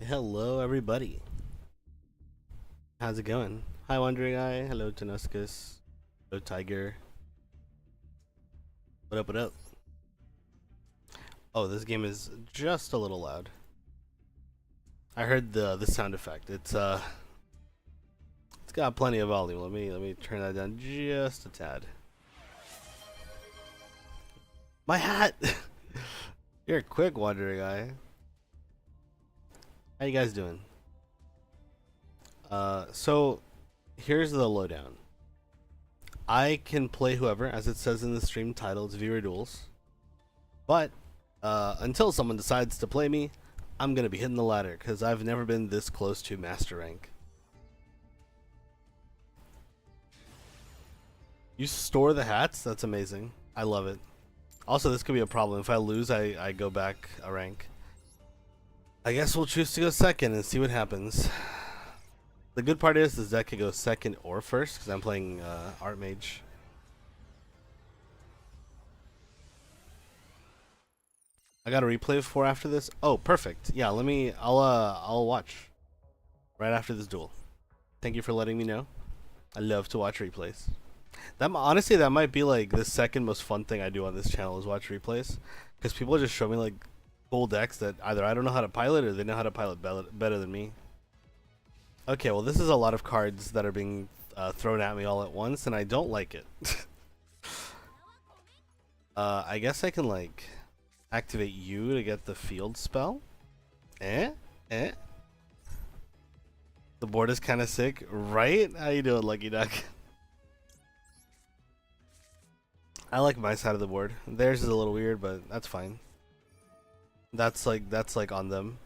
Hello, everybody. How's it going? Hi, Wandering Eye. Hello, Tanuscus. Hello, Tiger. What up, what up? Oh, this game is just a little loud. I heard the sound effect. It's got plenty of volume. Let me turn that down just a tad. My hat! You're a quick, Wandering Eye. How you guys doing? So here's the lowdown. I can play whoever, as it says in the stream title, it's viewer duels. But until someone decides to play me, I'm gonna be hitting the ladder because I've never been this close to master rank. You store the hats? That's amazing. I love it. Also, this could be a problem. If I lose, I go back a rank. I guess we'll choose to go second and see what happens. The good part is this deck could go second or first because I'm playing Art Mage. I got a replay for after this. Oh, perfect. Yeah, I'll watch right after this duel. Thank you for letting me know. I love to watch replays. Honestly, that might be like the second most fun thing I do on this channel is watch replays, because people just show me like cool decks that either I don't know how to pilot or they know how to pilot better than me. Okay, well this is a lot of cards that are being thrown at me all at once, and I don't like it. I guess I can like activate you to get the field spell. Eh? The board is kind of sick, right? How you doing, Lucky Duck? I like my side of the board. Theirs is a little weird, but that's fine. That's like on them.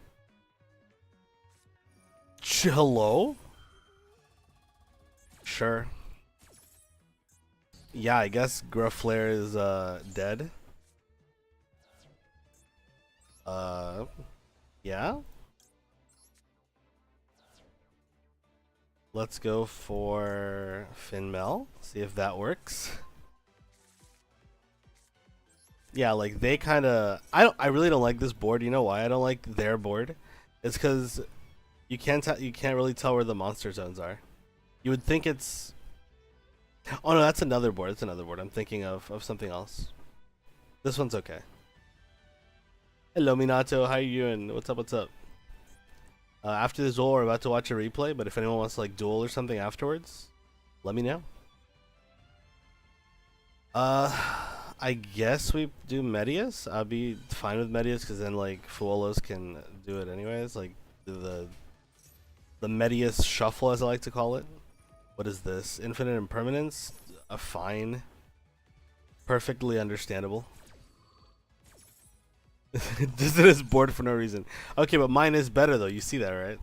Hello? Sure. Yeah, I guess Grufflair is dead. Yeah. Let's go for Finmel. See if that works. Yeah, like they kind of. I really don't like this board. You know why I don't like their board? It's because you can't really tell where the monster zones are. You would think it's. Oh no, that's another board. It's another board. I'm thinking of something else. This one's okay. Hello, Minato. How you doing? What's up? What's up? After this duel, we're about to watch a replay. But if anyone wants to like duel or something afterwards, let me know. I guess we do Medius. I'll be fine with Medius because then like Fuolos can do it anyways. Like the Medius shuffle, as I like to call it. What is this? Infinite Impermanence? A fine. Perfectly understandable. This is bored for no reason. Okay, but mine is better though. You see that, right?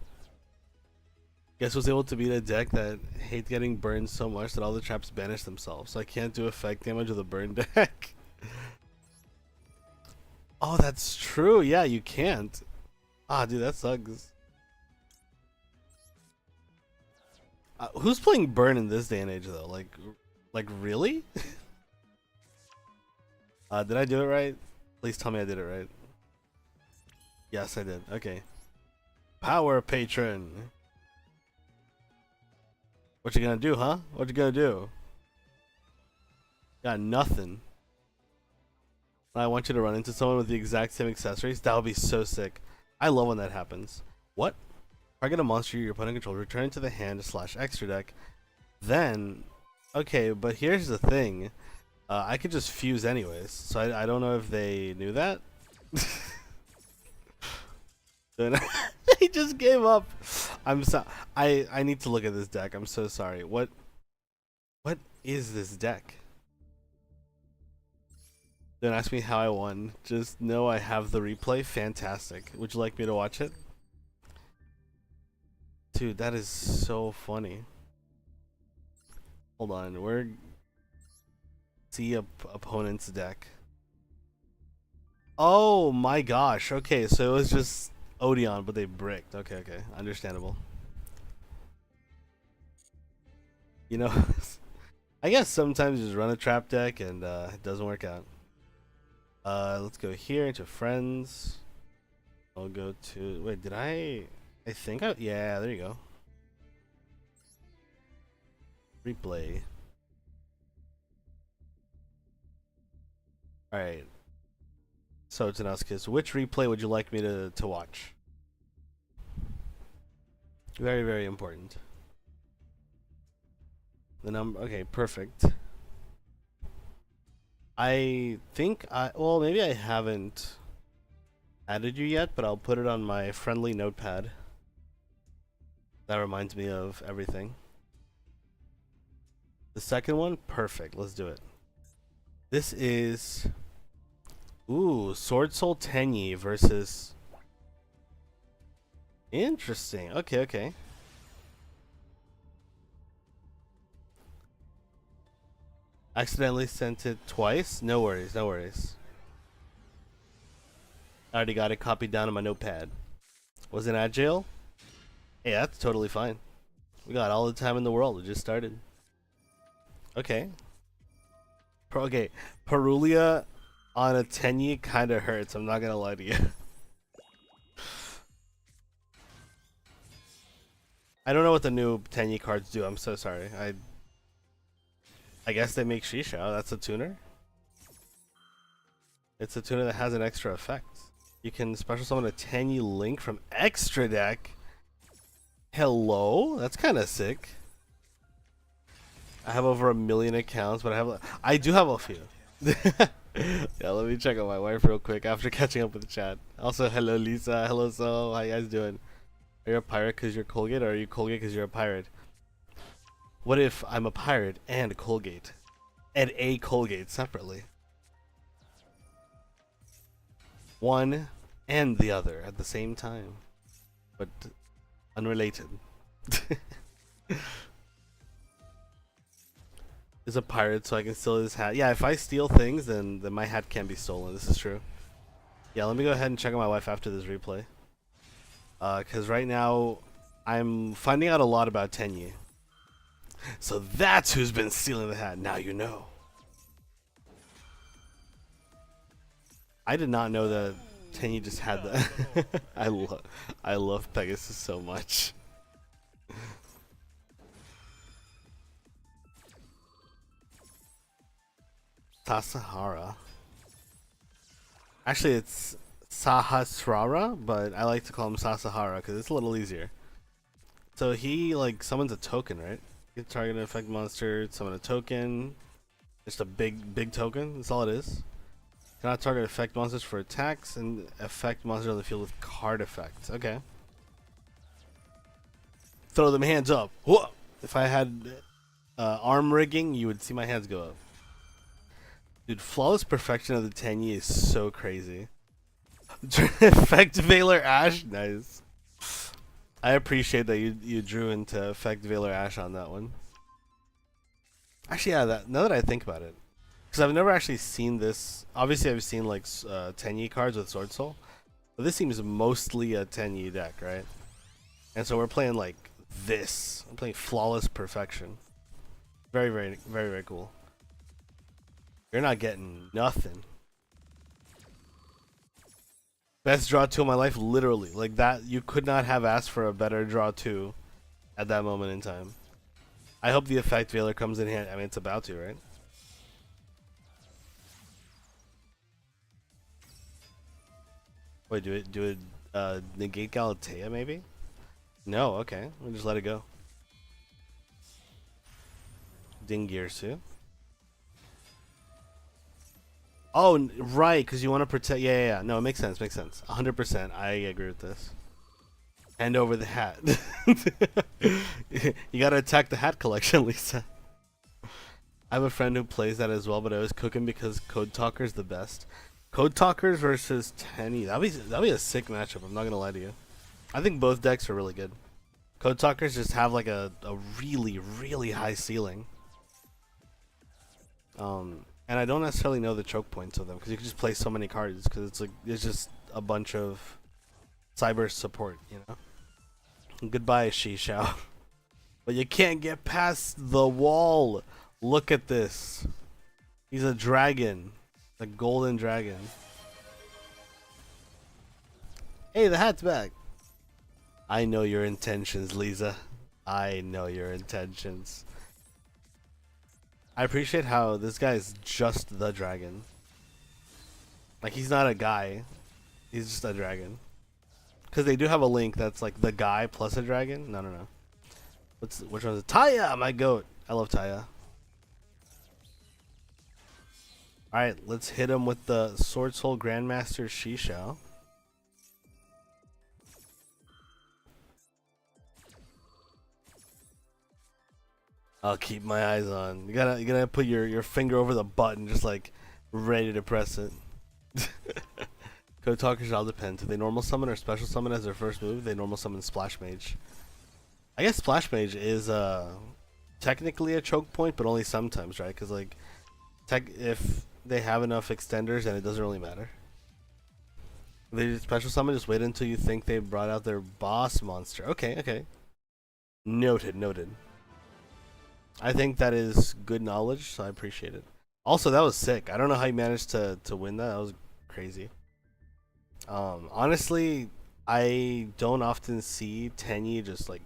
Guess was able to beat a deck that hates getting burned so much that all the traps banish themselves. So I can't do effect damage with a burn deck. Oh, that's true. Yeah, you can't. Ah, dude, that sucks. Who's playing burn in this day and age though? Like really? Did I do it right? Please tell me I did it right. Yes, I did. Okay. Power Patron. What you gonna do, huh? What you gonna do? Got nothing. I want you to run into someone with the exact same accessories. That would be so sick. I love when that happens. What? Target a monster your opponent controls. Return it to the hand / extra deck. Then, okay, but here's the thing. I could just fuse anyways. So I don't know if they knew that. They just gave up. I need to look at this deck. I'm so sorry. What is this deck? Don't ask me how I won. Just know I have the replay. Fantastic. Would you like me to watch it? Dude, that is so funny. Hold on. We're see opponent's deck. Oh my gosh. Okay, so it was just Odeon, but they bricked. Okay, understandable. You know, I guess sometimes you just run a trap deck and it doesn't work out. Let's go here into friends. I'll go to. Wait, did I? I think yeah, there you go. Replay. Alright. So Tanaskis, which replay would you like me to watch? Very, very important. The number, okay, perfect. I think well, maybe I haven't added you yet, but I'll put it on my friendly notepad. That reminds me of everything. The second one, perfect. Let's do it. This is Sword Soul Tenyi versus. Interesting. Okay, okay. Accidentally sent it twice. No worries, no worries. I already got it copied down on my notepad. Was it at jail? Hey, that's totally fine. We got all the time in the world. We just started. Okay. Okay. Perulia on a Tenyi kind of hurts. I'm not gonna lie to you. I don't know what the new Tenyi cards do. I'm so sorry. I guess they make Shisha. That's a tuner. It's a tuner that has an extra effect. You can special summon a Tenyi Link from extra deck. Hello? That's kind of sick. I have over 1 million accounts, but I do have a few. Yeah, let me check on my wife real quick after catching up with the chat. Also, hello Lisa. Hello So. How you guys doing? Are you a pirate because you're Colgate, or are you Colgate because you're a pirate? What if I'm a pirate and Colgate? And a Colgate separately. One and the other at the same time. But unrelated. Is a pirate, so I can steal his hat. Yeah, if I steal things, then my hat can be stolen. This is true. Yeah, let me go ahead and check on my wife after this replay. Because right now, I'm finding out a lot about Tenyi. So that's who's been stealing the hat. Now you know. I did not know that Tenyi just had that. I love Pegasus so much. Sasahara. Actually, it's Sahasrara, but I like to call him Sasahara because it's a little easier. So he like summons a token, right? You can target an effect monster, summon a token. Just a big token. That's all it is. Cannot target effect monsters for attacks and effect monsters on the field with card effects. Okay. Throw them hands up. Whoa! If I had arm rigging, you would see my hands go up. Dude, flawless perfection of the Tenyi is so crazy. Effect Veiler Ash, nice. I appreciate that you drew into Effect Veiler Ash on that one. Actually, yeah. Now that I think about it, because I've never actually seen this. Obviously, I've seen like Tenyi cards with Sword Soul, but this seems mostly a Tenyi deck, right? And so we're playing like this. I'm playing flawless perfection. Very, very, very, very cool. You're not getting nothing. Best draw 2 of my life, literally. Like that, you could not have asked for a better draw 2 at that moment in time. I hope the Effect Veiler comes in hand. I mean, it's about to, right? Wait, do it negate Galatea, maybe? No, okay. We'll just let it go. Dingirsu. Oh, right, because you want to protect. Yeah. No, it makes sense. 100%. I agree with this. Hand over the hat. You gotta attack the hat collection, Lisa. I have a friend who plays that as well, but I was cooking because Code Talker's the best. Code Talkers versus Tenny. That'd be a sick matchup. I'm not gonna lie to you. I think both decks are really good. Code Talkers just have like a really, really high ceiling. And I don't necessarily know the choke points of them because you can just play so many cards because it's just a bunch of cyber support, you know. Goodbye, Shishao. But you can't get past the wall. Look at this. He's a dragon, a golden dragon. Hey, the hat's back. I know your intentions, Lisa. I know your intentions. I appreciate how this guy is just the dragon. Like, he's not a guy. He's just a dragon. Because they do have a link that's like the guy plus a dragon. No, no, no. Which one's it? Taya, my goat. I love Taya. Alright, let's hit him with the Sword Soul Grandmaster Shisho. I'll keep my eyes on. You gotta put your finger over the button, just like ready to press it. Code Talkers all depend. Do they normal summon or special summon as their first move? They normal summon Splash Mage. I guess Splash Mage is technically a choke point, but only sometimes, right? Because like, if they have enough extenders, then it doesn't really matter. They special summon. Just wait until you think they brought out their boss monster. Okay, okay. Noted, noted. I think that is good knowledge, so I appreciate it. Also, that was sick. I don't know how you managed to win that. That was crazy. Honestly, I don't often see Tenyi just like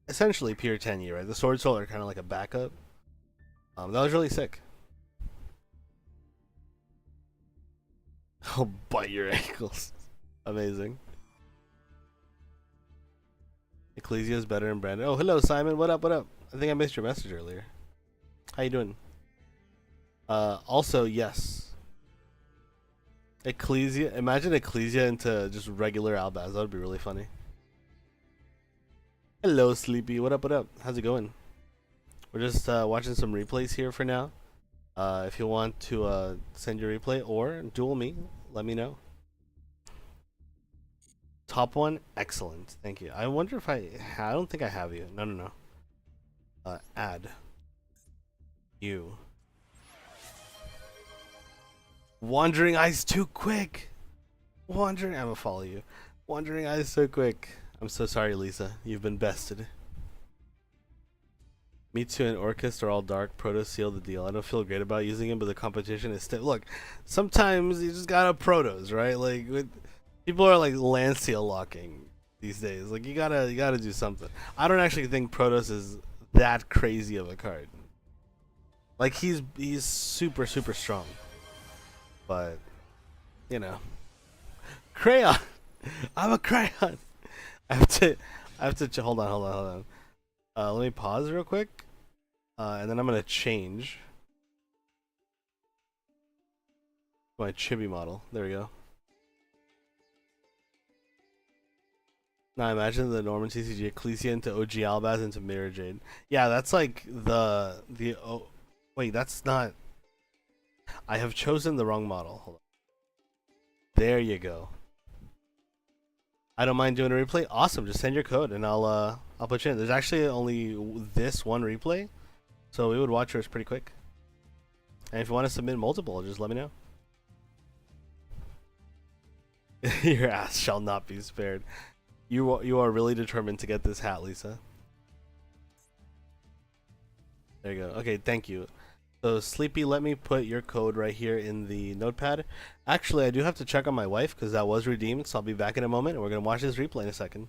essentially pure Tenyi, right? The Sword Soul are kind of like a backup. That was really sick. I'll bite your ankles. Amazing. Ecclesia is better than Brandon. Oh, hello, Simon. What up? What up? I think I missed your message earlier. How you doing? Also, yes. Ecclesia. Imagine Ecclesia into just regular Albaz. That would be really funny. Hello, Sleepy. What up? What up? How's it going? We're just watching some replays here for now. If you want to send your replay or duel me, let me know. Top one, excellent. Thank you. I wonder if I don't think I have you. No, no, no. Add you. Wandering Eyes too quick. Wandering, I'm gonna follow you. Wandering Eyes so quick. I'm so sorry, Lisa. You've been bested. Me too and Orcust are all dark. Proto seal the deal. I don't feel great about using him, but the competition is still. Look, sometimes you just gotta Protos, right? Like people are like land seal locking these days. Like you gotta do something. I don't actually think Protos is that crazy of a card. Like he's super strong, but you know, crayon. I'm a crayon. I have to hold on. Let me pause real quick, and then I'm gonna change my chibi model. There we go. Now imagine the Norman TCG Ecclesia into OG Albaz into Mirror Jade. Yeah, that's like the oh wait, that's not. I have chosen the wrong model. Hold on. There you go. I don't mind doing a replay. Awesome, just send your code and I'll put you in. There's actually only this one replay, so we would watch yours pretty quick. And if you want to submit multiple, just let me know. Your ass shall not be spared. You are really determined to get this hat, Lisa. There you go. Okay, thank you. So Sleepy, let me put your code right here in the notepad. Actually, I do have to check on my wife because that was redeemed, so I'll be back in a moment and we're gonna watch this replay in a second.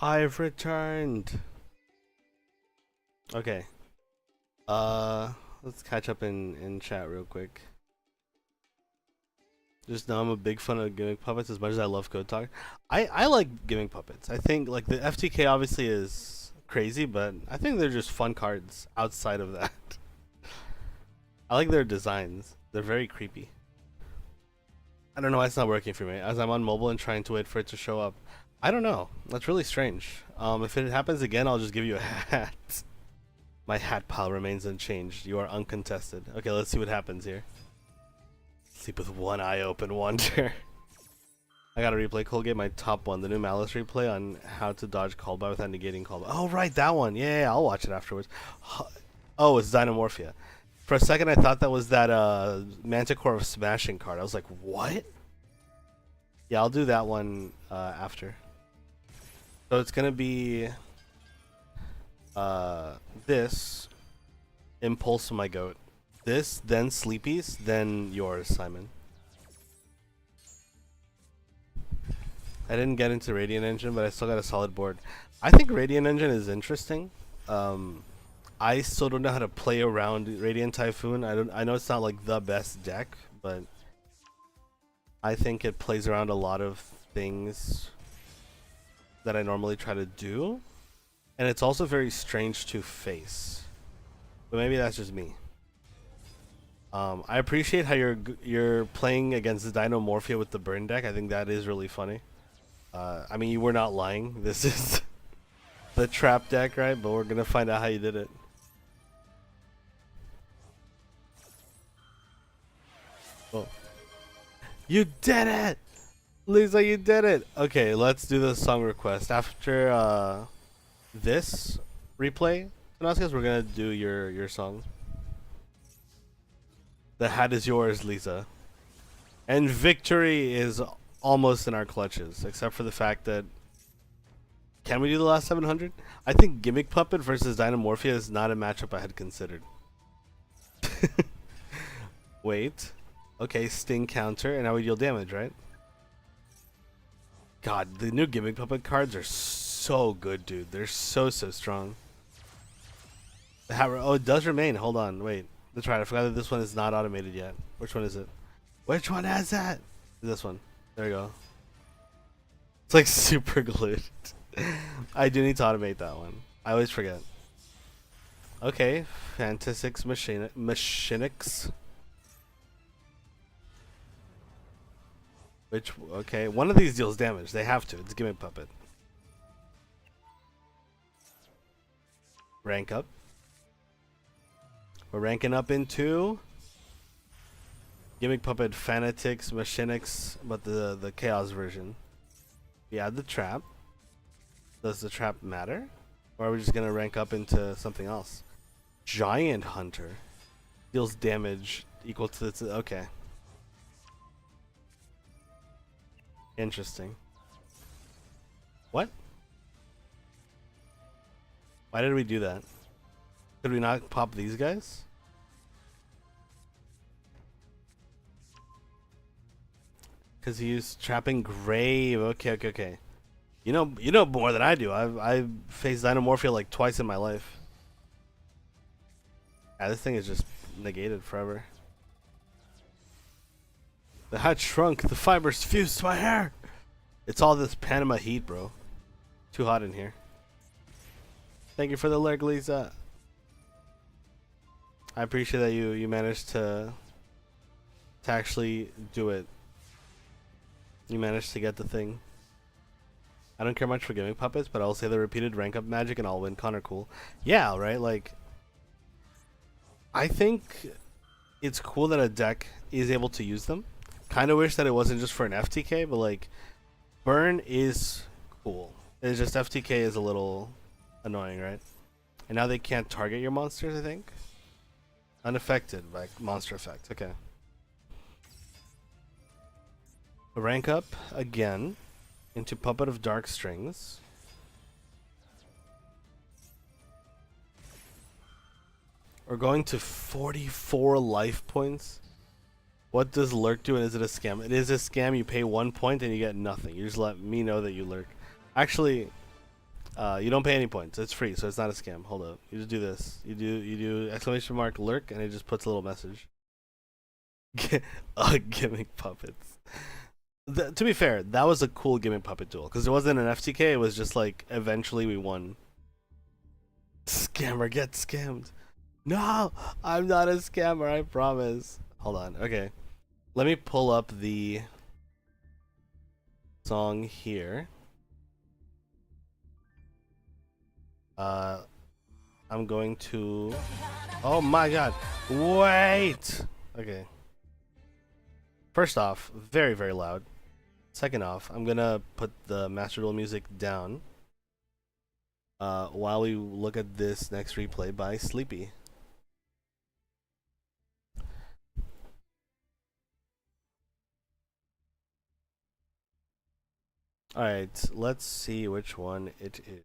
I've returned. Okay. Let's catch up in chat real quick. Just know I'm a big fan of gimmick puppets as much as I love Code Talk. I like gimmick puppets. I think like the FTK obviously is crazy, but I think they're just fun cards outside of that. I like their designs. They're very creepy. I don't know why it's not working for me. As I'm on mobile and trying to wait for it to show up. I don't know. That's really strange. If it happens again, I'll just give you a hat. My hat pile remains unchanged. You are uncontested. Okay, let's see what happens here. Sleep with one eye open, wonder. I gotta replay Colgate, my top one, the new Malice replay on how to dodge callback without negating callback. Oh, right, that one. Yeah, I'll watch it afterwards. Oh, it's Dynamorphia. For a second, I thought that was that Manticore of Smashing card. I was like, what? Yeah, I'll do that one after. So it's gonna be this Impulse of my goat. This, then Sleepy's, then yours, Simon. I didn't get into Radiant Engine, but I still got a solid board. I think Radiant Engine is interesting. I still don't know how to play around Radiant Typhoon. I know it's not like the best deck, but I think it plays around a lot of things that I normally try to do, and it's also very strange to face. But maybe that's just me. I appreciate how you're playing against the Dynamorphia with the burn deck. I think that is really funny. I mean, you were not lying. This is the trap deck, right? But we're gonna find out how you did it. Oh, you did it, Lisa! You did it. Okay, let's do the song request after this replay. Tanaskas, we're gonna do your song. The hat is yours, Lisa. And victory is almost in our clutches, except for the fact that... Can we do the last 700? I think Gimmick Puppet versus Dynamorphia is not a matchup I had considered. Wait. Okay, Sting counter, and now we deal damage, right? God, the new Gimmick Puppet cards are so good, dude. They're so strong. The hat... Oh, it does remain. Hold on, wait. That's right, I forgot that this one is not automated yet. Which one is it? Which one has that? This one. There we go. It's like super glued. I do need to automate that one. I always forget. Okay, Fantasix Machinix. Which, okay, one of these deals damage. They have to. It's Gimmick Puppet. Rank up. We're ranking up into Gimmick Puppet Fanatics Machinix, but the Chaos version. We add the trap. Does the trap matter? Or are we just gonna rank up into something else? Giant Hunter deals damage equal to the... Okay. Interesting. What? Why did we do that? Could we not pop these guys? Because he used Trapping Grave. Okay. You know more than I do. I've faced Dynamorphia like twice in my life. Yeah, this thing is just negated forever. The hat shrunk. The fibers fused to my hair. It's all this Panama heat, bro. Too hot in here. Thank you for the lurk, Lisa. I appreciate that you managed to actually do it. You managed to get the thing. I don't care much for Gimmick Puppets, but I'll say the repeated rank up magic and I'll win Connor cool. Yeah, right? Like, I think it's cool that a deck is able to use them. Kind of wish that it wasn't just for an FTK, but like, burn is cool. It's just FTK is a little annoying, right? And now they can't target your monsters, I think. Unaffected by monster effect. Okay. Rank up again into Puppet of Dark Strings. We're going to 44 life points. What does lurk do, and is it a scam? It is a scam. You pay 1 point and you get nothing. You just let me know that you lurk. Actually, you don't pay any points. It's free, so it's not a scam. Hold up. You just do this. You do exclamation mark lurk, and it just puts a little message. Gimmick Puppets. To be fair, that was a cool Gimmick Puppet duel because it wasn't an FTK. It was just like eventually we won. Scammer, get scammed. No, I'm not a scammer, I promise. Hold on, okay. Let me pull up the song here. I'm going to... Oh my god. Wait! Okay. First off, very, very loud. Second off, I'm gonna put the Master Duel music down while we look at this next replay by Sleepy. Alright, let's see which one it is.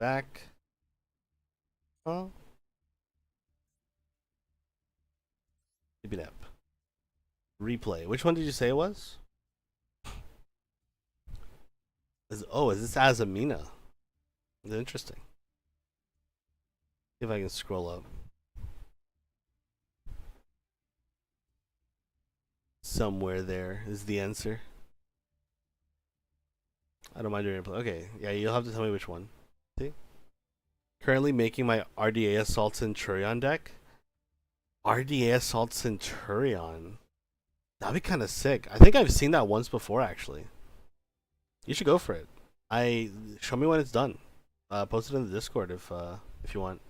Back. Huh? Sleepy nap. Replay. Which one did you say it was? Is this Azamina? Interesting. See if I can scroll up. Somewhere there is the answer. I don't mind doing replay. Okay, yeah, you'll have to tell me which one. See? Currently making my RDA Assault Centurion deck. RDA Assault Centurion. That'd be kind of sick. I think I've seen that once before, actually. You should go for it. Show me when it's done. Post it in the Discord if you want.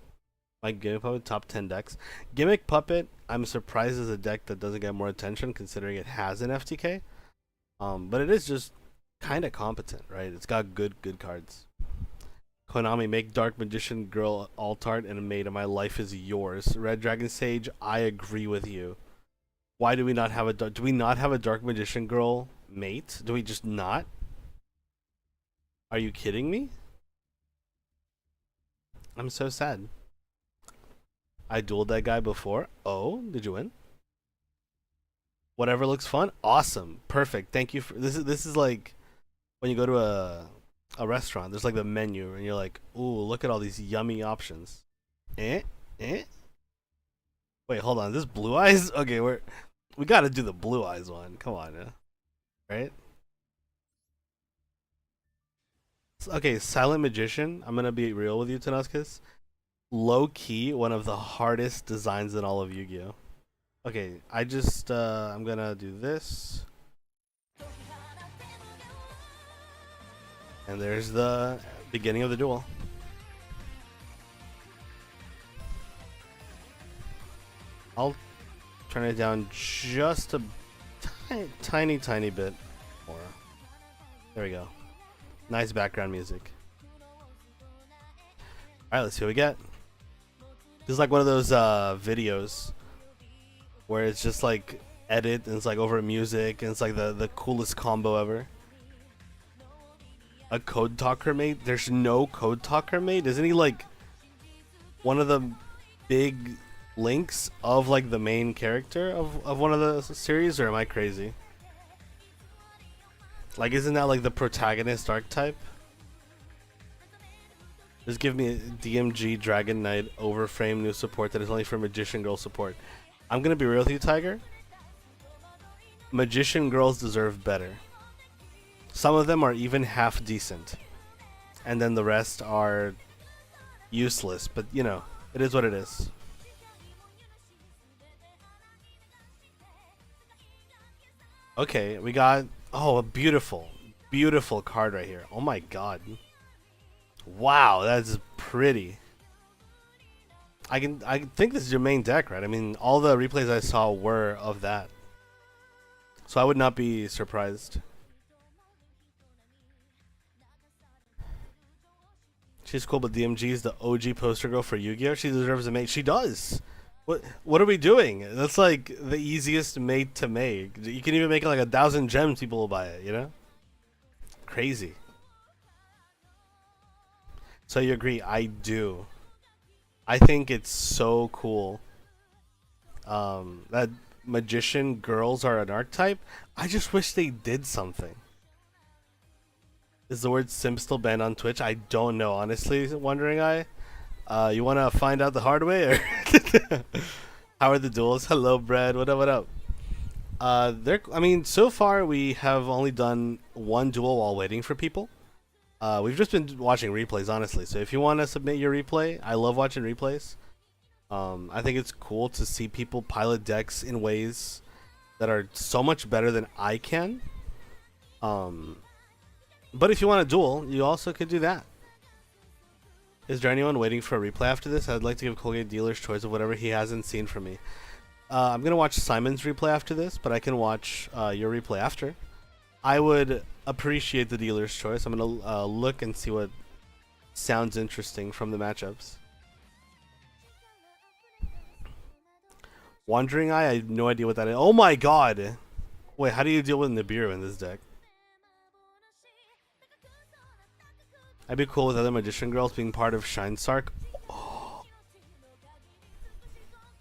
My Gimmick Puppet top 10 decks. Gimmick Puppet, I'm surprised is a deck that doesn't get more attention considering it has an FTK. But it is just kind of competent, right? It's got good cards. Konami, make Dark Magician Girl Altart and a Maid of My Life is Yours. Red Dragon Sage, I agree with you. Why do we not have do we not have a Dark Magician Girl mate? Do we just not? Are you kidding me? I'm so sad. I dueled that guy before. Oh, did you win? Whatever looks fun. Awesome. Perfect. Thank you for this is like when you go to a restaurant, there's like the menu and you're like, "Ooh, look at all these yummy options." Wait, hold on. This Blue Eyes? Okay, we got to do the Blue Eyes one. Come on, right? Okay, Silent Magician. I'm gonna be real with you, Tanuscus. Low key, one of the hardest designs in all of Yu-Gi-Oh. Okay, I'm gonna do this. And there's the beginning of the duel. I'll turn it down just a tiny bit more. There we go. Nice background music. Alright, let's see what we get. This is like one of those videos where it's just like edit and it's like over music and it's like the coolest combo ever. A Code Talker mate? There's no Code Talker mate? Isn't he like one of the big links of like the main character of one of the series, or am I crazy? Like, isn't that like the protagonist archetype? Just give me DMG Dragon Knight Overframe new support that is only for Magician Girl support. I'm gonna be real with you, Tiger. Magician Girls deserve better. Some of them are even half decent. And then the rest are useless, but you know, it is what it is. Okay, we got a beautiful card right here. Oh my god. Wow, that's pretty. I think this is your main deck, right? I mean, all the replays I saw were of that. So I would not be surprised. She's cool, but DMG is the OG poster girl for Yu-Gi-Oh! She deserves a mate. She does. What are we doing? That's like the easiest mate to make. You can even make it like 1,000 gems. People will buy it. You know, crazy. So you agree? I do. I think it's so cool. That magician girls are an archetype. I just wish they did something. Is the word simp still banned on Twitch? I don't know, honestly. Wondering you want to find out the hard way, or how are the duels? Hello, Brad. What up? What up? I mean, so far we have only done one duel while waiting for people. We've just been watching replays, honestly. So if you want to submit your replay, I love watching replays. I think it's cool to see people pilot decks in ways that are so much better than I can. Um, but if you want a duel, you also could do that. Is there anyone waiting for a replay after this? I'd like to give Colgate dealer's choice of whatever he hasn't seen from me. I'm gonna watch Simon's replay after this, but I can watch your replay after. I would appreciate the dealer's choice. I'm gonna look and see what sounds interesting from the matchups. Wandering Eye, I have no idea what that is. Oh my god! Wait, how do you deal with Nibiru in this deck? I'd be cool with other Magician Girls being part of Shine Sark. Oh.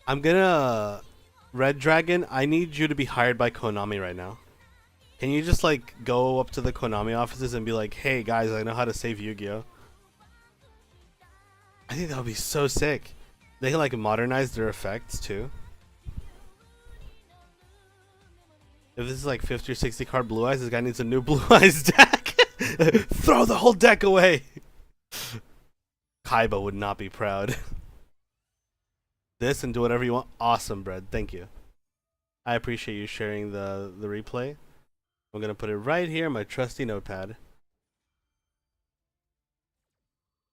I'm gonna... Red Dragon, I need you to be hired by Konami right now. Can you just like go up to the Konami offices and be like, hey guys, I know how to save Yu-Gi-Oh! I think that would be so sick. They can like modernize their effects too. If this is like 50 or 60 card Blue Eyes, this guy needs a new Blue Eyes deck. Throw the whole deck away. Kaiba would not be proud. This and do whatever you want. Awesome, Bread. Thank you. I appreciate you sharing the replay. I'm gonna put it right here in my trusty notepad.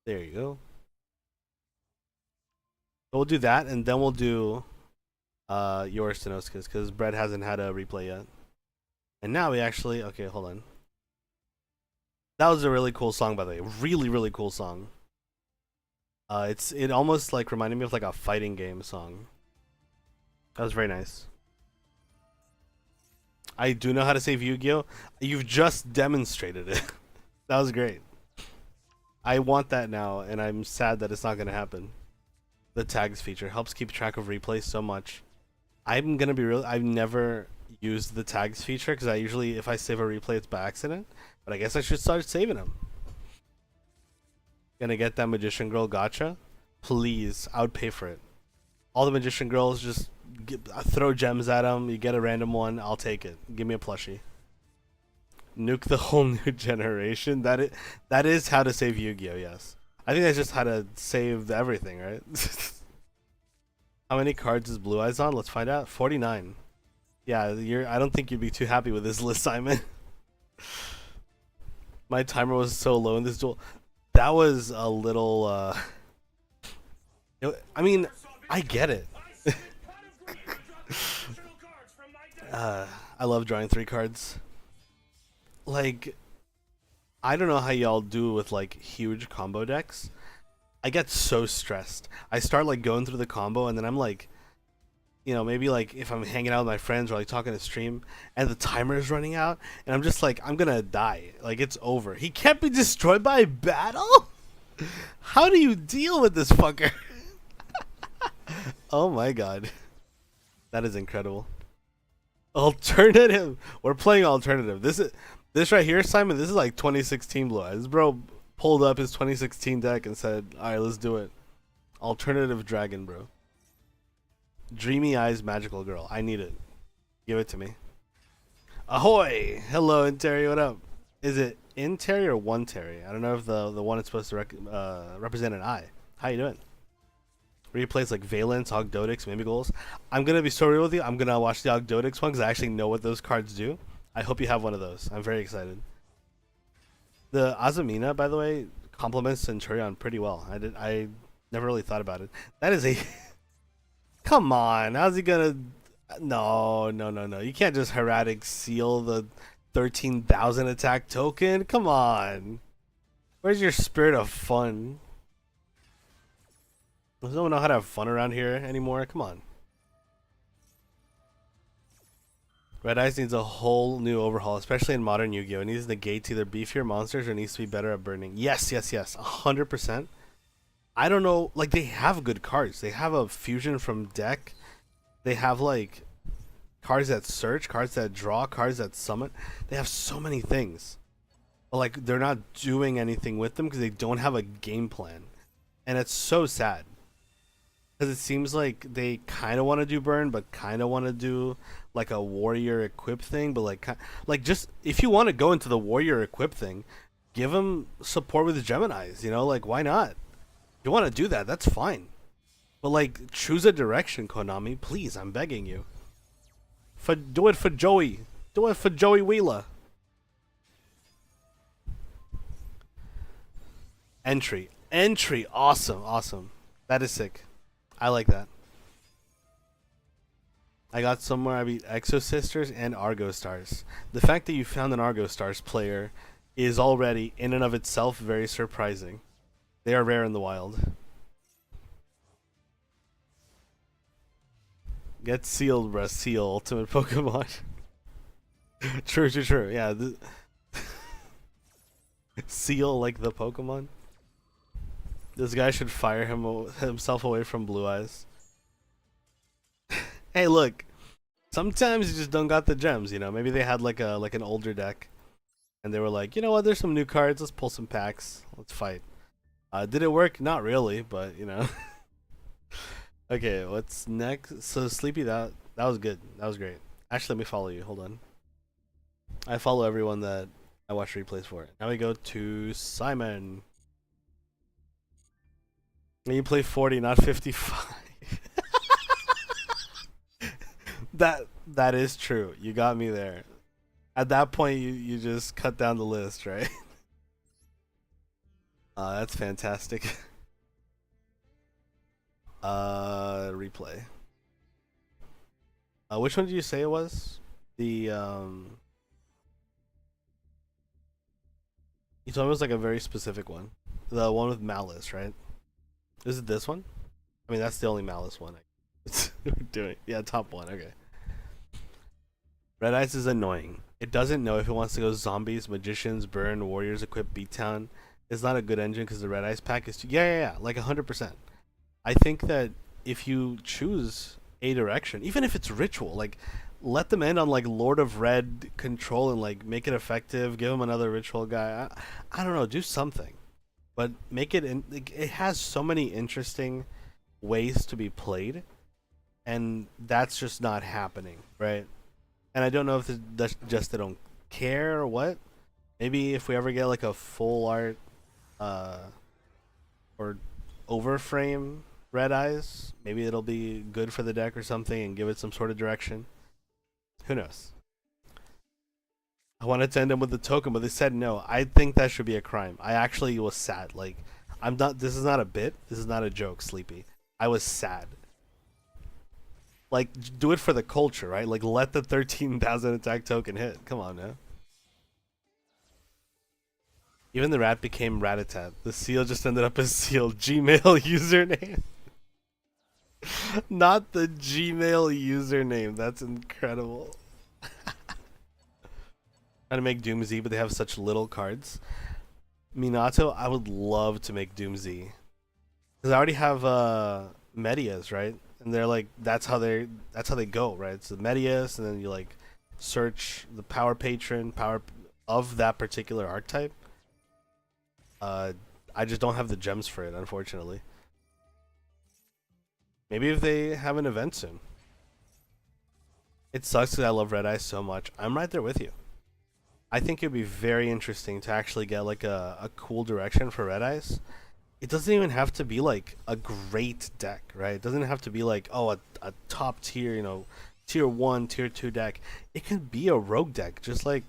There you go. We'll do that, and then we'll do your Stenoskas, because Bread hasn't had a replay yet. And now we actually... Okay, hold on. That was a really cool song, by the way. Really, really cool song. It almost like reminded me of like a fighting game song. That was very nice. I do know how to save Yu-Gi-Oh! You've just demonstrated it. That was great. I want that now, and I'm sad that it's not going to happen. The tags feature helps keep track of replays so much. I'm going to be real. I've never used the tags feature because I usually, if I save a replay, it's by accident. But I guess I should start saving them. Gonna get that Magician Girl gotcha? Please, I would pay for it. All the Magician Girls, just throw gems at them. You get a random one, I'll take it. Give me a plushie. Nuke the whole new generation. That is how to save Yu-Gi-Oh! Yes, I think that's just how to save everything, right? How many cards is Blue Eyes on? Let's find out. 49. Yeah, I don't think you'd be too happy with this list, Simon. My timer was so low in this duel. That was a little, I mean, I get it. I love drawing 3 cards. Like, I don't know how y'all do with, like, huge combo decks. I get so stressed. I start, like, going through the combo, and then I'm, like, you know, maybe, like, if I'm hanging out with my friends or, like, talking to stream, and the timer is running out, and I'm just, like, I'm gonna die. Like, it's over. He can't be destroyed by battle? How do you deal with this fucker? Oh my god. That is incredible. Alternative. We're playing alternative. This right here, Simon, this is like 2016 Blue Eyes. This bro pulled up his 2016 deck and said, alright, let's do it. Alternative dragon, bro. Dreamy Eyes Magical Girl. I need it. Give it to me. Ahoy! Hello, Interi, what up? Is it Interi or one Terry? I don't know if the one is supposed to represent an eye. How you doing? Replays like Valence, Ogdotics, Mimigols. I'm going to be so real with you. I'm going to watch the Ogdotics one because I actually know what those cards do. I hope you have one of those. I'm very excited. The Azumina, by the way, complements Centurion pretty well. I never really thought about it. That is a... Come on. How's he going to... No. You can't just Heratic Seal the 13,000 attack token. Come on. Where's your spirit of fun? Does no one know how to have fun around here anymore? Come on. Red Eyes needs a whole new overhaul, especially in modern Yu-Gi-Oh! It needs to negate either beefier monsters or needs to be better at burning. Yes. 100%. I don't know. Like, they have good cards. They have a fusion from deck. They have, like, cards that search, cards that draw, cards that summon. They have so many things. But, like, they're not doing anything with them because they don't have a game plan. And it's so sad. Because it seems like they kind of want to do burn, but kind of want to do like a warrior equip thing. But like just if you want to go into the warrior equip thing, Give him support with Geminis. You know, like why not? If you want to do that, that's fine. But like, choose a direction, Konami. Please, I'm begging you. Do it for Joey. Do it for Joey Wheeler. Entry. Awesome. Awesome. That is sick. I like that. I got somewhere. I beat Exo Sisters and Argo Stars. The fact that you found an Argo Stars player is already, in and of itself, very surprising. They are rare in the wild. Get sealed, bruh. Seal ultimate Pokemon. True. Yeah. Seal like the Pokemon. This guy should fire himself away from Blue Eyes. Hey, look. Sometimes you just don't got the gems, you know. Maybe they had like an older deck, and they were like, you know what? There's some new cards. Let's pull some packs. Let's fight. Did it work? Not really, but you know. Okay, what's next? So Sleepy, that was good. That was great. Actually, let me follow you. Hold on. I follow everyone that I watch replays for. Now we go to Simon. And you play 40, not 55. That is true. You got me there. At that point, you just cut down the list, right? That's fantastic. Replay. Which one did you say it was? The You told me it was like a very specific one. The one with Malice, right? Is it this one? I mean, that's the only Malice one we're doing. Yeah, top one. Okay. Red Eyes is annoying. It doesn't know if it wants to go zombies, magicians, burn, warriors, equip, beatdown. It's not a good engine because the Red Eyes pack is too. Yeah, like 100%. I think that if you choose a direction, even if it's ritual, like let them end on like Lord of Red control and like make it effective. Give them another ritual guy. I don't know. Do something, but make it. Like, it has so many interesting ways to be played, and that's just not happening, right? And I don't know if it's just they don't care or what. Maybe if we ever get like a full art, or overframe Red Eyes, maybe it'll be good for the deck or something and give it some sort of direction. Who knows? I wanted to end them with the token, but they said no. I think that should be a crime. I actually was sad. Like, I'm not. This is not a bit. This is not a joke, Sleepy. I was sad. Like, do it for the culture, right? Like, let the 13,000 attack token hit. Come on, now. Even the rat became Ratatat. The seal just ended up as seal. Gmail username. Not the Gmail username. That's incredible. Trying to make Doom Z, but they have such little cards. Minato, I would love to make Doom Z. Because I already have Medias, right? And they're like that's how they go, right? It's the Medias, and then you like search the power patron, power of that particular archetype. I just don't have the gems for it, unfortunately. Maybe if they have an event soon. It sucks because I love Red Eyes so much. I'm right there with you. I think it'd be very interesting to actually get like a cool direction for Red Eyes. It doesn't even have to be like a great deck, right? It doesn't have to be like, oh, a top tier, you know, tier 1, tier 2 deck. It can be a rogue deck. Just like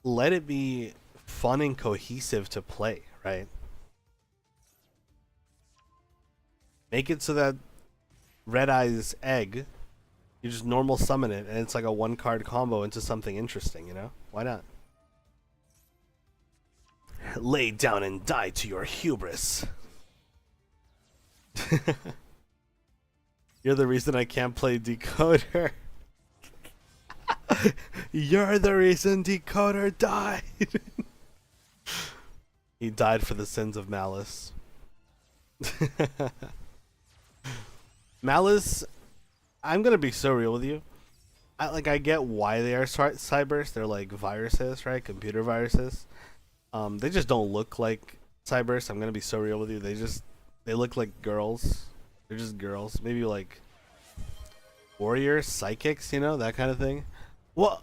let it be fun and cohesive to play, right? Make it so that Red Eyes Egg, you just normal summon it and it's like a 1-card combo into something interesting, you know? Why not? Lay down and die to your hubris. You're the reason I can't play Decoder. You're the reason Decoder died. He died for the sins of Malice. Malice, I'm gonna be so real with you. I get why they are cybers. They're like viruses, right? Computer viruses. They just don't look like cybers. I'm gonna be so real with you. They look like girls. They're just girls. Maybe like warriors, psychics, you know, that kind of thing. Well,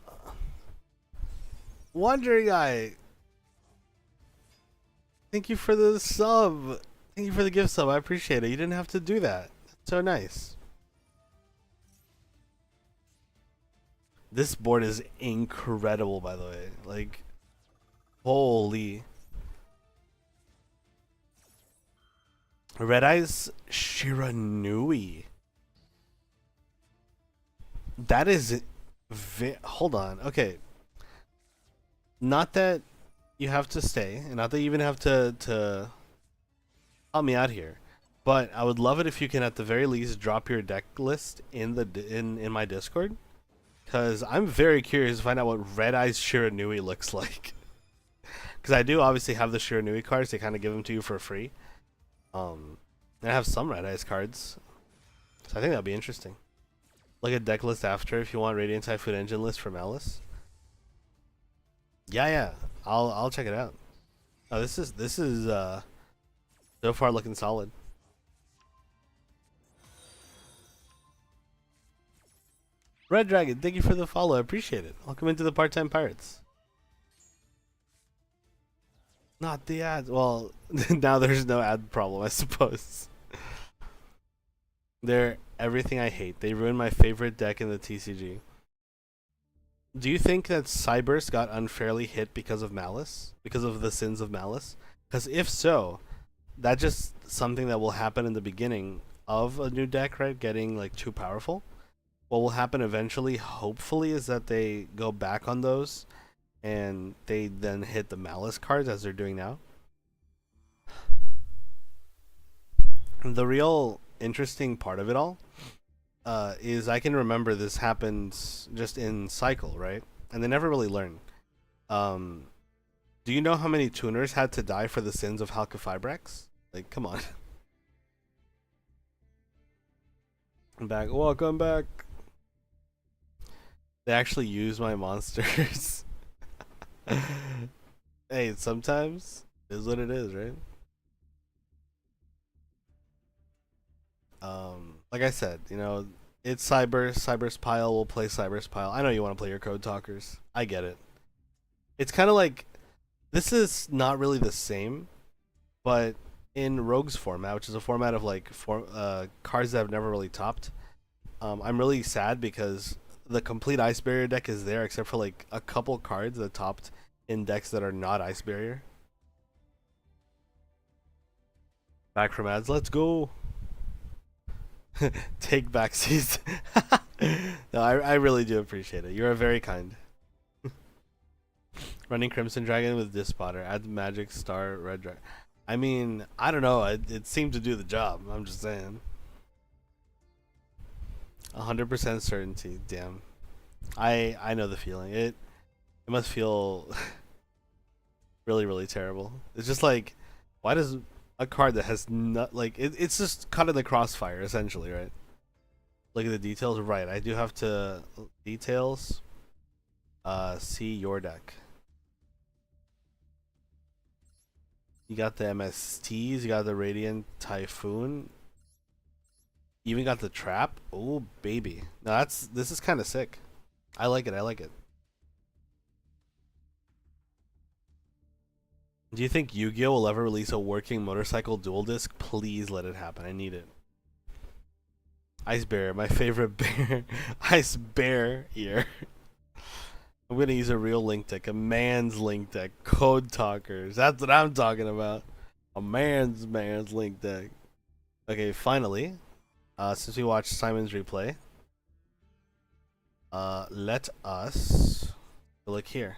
Wandering Eye, Thank you for the sub. Thank you for the gift sub. I appreciate it. You didn't have to do that. That's so nice. This board is incredible, by the way. Like, holy. Red Eyes Shiranui. That is. Hold on. Okay. Not that you have to stay, and not that you even have to help me out here, but I would love it if you can at the very least drop your deck list in the in my Discord, because I'm very curious to find out what Red Eyes Shiranui looks like. Because I do obviously have the Shiranui cards; they kind of give them to you for free. And I have some Red Eyes cards, so I think that'd be interesting. Like a deck list after, if you want Radiant Typhoon Engine list from Alice. Yeah, I'll check it out. Oh, this is so far looking solid. Red Dragon, thank you for the follow. I appreciate it. Welcome into the Part-Time Pirates. Not the ads. Well, now there's no ad problem, I suppose. They're everything I hate. They ruined my favorite deck in the TCG. Do you think that Cybers got unfairly hit because of Malice? Because of the sins of Malice? Because if so, that's just something that will happen in the beginning of a new deck, right? Getting like too powerful. What will happen eventually, hopefully, is that they go back on those and they then hit the Malice cards as they're doing now. The real interesting part of it all is I can remember this happens just in Cycle, right? And they never really learn. Do you know how many tuners had to die for the sins of Halqifibrax? Like, come on. I'm back. Welcome back. They actually use my monsters. Hey, sometimes it is what it is, right? Like I said, you know, it's Cyber's Pile will play Cyber's Pile. I know you want to play your Code Talkers. I get it. It's kind of like, this is not really the same, but in Rogue's format, which is a format of like cards that have never really topped, I'm really sad because the complete Ice Barrier deck is there except for like a couple cards that topped in decks that are not Ice Barrier. Back from ads, let's go. Take back season. No, I really do appreciate it. You're very kind. Running Crimson Dragon with Dispotter. Add Magic Star Red Dragon. I mean, I don't know. It seemed to do the job. I'm just saying. 100% certainty. Damn. I know the feeling. It must feel really, really terrible. It's just like, why does a card that has not like it's just caught in the crossfire essentially, right? Look at the details. Right, I do have to details. See your deck. You got the MSTs. You got the Radiant Typhoon. You even got the trap. Oh baby, now this is kind of sick. I like it. I like it. Do you think Yu-Gi-Oh will ever release a working motorcycle dual disc? Please let it happen. I need it. Ice Bear, my favorite bear. Ice Bear ear. I'm gonna use a real link deck, a man's link deck. Code Talkers. That's what I'm talking about. A man's link deck. Okay, finally, since we watched Simon's replay, let us look here.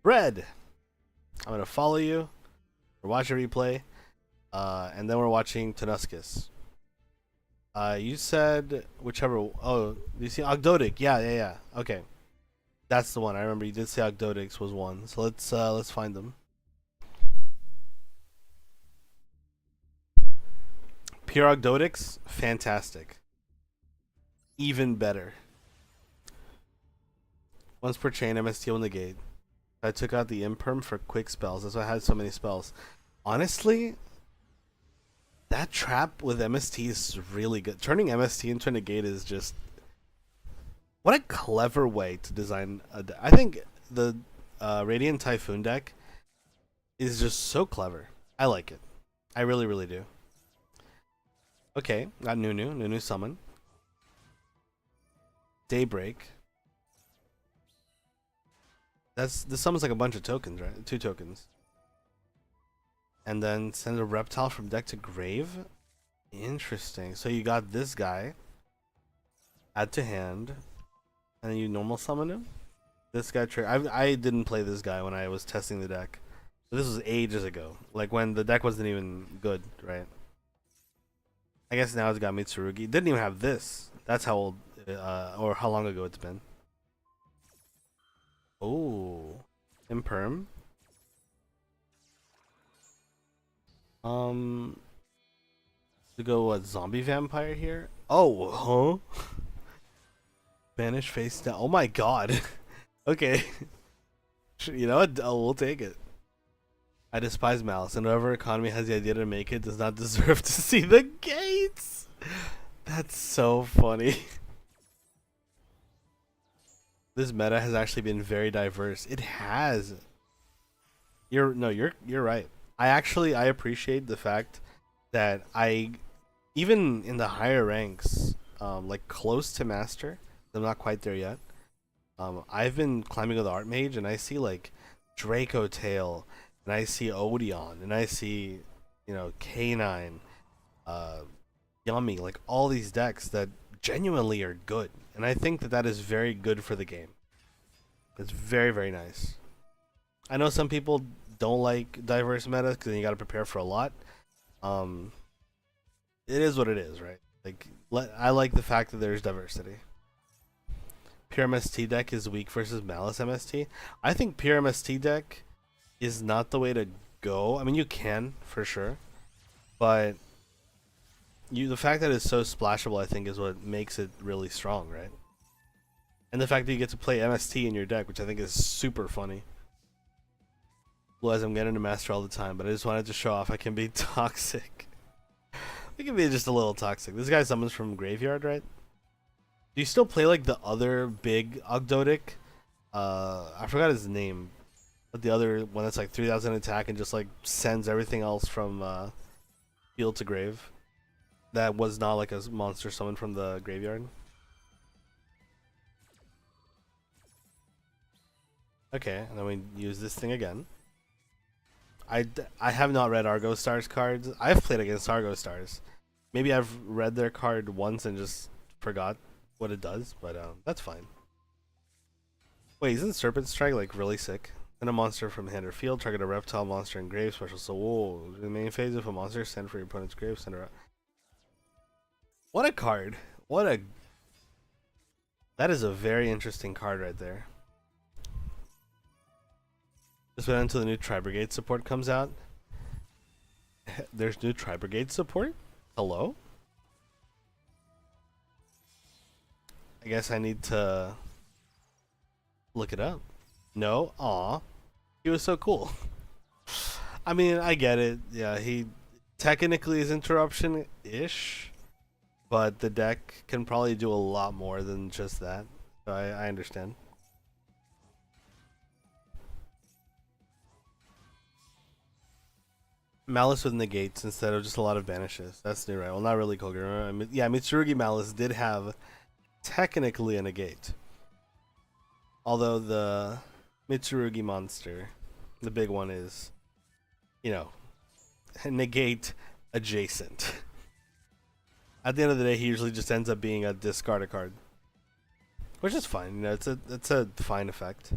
Red. I'm gonna follow you. We're watching replay, and then we're watching Tenuscus. You said whichever. Oh, you see Ogdoadic? Yeah. Okay, that's the one. I remember you did say Ogdoadix was one. So let's find them. Pure Ogdoadix, fantastic. Even better. Once per chain, MST will negate. I took out the imperm for quick spells. That's why I had so many spells. Honestly, that trap with MST is really good. Turning MST into a negate is just... what a clever way to design a deck. I think the Radiant Typhoon deck is just so clever. I like it. I really, really do. Okay, got Nunu. Nunu summon. Daybreak. This summons like a bunch of tokens, right? 2 tokens. And then send a reptile from deck to grave. Interesting. So you got this guy. Add to hand. And then you normal summon him. This guy I didn't play this guy when I was testing the deck. So this was ages ago. Like when the deck wasn't even good, right? I guess now it's got Mitsurugi. Didn't even have this. That's how old or how long ago it's been. Oh, Imperm. To go what, zombie vampire here? Oh, huh? Banish face down. Oh my god. Okay. You know what? We'll take it. I despise malice, and whoever economy has the idea to make it does not deserve to see the gates. That's so funny. This meta has actually been very diverse. It has. You're right. I appreciate the fact that even in the higher ranks, like close to master, I'm not quite there yet. I've been climbing with the Archmage, and I see like Draco Tail, and I see Odeon, and I see, K9, Yummy, like all these decks that genuinely are good, and I think that is very good for the game. It's very, very nice. I know some people don't like diverse meta because then you got to prepare for a lot. It is what it is, right? Like, I like the fact that there's diversity. Pure MST deck is weak versus Malice MST. I think Pure MST deck is not the way to go. I mean, you can for sure, but the fact that it's so splashable, I think, is what makes it really strong, right? And the fact that you get to play MST in your deck, which I think is super funny. Otherwise, I'm getting to master all the time, but I just wanted to show off I can be toxic. I can be just a little toxic. This guy summons from graveyard, right? Do you still play like the other big Ogdoadic? I forgot his name, but the other one that's like 3,000 attack and just like sends everything else from field to grave. That was not like a monster summon from the graveyard. Okay, and then we use this thing again. I have not read Argo Stars cards. I've played against Argo Stars. Maybe I've read their card once and just forgot what it does, but that's fine. Wait, isn't Serpent Strike like really sick? Then a monster from hand or field, target a reptile, monster, and grave special. So, whoa, the main phase of a monster, send for your opponent's grave, send a. What a card! That is a very interesting card right there. Just wait until the new Tri-Brigade support comes out. There's new Tri-Brigade support? Hello? I guess I need to look it up. No? Aw. He was so cool. I mean, I get it. Yeah, he technically is interruption-ish, but the deck can probably do a lot more than just that. So I understand. Malice with negates instead of just a lot of banishes. That's new, right? Well, not really, Kogura. I mean, yeah, Mitsurugi Malice did have technically a negate. Although the Mitsurugi monster, the big one, is, negate adjacent. At the end of the day, he usually just ends up being a discard a card, which is fine. It's a fine effect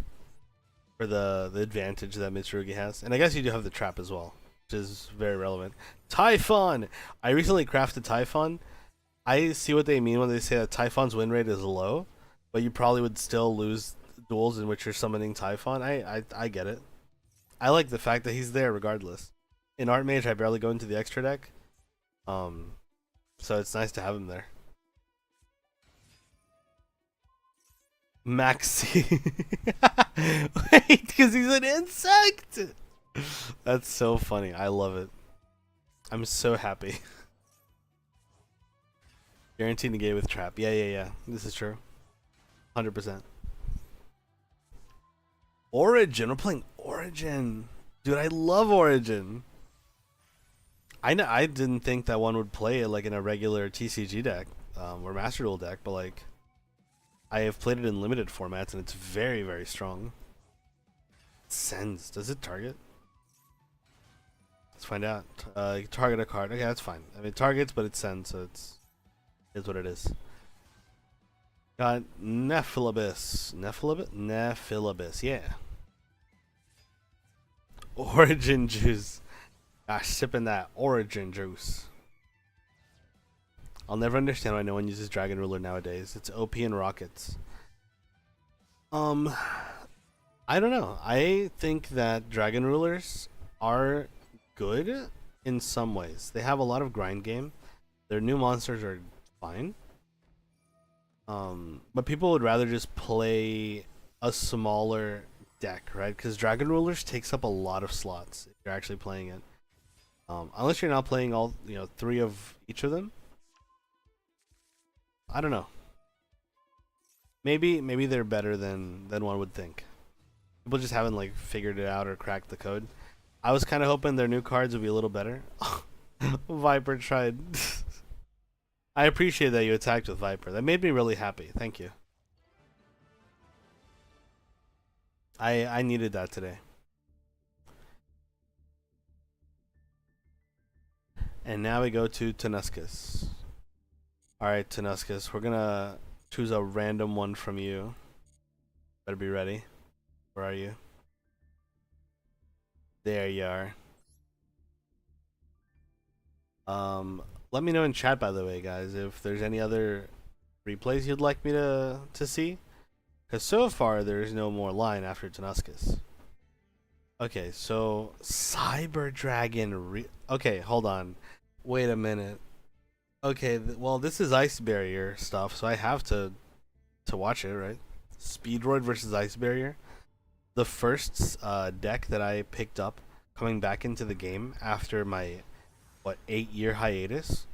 for the advantage that Mitsurugi has, and I guess you do have the trap as well, which is very relevant. Typhon! I recently crafted Typhon. I see what they mean when they say that Typhon's win rate is low, but you probably would still lose duels in which you're summoning Typhon. I get it. I like the fact that he's there regardless. In Archmage, I barely go into the extra deck, so it's nice to have him there. Maxi. Wait, because he's an insect! That's so funny. I love it. I'm so happy. Guaranteed negate with trap. Yeah. This is true. 100%. Origin. We're playing Origin. Dude, I love Origin. I didn't think that one would play it like in a regular TCG deck or Master Duel deck, but like I have played it in limited formats and it's very, very strong. Sends. Does it target? Let's find out. Target a card. Okay, that's fine. I mean, it targets, but it sends, so is what it is. Got Nephilibus. Nephilibus, yeah. Origin juice. Gosh, sipping that origin juice. I'll never understand why no one uses Dragon Ruler nowadays. It's OP in rockets. I don't know. I think that Dragon Rulers are good in some ways. They have a lot of grind game. Their new monsters are fine. But people would rather just play a smaller deck, right? Because Dragon Rulers takes up a lot of slots if you're actually playing it. Unless you're not playing all, 3 of each of them. I don't know. Maybe they're better than one would think. People just haven't like figured it out or cracked the code. I was kind of hoping their new cards would be a little better. Viper tried. I appreciate that you attacked with Viper. That made me really happy. Thank you. I needed that today. And now we go to Tenuscus. Alright, Tenuscus, we're gonna choose a random one from you. Better be ready. Where are you? There you are. Let me know in chat, by the way, guys, if there's any other replays you'd like me to see. Because so far, there's no more line after Tenuscus. Okay, so Cyber Dragon. Okay, hold on. Wait a minute. Okay, well, this is Ice Barrier stuff, so I have to watch it, right? Speedroid versus Ice Barrier. The first deck that I picked up coming back into the game after my 8-year hiatus,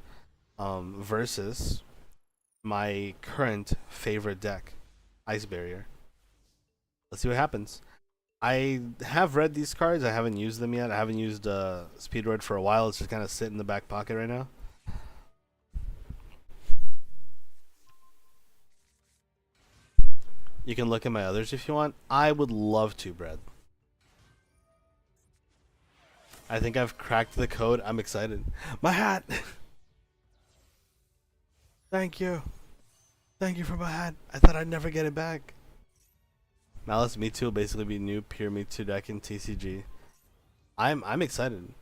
versus my current favorite deck, Ice Barrier. Let's see what happens. I have read these cards. I haven't used them yet. I haven't used Speedroid for a while. It's just kind of sitting in the back pocket right now. You can look at my others if you want. I would love to, Brad. I think I've cracked the code. I'm excited. My hat! Thank you. Thank you for my hat. I thought I'd never get it back. Malice Mewtwo will basically be new pure Mewtwo deck in TCG. I'm excited.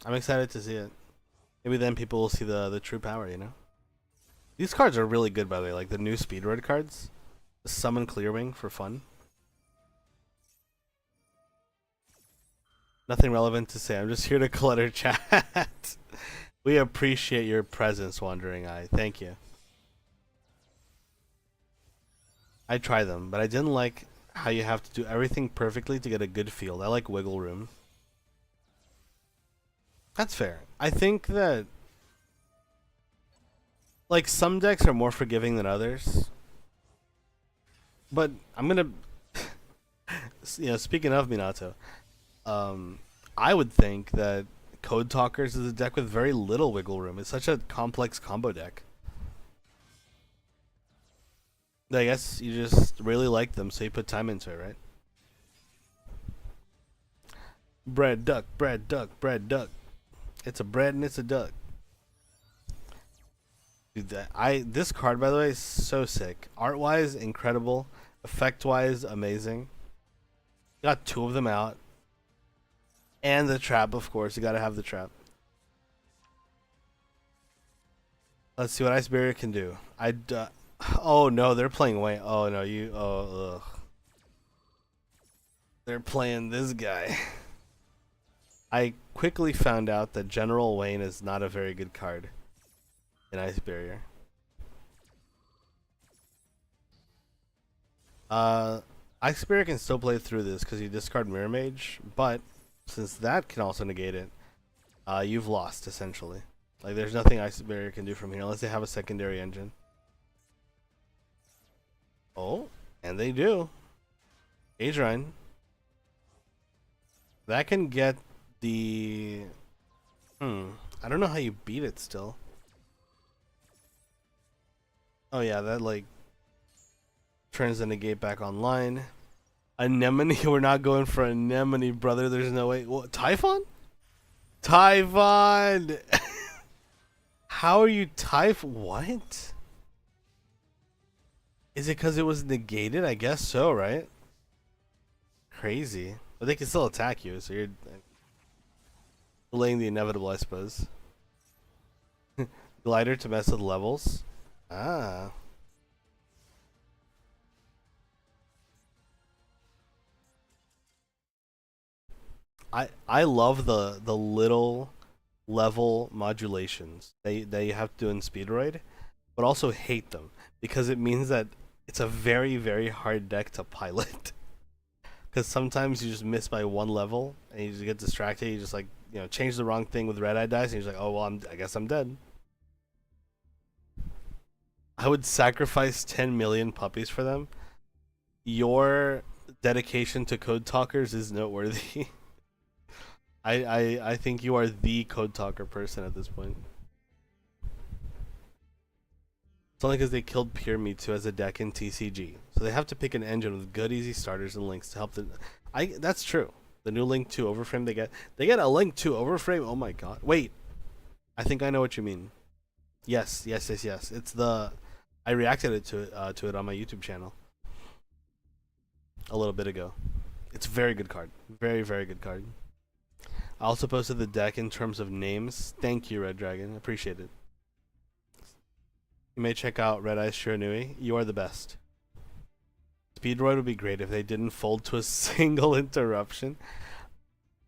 I'm excited to see it. Maybe then people will see the true power, you know? These cards are really good, by the way. Like the new Speedroid cards. The Summon Clearwing for fun. Nothing relevant to say. I'm just here to clutter chat. We appreciate your presence, Wandering Eye. Thank you. I try them, but I didn't like how you have to do everything perfectly to get a good field. I like wiggle room. That's fair. I think that like some decks are more forgiving than others. But I'm gonna speaking of Minato, I would think that Code Talkers is a deck with very little wiggle room. It's such a complex combo deck. I guess you just really like them, so you put time into it, right? Bread, duck, bread, duck, bread, duck. It's a bread and it's a duck. Dude, this card, by the way, is so sick. Art-wise, incredible. Effect-wise, amazing. Got 2 of them out. And the trap, of course. You gotta have the trap. Let's see what Ice Barrier can do. Oh no, they're playing Wayne. Oh no, ugh. They're playing this guy. I quickly found out that General Wayne is not a very good card in Ice Barrier. Ice Barrier can still play through this because you discard Mirror Mage, but since that can also negate it, you've lost essentially. Like there's nothing Ice Barrier can do from here unless they have a secondary engine. Oh, and they do. Adrine. That can get the. Hmm. I don't know how you beat it still. Oh yeah, that like turns the negate back online. Anemone, we're not going for anemone, brother. There's no way. What? Typhon? Typhon! How are you Typhon? What? Is it because it was negated? I guess so, right? Crazy. But they can still attack you, so you're delaying the inevitable, I suppose. Glider to mess with levels. Ah. I love the little level modulations that you have to do in Speedroid, but also hate them because it means that it's a very hard deck to pilot. Because sometimes you just miss by one level and you just get distracted. You just like change the wrong thing with red eye dice, and you're just like, oh well, I guess I'm dead. I would sacrifice 10 million puppies for them. Your dedication to code talkers is noteworthy. I think you are the code talker person at this point. It's only because they killed Pure Me 2 as a deck in TCG. So they have to pick an engine with good, easy starters and links to help the. That's true. The new Link 2 Overframe they get a Link 2 Overframe. Oh my god! Wait, I think I know what you mean. Yes. It's the. I reacted to it on my YouTube channel a little bit ago. It's a very good card. Very good card. I also posted the deck in terms of names. Thank you, Red Dragon. Appreciate it. You may check out Red Eyes Shiranui. You are the best. Speedroid would be great if they didn't fold to a single interruption.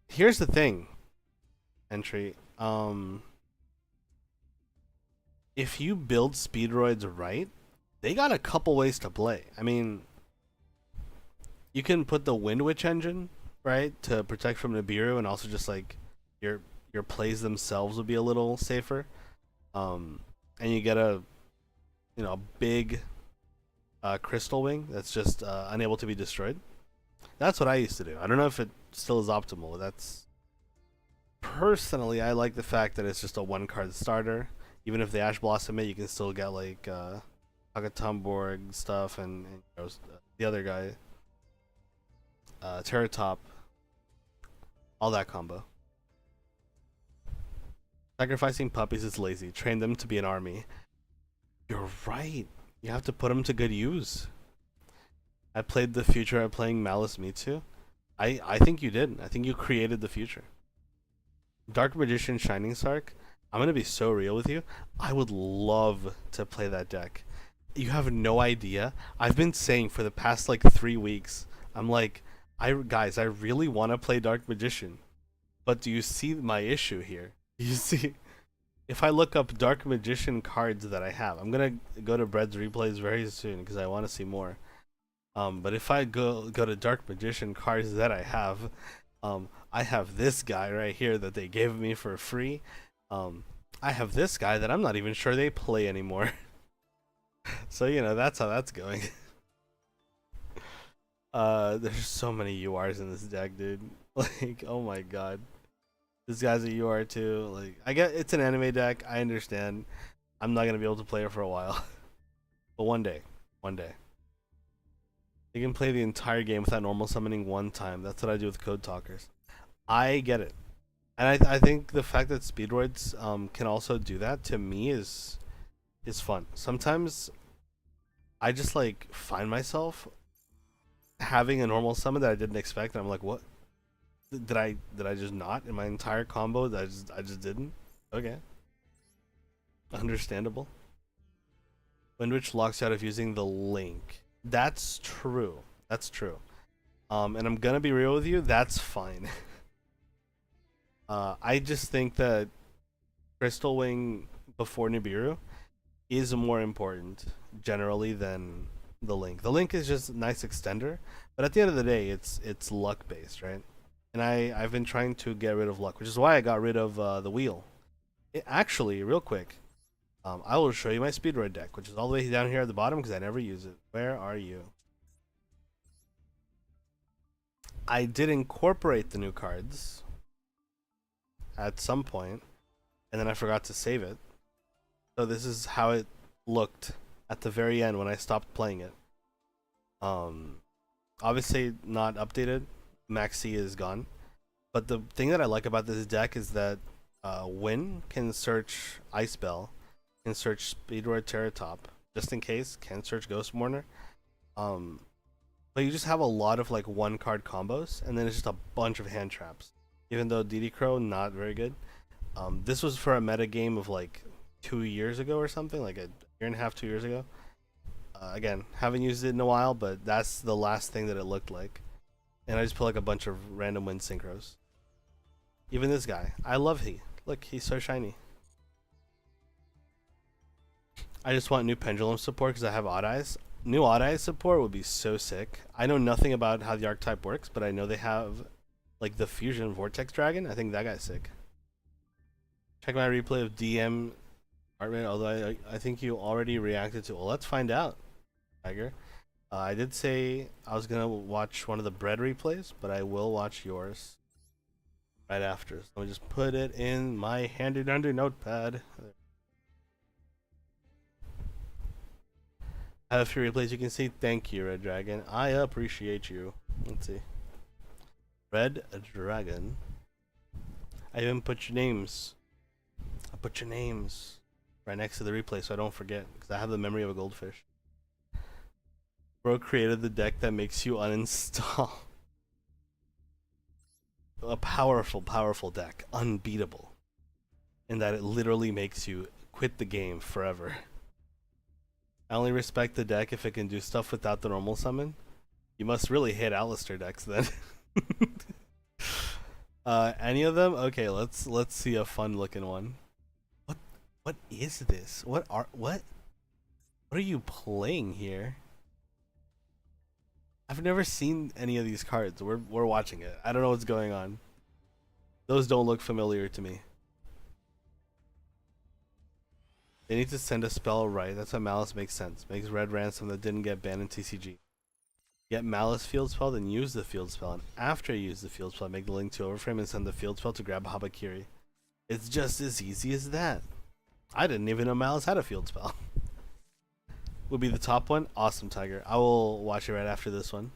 Here's the thing, Entry. If you build Speedroids right, they got a couple ways to play. I mean, you can put the Wind Witch engine, right, to protect from Nibiru, and also just like your plays themselves would be a little safer. And you get a big crystal wing that's just unable to be destroyed. That's what I used to do. I don't know if it still is optimal. That's personally, I like the fact that it's just a one card starter. Even if the Ash Blossom it, you can still get like Agatomborg stuff and the other guy, Terratop, all that combo. Sacrificing puppies is lazy. Train them to be an army. You're right. You have to put them to good use. I played the future of playing Malice Mitsu. I think you did. I think you created the future. Dark Magician Shining Sark. I'm gonna be so real with you. I would love to play that deck. You have no idea. I've been saying for the past like 3 weeks. I'm like, I really want to play Dark Magician, but do you see my issue here? You see, if I look up Dark Magician cards that I have, I'm gonna go to Bread's replays very soon because I want to see more. But if I go to Dark Magician cards that I have this guy right here that they gave me for free. I have this guy that I'm not even sure they play anymore. So that's how that's going. There's so many URs in this deck, dude. Like, oh my god. This guy's a UR too. Like, I get it's an anime deck. I understand. I'm not gonna be able to play it for a while, but one day, you can play the entire game without normal summoning one time. That's what I do with Code Talkers. I get it, and I think the fact that Speedroids can also do that to me is fun. Sometimes I just like find myself having a normal summon that I didn't expect, and I'm like, what? Did I just not in my entire combo? That I just didn't. Okay, understandable. Windwitch locks you out of using the link. That's true. That's true. And I'm gonna be real with you. That's fine. I just think that Crystal Wing before Nibiru is more important generally than the link. The link is just a nice extender, but at the end of the day, it's luck based, right? And I've been trying to get rid of luck, which is why I got rid of the wheel. Actually, real quick, I will show you my Speedroid deck, which is all the way down here at the bottom because I never use it. Where are you? I did incorporate the new cards at some point, and then I forgot to save it. So this is how it looked at the very end when I stopped playing it. Um, Obviously not updated. Maxi is gone. But the thing that I like about this deck is that Win can search Ice Bell, can search Speedroid Terratop, just in case, can search Ghost Mourner. Um, but you just have a lot of like one card combos, and then it's just a bunch of hand traps. Even though DD Crow, not very good. This was for a meta game of like 2 years ago or something, like a year and a half, 2 years ago. Again, haven't used it in a while, but that's the last thing that it looked like. And I just put like a bunch of random win synchros. Even this guy, I love he. Look, he's so shiny. I just want new pendulum support because I have odd eyes. New odd eyes support would be so sick. I know nothing about how the archetype works, but I know they have like the fusion vortex dragon. I think that guy's sick. Check my replay of DM Artman, although I think you already reacted to. Well, let's find out, Tiger. I did say I was gonna watch one of the bread replays, but I will watch yours right after. So let me just put it in my handy dandy notepad. I have a few replays you can see. Thank you, Red Dragon. I appreciate you. Let's see. Red Dragon. I even put your names. I put your names right next to the replay so I don't forget, because I have the memory of a goldfish. Bro created the deck that makes you uninstall. A powerful, powerful deck. Unbeatable. In that it literally makes you quit the game forever. I only respect the deck if it can do stuff without the normal summon. You must really hate Alistair decks then. Any of them? Okay, let's see a fun looking one. What is this? What are you playing here? I've never seen any of these cards. We're watching it. I don't know what's going on. Those don't look familiar to me. They need to send a spell right. That's why Malice makes sense. Makes Red Ransom that didn't get banned in TCG. Get Malice field spell, then use the field spell, and after you use the field spell, make the link to Overframe and send the field spell to grab Habakiri. It's just as easy as that. I didn't even know Malice had a field spell. Would be the top one. Awesome, Tiger. I will watch it right after this one.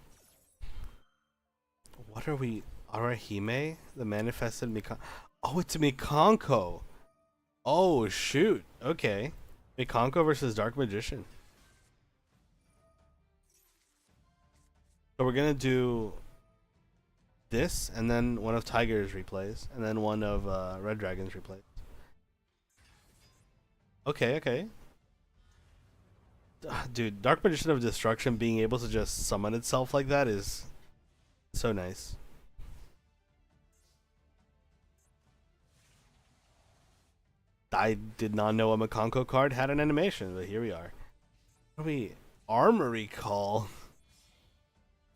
What are we? Arahime? The manifested Mikan. Oh, it's Mikanko. Oh, shoot. Okay. Mikanko versus Dark Magician. So we're going to do this, and then one of Tiger's replays, and then one of Red Dragon's replays. Okay, okay. Dude, Dark Magician of Destruction being able to just summon itself like that is so nice. I did not know a Mikanko card had an animation, but here we are. What are we? Armory Call.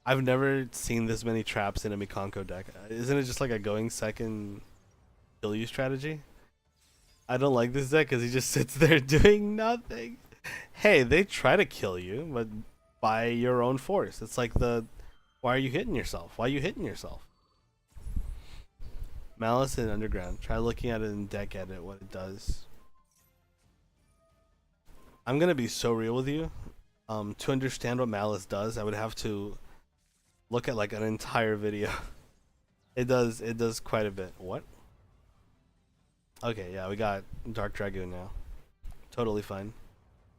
I've never seen this many traps in a Mikanko deck. Isn't it just like a going second kill you strategy? I don't like this deck because he just sits there doing nothing. Hey, they try to kill you, but by your own force. It's like why are you hitting yourself? Why are you hitting yourself? Malice in Underground. Try looking at it in deck edit, what it does. I'm gonna be so real with you. To understand what Malice does, I would have to look at like an entire video. It does quite a bit. What? Okay, yeah, we got Dark Dragoon now. Totally fine.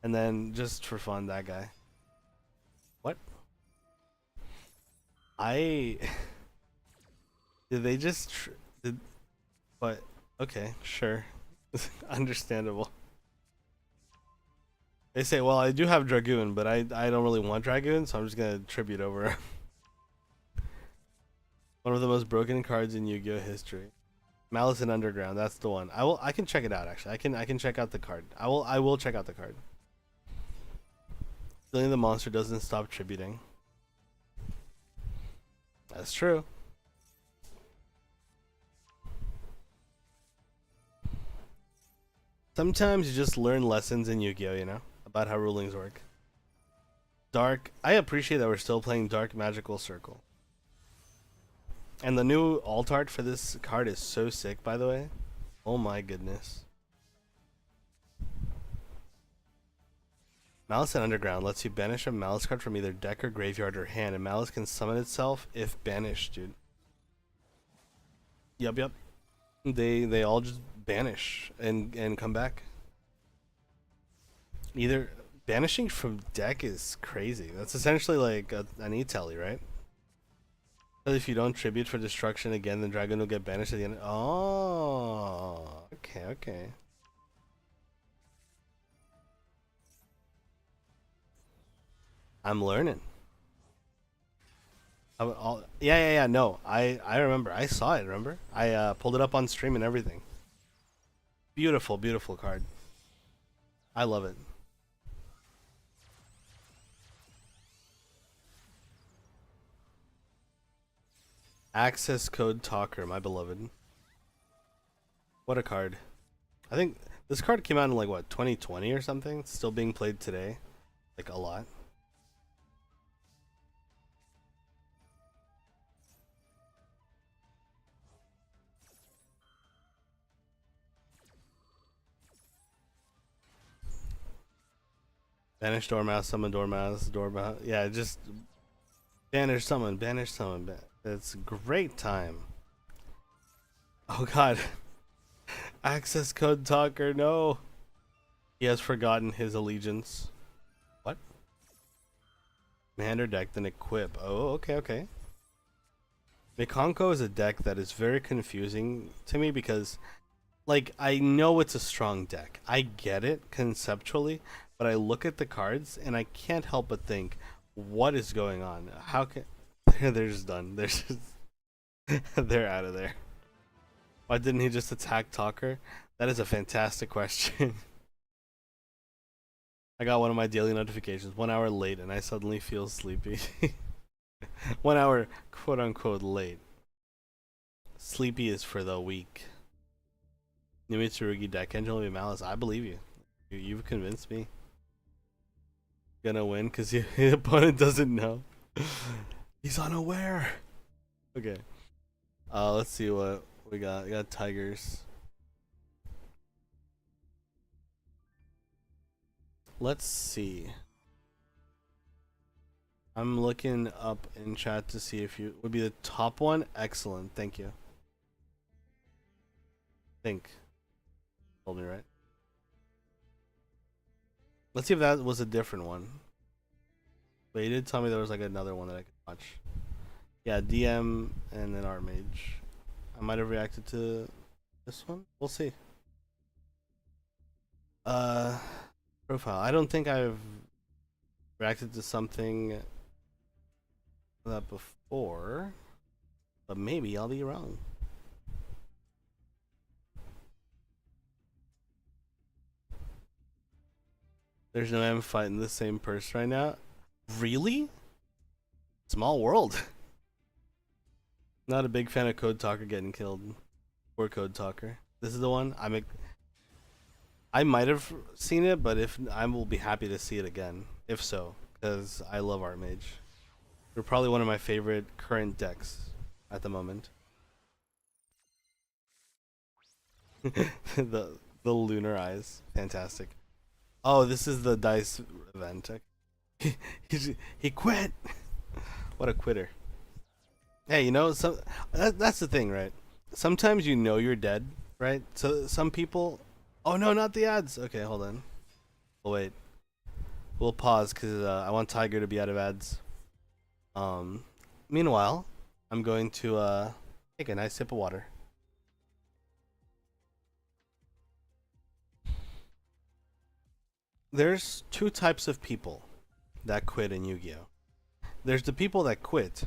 And then, just for fun, that guy. What? Did they just... But, okay, sure. Understandable. They say, well, I do have Dragoon, but I don't really want Dragoon, so I'm just gonna tribute over. One of the most broken cards in Yu-Gi-Oh history. Malice in Underground, that's the one. I can check it out actually. I can check out the card. I will check out the card. Killing the monster doesn't stop tributing. That's true. Sometimes you just learn lessons in Yu-Gi-Oh, you know, about how rulings work. Dark, I appreciate that we're still playing Dark Magical Circle. And the new alt art for this card is so sick, by the way. Oh my goodness. Malice and Underground lets you banish a Malice card from either deck or graveyard or hand, and Malice can summon itself if banished, dude. Yup. They all just banish and come back. Either banishing from deck is crazy. That's essentially like an E-Tally, right? If you don't tribute for destruction again, the dragon will get banished at the end. Oh, okay. I'm learning. Yeah. No, I remember. I saw it. Remember? I pulled it up on stream and everything. Beautiful card. I love it. Access code talker, my beloved. What a card. I think this card came out in like what 2020 or something. It's still being played today, like a lot. Banish Dormouse, summon Dormouse, Dormouse. Yeah, just banish summon. It's a great time. Oh god. Access code talker, no. He has forgotten his allegiance. What? Commander deck, then equip. Oh, okay. Mikonko is a deck that is very confusing to me because, like, I know it's a strong deck. I get it conceptually, but I look at the cards and I can't help but think, what is going on? How can they're just done? They're just they're out of there. Why didn't he just attack Talker? That is a fantastic question. I got one of my daily notifications 1 hour late and I suddenly feel sleepy. 1 hour quote unquote late. Sleepy is for the weak. New Mitsurugi deck engine will be Malice. I believe you. You've convinced me. Gonna win because your opponent doesn't know. He's unaware. Okay. Let's see what we got. We got Tigers. Let's see. I'm looking up in chat to see if you would be the top one. Excellent. Thank you. Think. Told me right. Let's see if that was a different one. But he did tell me there was like another one that I could watch. Yeah, DM and then Armage. I might have reacted to this one. We'll see. Profile. I don't think I've reacted to something that before, but maybe I'll be wrong. There's no M fighting the same person right now. Really? Small world. Not a big fan of Code Talker getting killed. Poor Code Talker. This is the one. I might have seen it, but if I will be happy to see it again. If so, because I love Armage. They're probably one of my favorite current decks at the moment. the lunar eyes, fantastic. Oh, this is the dice event. He quit. What a quitter. Hey, you know, that's the thing, right? Sometimes you know you're dead, right? So some people. Oh no, not the ads. Okay, hold on. We'll wait. We'll pause because I want Tiger to be out of ads. Meanwhile, I'm going to take a nice sip of water. There's two types of people that quit in Yu-Gi-Oh. There's the people that quit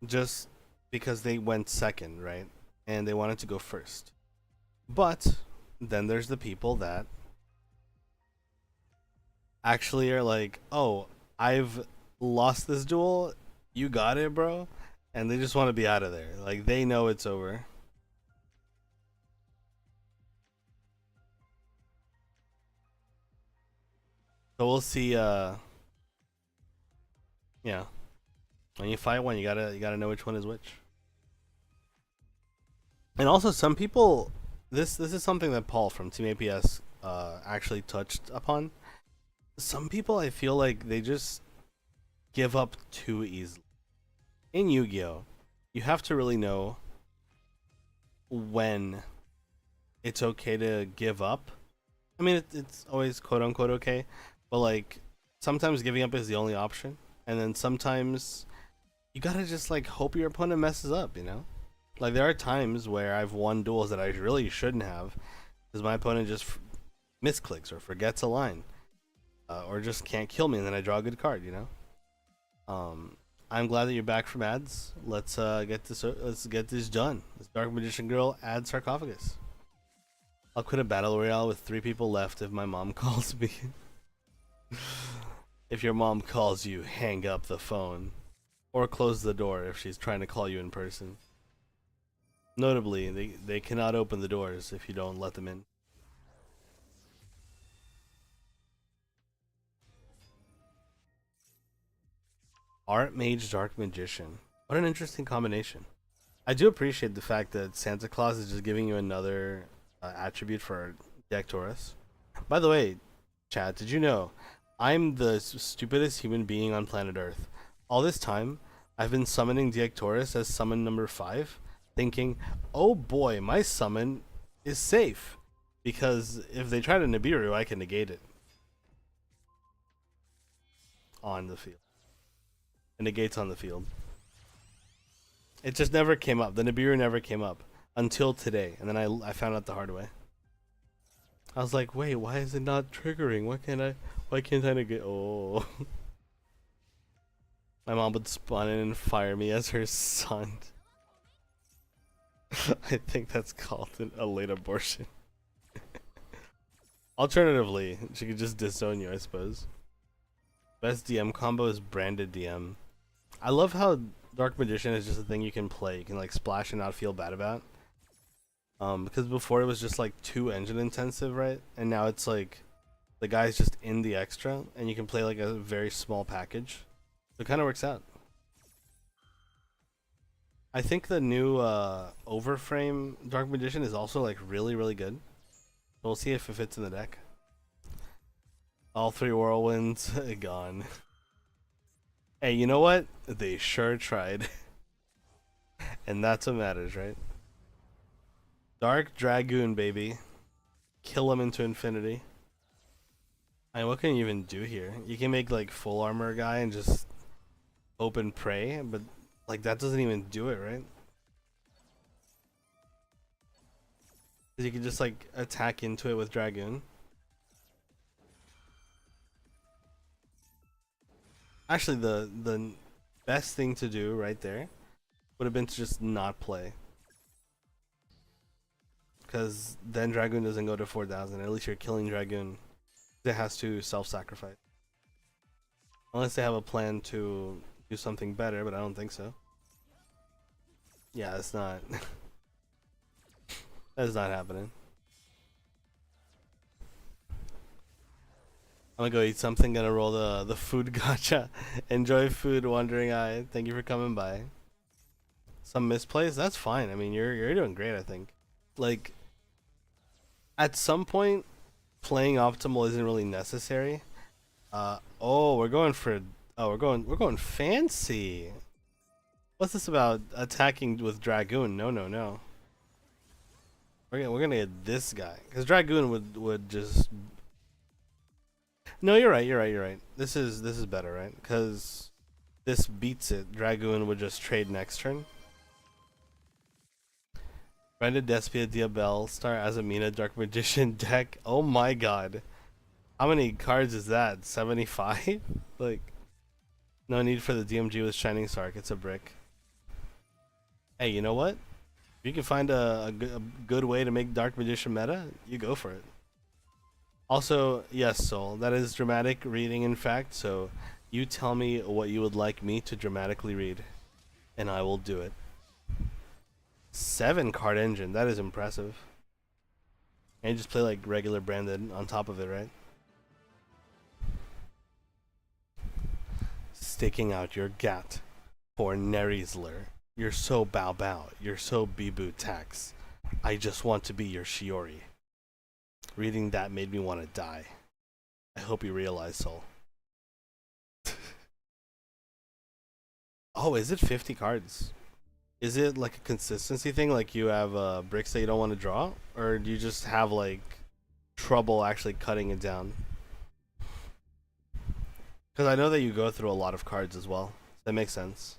just because they went second, right? And they wanted to go first. But then there's the people that actually are like, oh, I've lost this duel, you got it, bro, and they just want to be out of there. Like, they know it's over. So we'll see. Yeah, when you fight one, you gotta know which one is which. And also, some people. This is something that Paul from Team APS actually touched upon. Some people, I feel like they just give up too easily. In Yu-Gi-Oh, you have to really know when it's okay to give up. I mean, it's always quote unquote okay, but like sometimes giving up is the only option, and then sometimes you gotta just like hope your opponent messes up. Like there are times where I've won duels that I really shouldn't have, because my opponent just misclicks or forgets a line, or just can't kill me, and then I draw a good card. I'm glad that you're back from ads. Let's get this done. This Dark Magician Girl ad sarcophagus. I'll quit a battle royale with 3 people left if my mom calls me. If your mom calls you, hang up the phone. Or close the door if she's trying to call you in person. Notably, they cannot open the doors if you don't let them in. Art Mage Dark Magician. What an interesting combination. I do appreciate the fact that Santa Claus is just giving you another attribute for deck Taurus. By the way, Chad, did you know I'm the stupidest human being on planet Earth? All this time, I've been summoning Taurus as summon number 5, thinking, oh boy, my summon is safe. Because if they try to Nibiru, I can negate it on the field. It negates on the field. It just never came up. The Nibiru never came up until today, and then I found out the hard way. I was like, wait, why is it not triggering? Why can't I negate? Oh. My mom would spawn in and fire me as her son. I think that's called a late abortion. Alternatively, she could just disown you, I suppose. Best DM combo is branded DM. I love how Dark Magician is just a thing you can play. You can like splash and not feel bad about. Because before it was just like too engine intensive, right? And now it's like the guy's just in the extra, and you can play like a very small package. So it kind of works out. I think the new Overframe Dark Magician is also like really, really good. We'll see if it fits in the deck. All 3 whirlwinds gone. Hey, you know what? They sure tried. And that's what matters, right? Dark Dragoon, baby. Kill him into infinity. I mean, what can you even do here? You can make like full armor guy and just open prey, but like that doesn't even do it, right? Because you can just like attack into it with Dragoon. Actually, the best thing to do right there would have been to just not play. Because then Dragoon doesn't go to 4,000. At least you're killing Dragoon. It has to self-sacrifice. Unless they have a plan to do something better, but I don't think so. Yeah, it's not. That's not happening. I'm gonna go eat something, gonna roll the food gacha. Enjoy food, Wandering Eye. Thank you for coming by. Some misplays, that's fine. I mean, you're doing great, I think. Like, at some point, playing optimal isn't really necessary. Oh, we're going for. Oh, we're going fancy. What's this about attacking with Dragoon? No, no, no. We're gonna get this guy because Dragoon would just. No, you're right. You're right. You're right. This is better, right? Because this beats it. Dragoon would just trade next turn. Branded Despia Diabel Star Azamina Dark Magician deck. Oh my god. How many cards is that? 75? Like, no need for the DMG with Shining Sark. It's a brick. Hey, you know what? If you can find a good way to make Dark Magician meta, you go for it. Also, yes, Soul, that is dramatic reading, in fact, so you tell me what you would like me to dramatically read, and I will do it. 7 card engine, that is impressive. And you just play like regular branded on top of it, right? Sticking out your gat for Nerizler. You're so bow bow. You're so Bibu tax. I just want to be your Shiori. Reading that made me want to die. I hope you realize, Soul. Oh, is it 50 cards? Is it like a consistency thing? Like you have bricks that you don't want to draw? Or do you just have like trouble actually cutting it down? Because I know that you go through a lot of cards as well. That makes sense.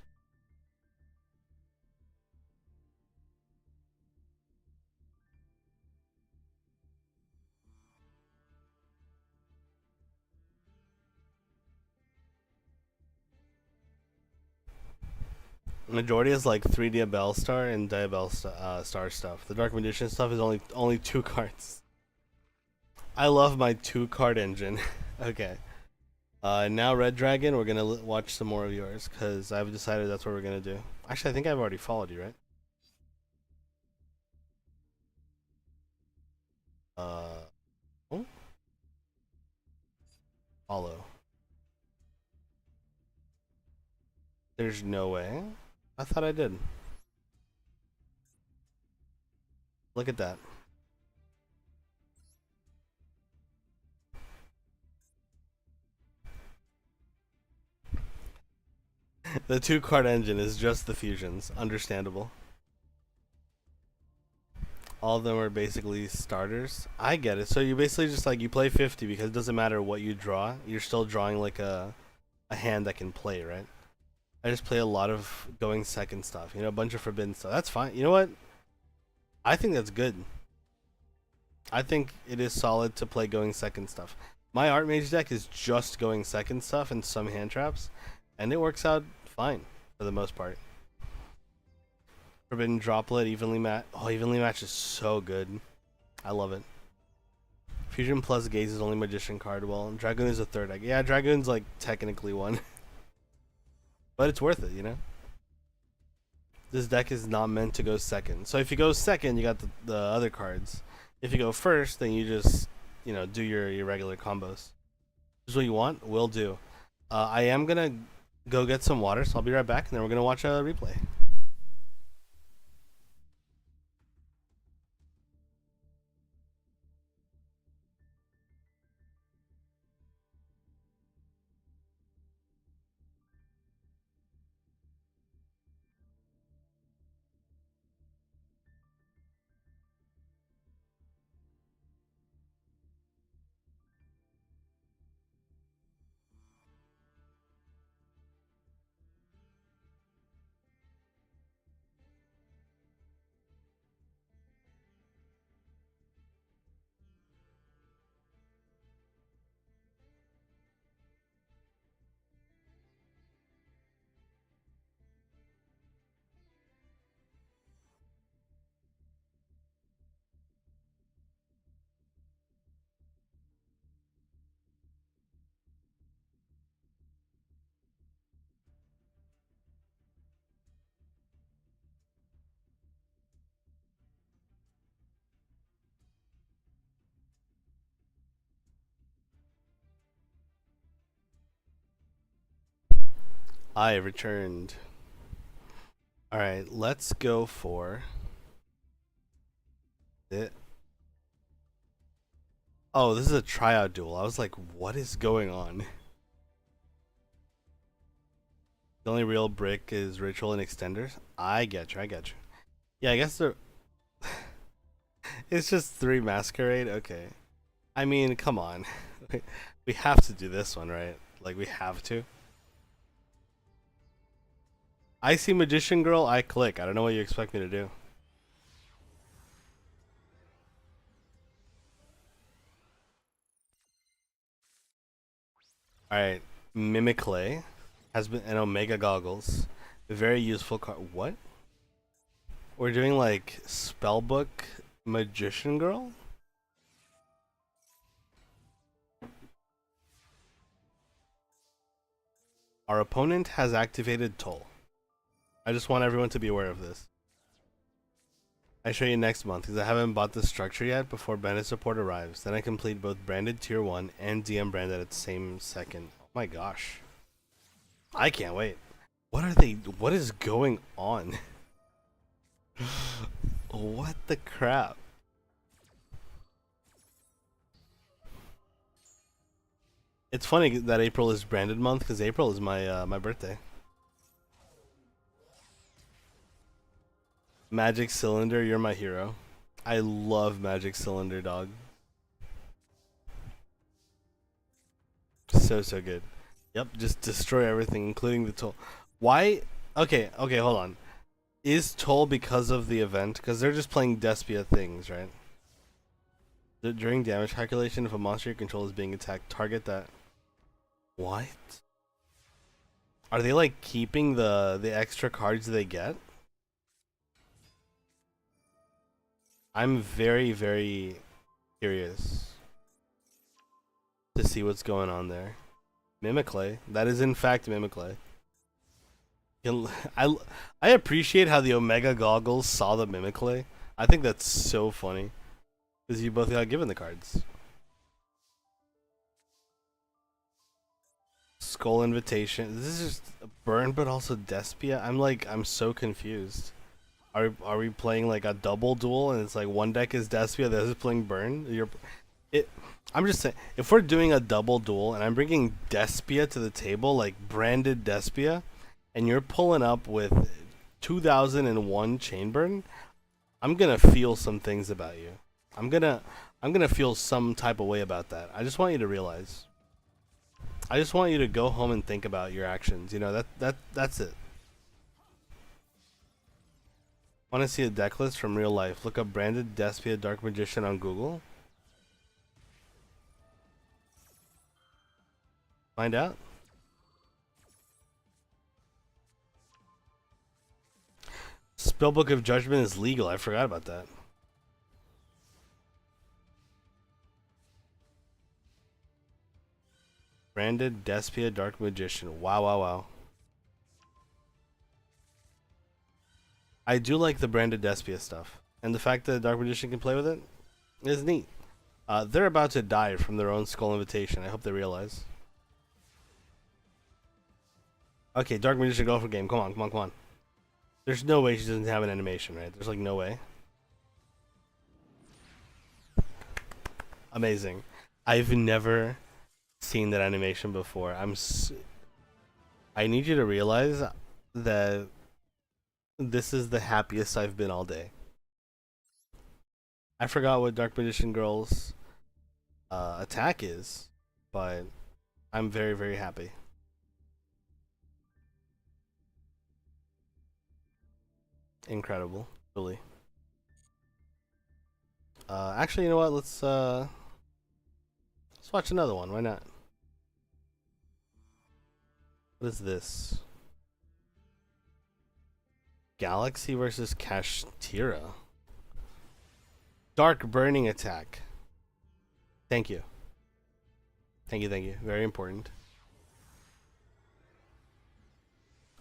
Majority is like 3D Bellstar and Diabell Star stuff. The Dark Magician stuff is only 2 cards. I love my 2 card engine. Okay. Now Red Dragon, we're gonna watch some more of yours because I've decided that's what we're gonna do. Actually, I think I've already followed you, right? Uh, oh, follow. There's no way. I thought I did. Look at that. The 2 card engine is just the fusions. Understandable. All of them are basically starters. I get it. So you basically just like you play 50 because it doesn't matter what you draw. You're still drawing like a hand that can play, right? I just play a lot of going second stuff. You know, a bunch of forbidden stuff. That's fine. You know what? I think that's good. I think it is solid to play going second stuff. My art mage deck is just going second stuff and some hand traps, and it works out fine for the most part. Forbidden Droplet, evenly match. Oh, evenly match is so good. I love it. Fusion plus Gaze is only magician card. Well, Dragoon is a third deck. Yeah, Dragoon's like technically one, but it's worth it, you know. This deck is not meant to go second. So if you go second, you got the other cards. If you go first, then you just, you know, do your regular combos. This is what you want? Will do. I am going to go get some water, so I'll be right back, and then we're going to watch a replay. I returned. All right, let's go for it. Oh, this is a tryout duel. I was like, what is going on? The only real brick is ritual and extenders. I get you. I get you. Yeah, I guess they're. It's just 3 masquerade. Okay. I mean, come on. We have to do this one, right? Like we have to. I see magician girl. I click. I don't know what you expect me to do. All right. Mimiclay has been an Omega goggles. Very useful card. What? We're doing like spellbook magician girl. Our opponent has activated Toll. I just want everyone to be aware of this. I show you next month because I haven't bought the structure yet before branded support arrives. Then I complete both branded tier 1 and DM branded at the same second. Oh my gosh. I can't wait. What are they? What is going on? What the crap? It's funny that April is branded month because April is my birthday. Magic Cylinder, you're my hero. I love Magic Cylinder, dog. So good. Yep, just destroy everything, including the toll. Why? Okay, hold on. Is toll because of the event? Because they're just playing Despia things, right? During damage calculation, if a monster you control is being attacked, target that. What? Are they like keeping the extra cards they get? I'm very curious to see what's going on there. Mimiclay. That is in fact Mimiclay. I, I appreciate how the Omega Goggles saw the Mimiclay. I think that's so funny. Because you both got given the cards. Skull Invitation. This is just a burn but also Despia? I'm so confused. Are we playing like a double duel and it's like one deck is Despia, the other is playing burn? I'm just saying, if we're doing a double duel and I'm bringing Despia to the table, like branded Despia, and you're pulling up with 2001 Chainburn, I'm gonna feel some things about you. I'm gonna feel some type of way about that. I just want you to realize. I just want you to go home and think about your actions. You know, that's it. Want to see a deck list from real life? Look up branded Despia Dark Magician on Google. Find out. Spellbook of Judgment is legal. I forgot about that. Branded Despia Dark Magician. Wow. I do like the branded Despia stuff. And the fact that Dark Magician can play with it is neat. They're about to die from their own Skull Invitation. I hope they realize. Okay, Dark Magician, go for game. Come on. There's no way she doesn't have an animation, right? There's like no way. Amazing. I've never seen that animation before. I need you to realize that this is the happiest I've been all day. I forgot what Dark Magician Girl's attack is, but I'm very happy. Incredible, really. Actually, you know what? Let's watch another one. Why not? What is this? Galaxy versus Kashtira. Dark burning attack. Thank you. Thank you. Very important.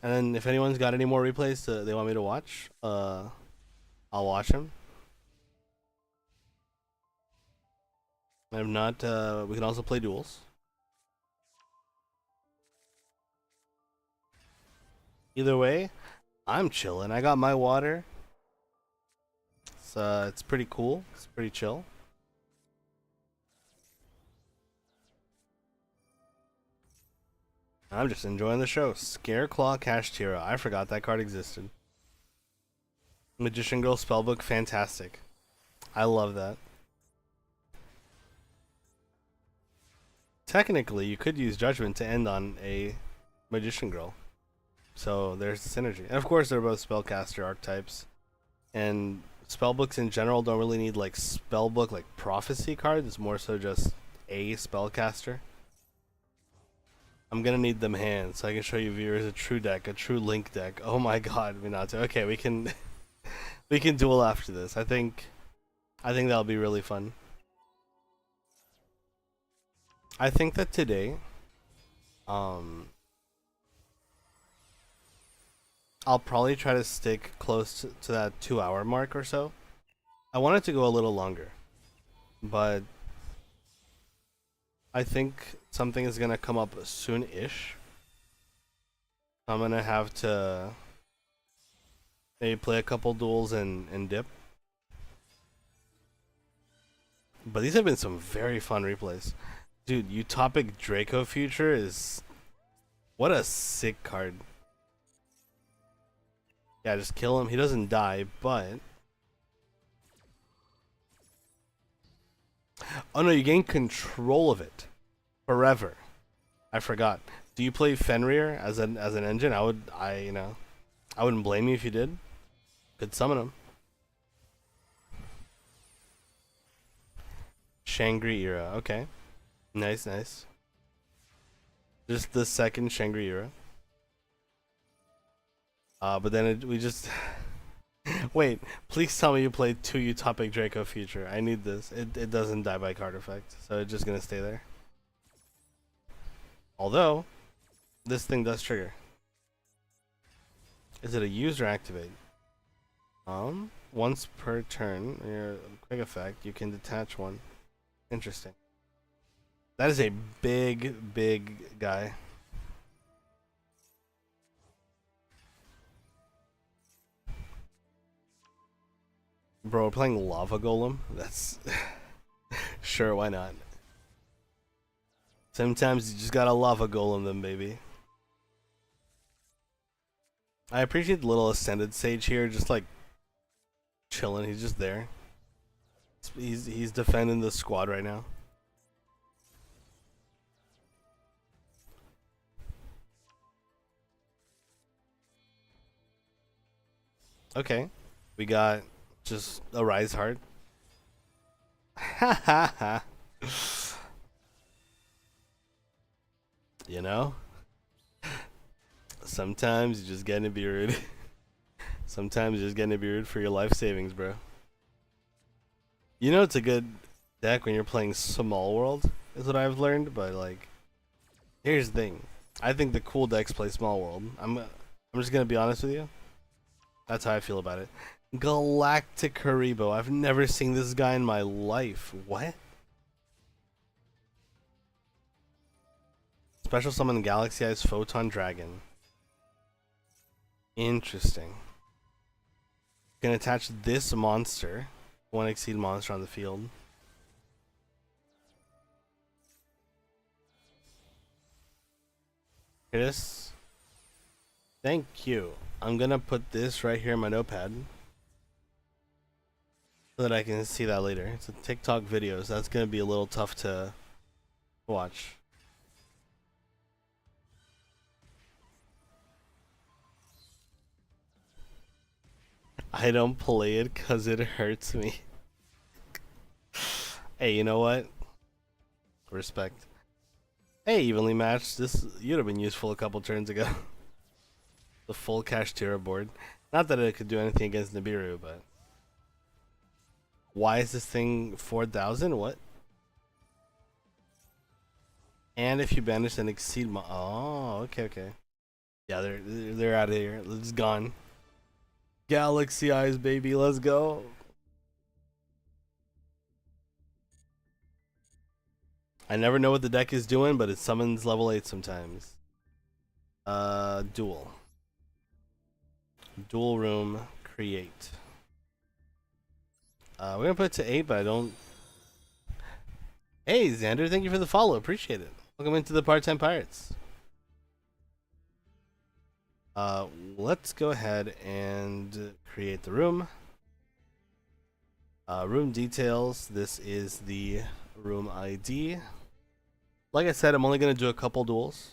And then if anyone's got any more replays they want me to watch, I'll watch them. And if not, we can also play duels. Either way, I'm chilling. I got my water. It's pretty cool. It's pretty chill. I'm just enjoying the show. Scareclaw Kashtira. I forgot that card existed. Magician Girl Spellbook, fantastic. I love that. Technically, you could use Judgment to end on a Magician Girl. So there's the synergy. And of course, they're both spellcaster archetypes. And spellbooks in general don't really need like spellbook like prophecy cards. It's more so just a spellcaster. I'm gonna need them hands so I can show you viewers a true deck, a true Link deck. Oh my god, Minato. Okay, we can we can duel after this. I think that'll be really fun. I think that today, I'll probably try to stick close to that 2-hour mark or so. I want it to go a little longer, but I think something is gonna come up soon-ish. I'm gonna have to maybe play a couple duels and dip. But these have been some very fun replays. Dude, Utopic Draco Future is... What a sick card. Yeah, just kill him. He doesn't die, but... Oh no, you gain control of it. Forever. I forgot. Do you play Fenrir as an engine? I wouldn't blame you if you did. Could summon him. Shangri-Era. Okay. Nice, nice. Just the second Shangri-Era. But then we just... Wait, please tell me you played 2 Utopic Draco Future. I need this. It doesn't die by card effect, so it's just gonna stay there. Although, this thing does trigger. Is it a use or activate? Once per turn, your quick effect, you can detach one. Interesting. That is a big, big guy. Bro, we're playing Lava Golem? That's... Sure, why not? Sometimes you just gotta Lava Golem them, baby. I appreciate the little Ascended Sage here, just like... chilling, he's just there. He's defending the squad right now. Okay. We got just a Rise Heart. Ha ha ha. You know? Sometimes you're just getting to be rude. Sometimes you're just getting to be rude for your life savings, bro. You know it's a good deck when you're playing Small World, is what I've learned, but like, here's the thing. I think the cool decks play Small World. I'm just gonna be honest with you. That's how I feel about it. Galactic Haribo. I've never seen this guy in my life. What? Special summon Galaxy Eyes Photon Dragon. Interesting. Can attach this monster. One exceed monster on the field. Here it is. Thank you. I'm gonna put this right here in my notepad so that I can see that later. It's a TikTok video, so that's gonna be a little tough to watch. I don't play it because it hurts me. Hey, you know what? Respect. Hey, evenly matched. This you'd have been useful a couple turns ago. The full Kashtira board. Not that it could do anything against Nibiru, but why is this thing 4,000? What? And if you banish an exceed oh, okay, okay. Yeah, they're out of here. It's gone. Galaxy Eyes, baby, let's go. I never know what the deck is doing, but it summons level 8 sometimes. Duel. Duel room, create. We're gonna put it to 8, but I don't... Hey, Xander, thank you for the follow. Appreciate it. Welcome into the Part-Time Pirates. Let's go ahead and create the room. Room details. This is the room ID. Like I said, I'm only gonna do a couple duels,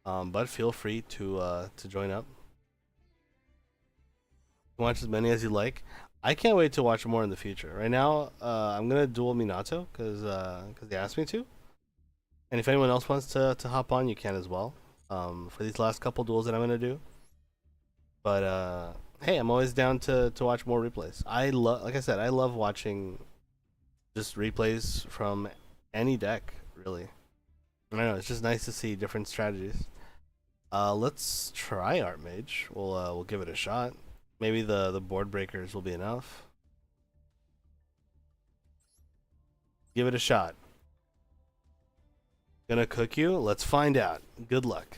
but feel free to join up. Watch as many as you like. I can't wait to watch more in the future. Right now, I'm gonna duel Minato because he asked me to. And if anyone else wants to hop on, you can as well. For these last couple duels that I'm gonna do. But hey, I'm always down to watch more replays. Like I said, I love watching just replays from any deck, really. I don't know, it's just nice to see different strategies. Let's try Art Mage. We'll give it a shot. Maybe the board breakers will be enough. Give it a shot. Gonna cook you? Let's find out. Good luck.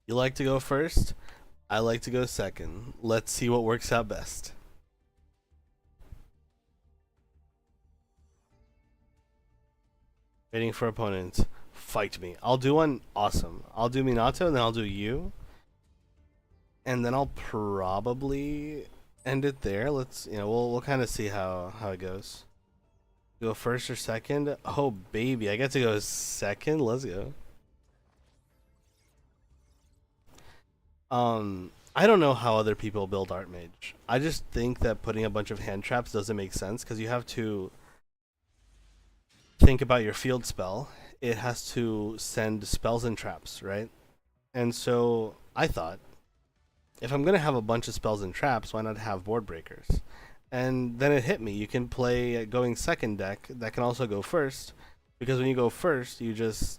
You like to go first? I like to go second. Let's see what works out best. Waiting for opponent. Fight me. I'll do one awesome. I'll do Minato and then I'll do you. And then I'll probably end it there. Let's we'll kind of see how it goes. Go first or second? Oh baby, I get to go second. Let's go. I don't know how other people build Art Mage. I just think that putting a bunch of hand traps doesn't make sense because you have to think about your field spell. It has to send spells and traps, right? And so I thought, if I'm gonna have a bunch of spells and traps, why not have board breakers? And then it hit me. You can play a going second deck that can also go first, because when you go first, you just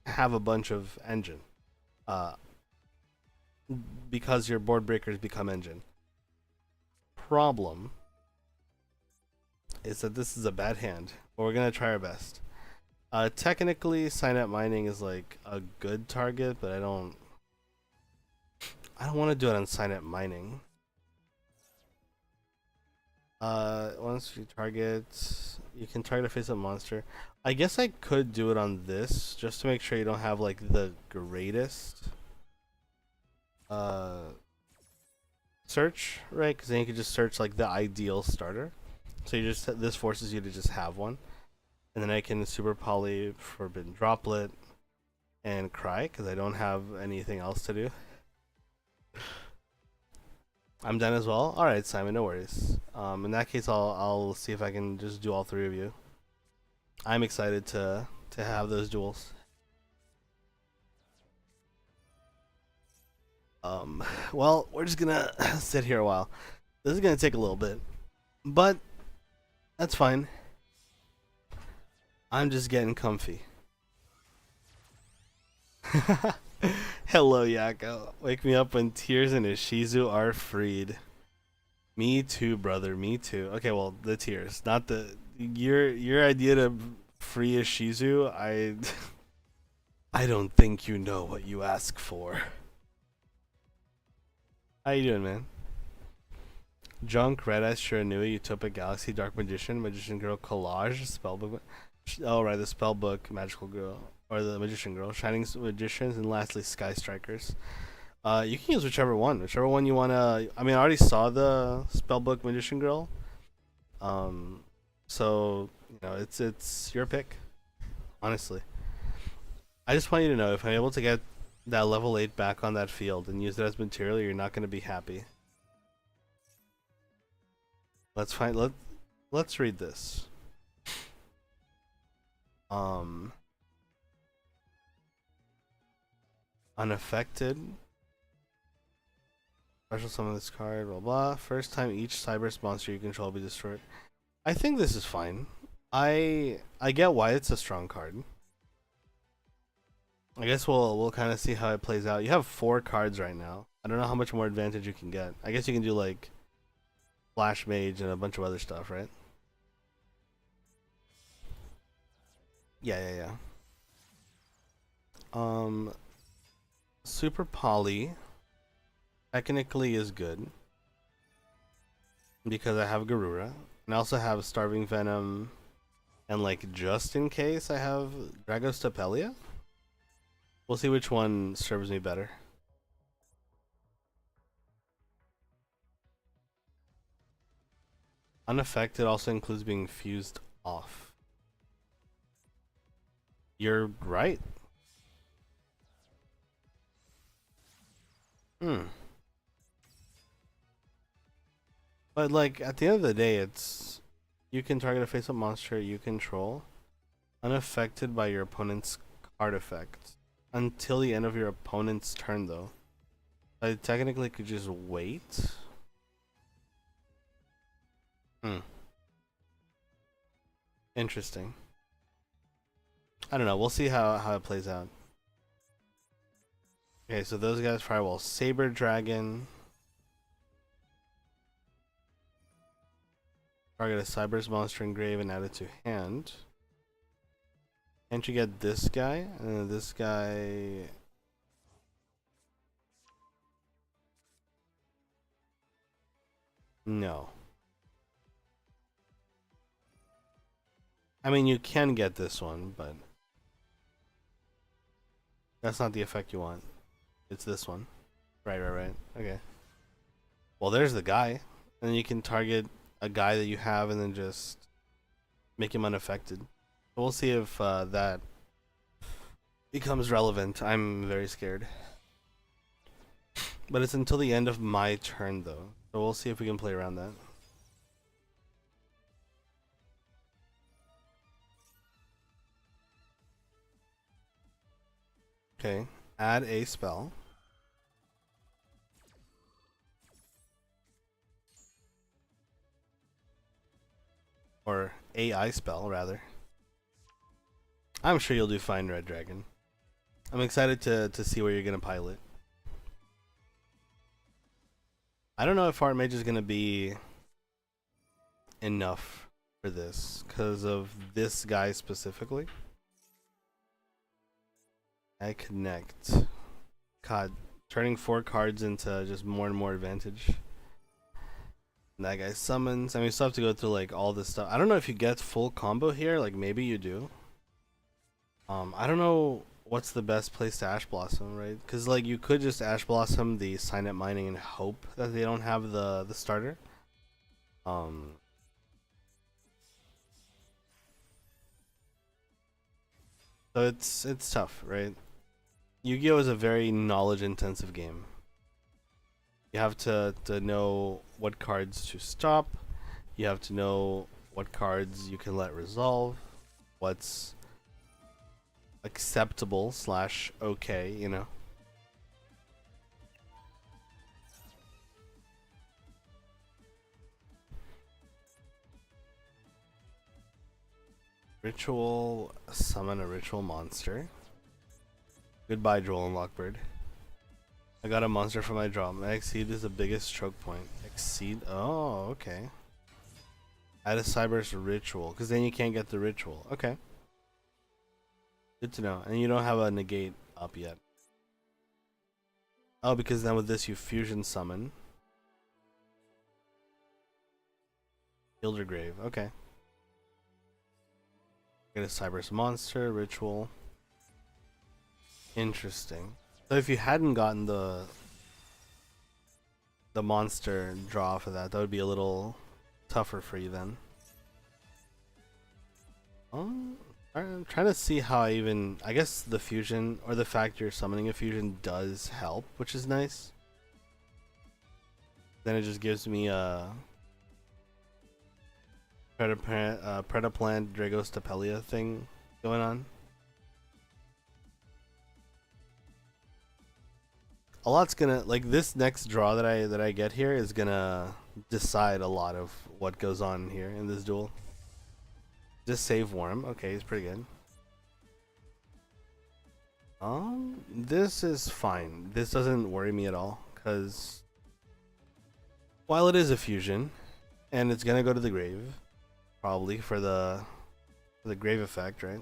have a bunch of engine. Uh, because your board breakers become engine. Problem is that this is a bad hand, but we're gonna try our best. Technically, sign up mining is like a good target, but I don't want to do it on sign up mining. Once you target, you can target a face-up monster. I guess I could do it on this just to make sure you don't have like the greatest search, right? Because then you could just search like the ideal starter. So you just this forces you to just have one, and then I can super poly forbidden droplet and cry because I don't have anything else to do. I'm done as well. All right, Simon, no worries. In that case, I'll see if I can just do all three of you. I'm excited to have those duels. Well, we're just gonna sit here a while. This is gonna take a little bit, but that's fine. I'm just getting comfy. Hello, Yako. Wake me up when tears and Ishizu are freed. Me too, brother. Me too. Okay, well, the tears, not the your idea to free Ishizu. I don't think you know what you ask for. How you doing, man? Junk, Red Eyes, Shiranui, Utopic Galaxy, Dark Magician, Magician Girl, Collage, Spellbook. Oh, right, the Spellbook, Magical Girl, or the Magician Girl, Shining Magicians, and lastly, Sky Strikers. You can use whichever one you wanna. I mean, I already saw the Spellbook Magician Girl. So it's your pick. Honestly, I just want you to know if I'm able to get that level 8 back on that field and use it as material, you're not gonna be happy. Let's find. Let's read this. Unaffected. Special summon this card, blah blah. First time each Cyberse monster you control will be destroyed. I think this is fine. I get why it's a strong card. I guess we'll kind of see how it plays out. You have 4 cards right now. I don't know how much more advantage you can get. I guess you can do like Flash Mage and a bunch of other stuff, right? Yeah. Super Poly technically is good because I have Garura, and I also have Starving Venom, and like just in case I have Dragostapelia. We'll see which one serves me better. Unaffected also includes being fused off. You're right. But like at the end of the day, it's you can target a face-up monster you control, unaffected by your opponent's card effect, until the end of your opponent's turn. Though, I technically could just wait. Interesting. I don't know. We'll see how it plays out. Okay, so those guys Firewall, Saber Dragon. Target a Cyberse monster engrave and add it to hand. Can't you get this guy? And this guy. No. I mean, you can get this one, but That's not the effect you want. It's this one. Right. Okay. Well, there's the guy. And then you can target a guy that you have and then just make him unaffected. We'll see if that becomes relevant. I'm very scared. But it's until the end of my turn, though. So we'll see if we can play around that. Okay. Add a spell. Or AI spell, rather. I'm sure you'll do fine, Red Dragon. I'm excited to see where you're going to pilot. I don't know if Archmage is going to be enough for this because of this guy specifically. I connect. God, turning 4 cards into just more and more advantage. And that guy summons. I mean, you still have to go through like all this stuff. I don't know if you get full combo here. Like maybe you do. I don't know what's the best place to Ash Blossom, right? Because like you could just Ash Blossom the Sign Up Mining and hope that they don't have the starter. So it's tough, right? Yu-Gi-Oh is a very knowledge intensive game. You have to know what cards to stop. You have to know what cards you can let resolve. What's acceptable slash okay, you know. Ritual, summon a ritual monster. Goodbye, Joel and Lockbird. I got a monster for my draw. My Exceed is the biggest choke point. Exceed? Oh, okay. Add a Cyber's ritual, because then you can't get the ritual. Okay. Good to know. And you don't have a negate up yet. Oh, because then with this you fusion summon. Gilder Grave. Okay. Get a Cyber's monster, ritual. Interesting. So if you hadn't gotten the monster draw for that, that would be a little tougher for you then. I'm trying to see how I guess the fusion or the fact you're summoning a fusion does help, which is nice. Then it just gives me a Predaplant Dragostapelia thing going on. A lot's gonna like this next draw that I get here is gonna decide a lot of what goes on here in this duel. Just save Worm. Okay, he's pretty good. This is fine. This doesn't worry me at all because while it is a fusion and it's gonna go to the grave, probably for the grave effect, right?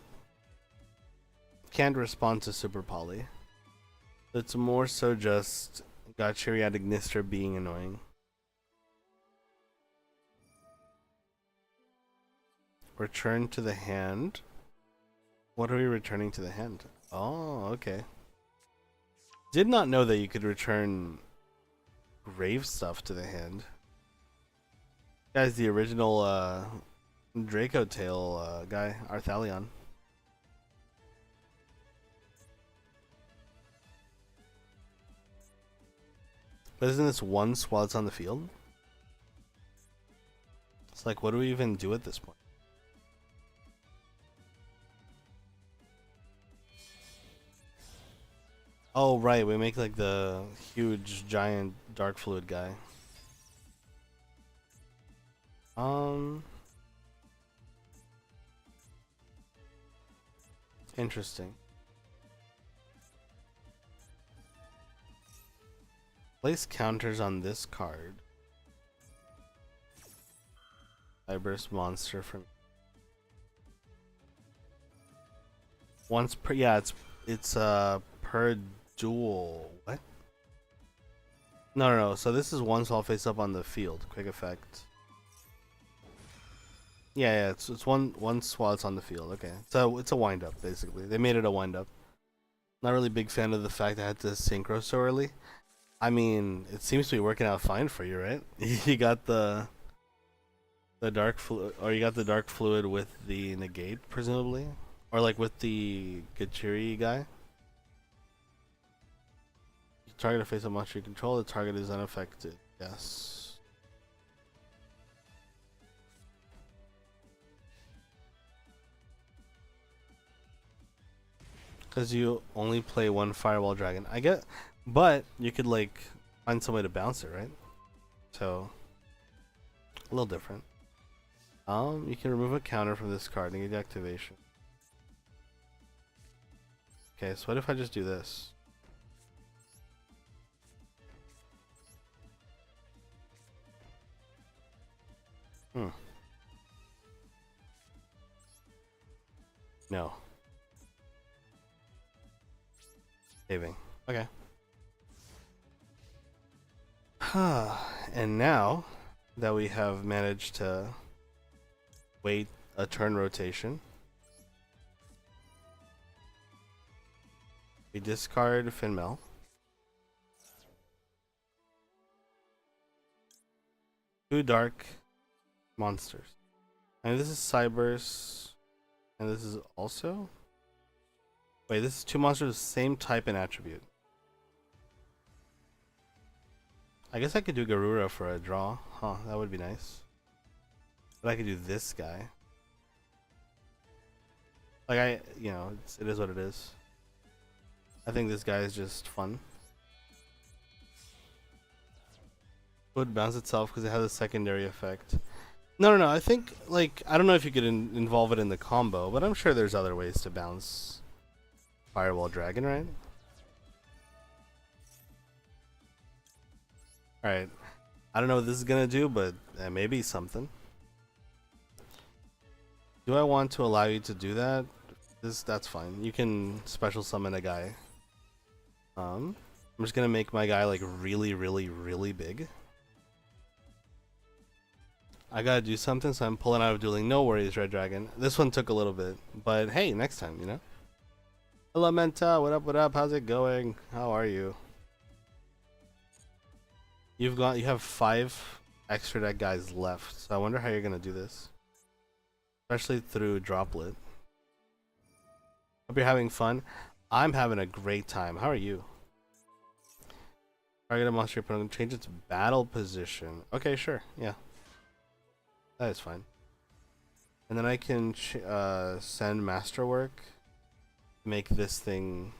Can't respond to Super Poly. It's more so just Gachariad Ignister being annoying. Return to the hand. What are we returning to the hand? Oh, okay. Did not know that you could return grave stuff to the hand. Guy's the original Draco Tail guy, Arthalion. But isn't this once while it's on the field? It's like, what do we even do at this point? Oh, right, we make like the huge, giant, dark fluid guy. Interesting. Place counters on this card. Cyber's monster from once per it's per duel. What? No. So this is once while face up on the field. Quick effect. Yeah. It's once while it's on the field. Okay. So it's a wind up basically. They made it a wind up. Not really big fan of the fact that I had to synchro so early. I mean, it seems to be working out fine for you, right? You got the dark fluid, or you got the dark fluid with the negate, presumably, or like with the Gachiri guy. You target a face of monster you control. The target is unaffected. Yes. Because you only play one Fireball Dragon. I get, but you could like find some way to bounce it, right? So a little different. You can remove a counter from this card and get the activation. Okay, so what if I just do this? Hmm. No. Saving. Okay. And now that we have managed to wait a turn rotation, we discard Finmel. Two dark monsters. And this is Cybers. And this is also... Wait, this is two monsters of the same type and attribute. I guess I could do Garura for a draw. Huh, that would be nice. But I could do this guy. Like, you know, it is what it is. I think this guy is just fun. It would bounce itself because it has a secondary effect. No, I think, like, I don't know if you could involve it in the combo, but I'm sure there's other ways to bounce Firewall Dragon, right? Alright. I don't know what this is gonna do, but maybe something. Do I want to allow you to do that? That's fine. You can special summon a guy. I'm just gonna make my guy like really, really, really big. I gotta do something, so I'm pulling out of dueling. No worries, Red Dragon. This one took a little bit, but hey, next time, you know? Hello, Menta. What up, what up? How's it going? How are you? You have 5 extra deck guys left, so I wonder how you're gonna do this. Especially through Droplet. Hope you're having fun. I'm having a great time. How are you? Target a monster opponent, change its battle position. Okay, sure. Yeah. That is fine. And then I can send Masterwork to make this thing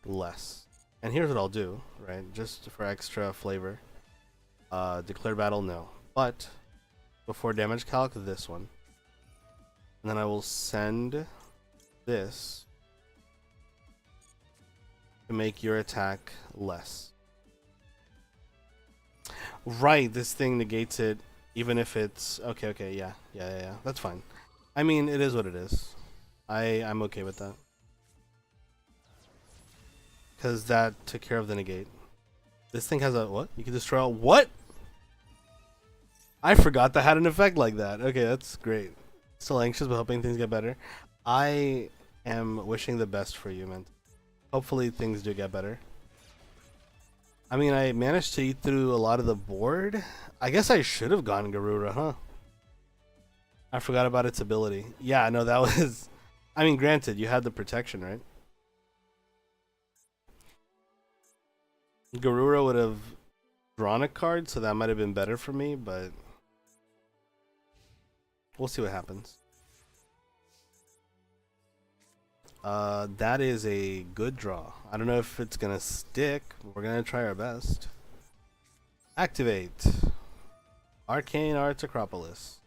less. And here's what I'll do, right? Just for extra flavor. Declare battle, no. But before damage calc, this one. And then I will send this to make your attack less. Right, this thing negates it even if it's... Okay, yeah. That's fine. I mean, it is what it is. I'm okay with that. Because that took care of the negate. This thing has a... What? You can destroy all... What? I forgot that had an effect like that. Okay, that's great. Still anxious, but hoping things get better. I am wishing the best for you, man. Hopefully things do get better. I mean, I managed to eat through a lot of the board. I guess I should have gone Garura, huh? I forgot about its ability. Yeah, no, that was... I mean, granted, you had the protection, right? Garura would have drawn a card, so that might have been better for me, but... We'll see what happens. That is a good draw. I don't know if it's gonna stick. We're gonna try our best. Activate. Arcane Arts Acropolis.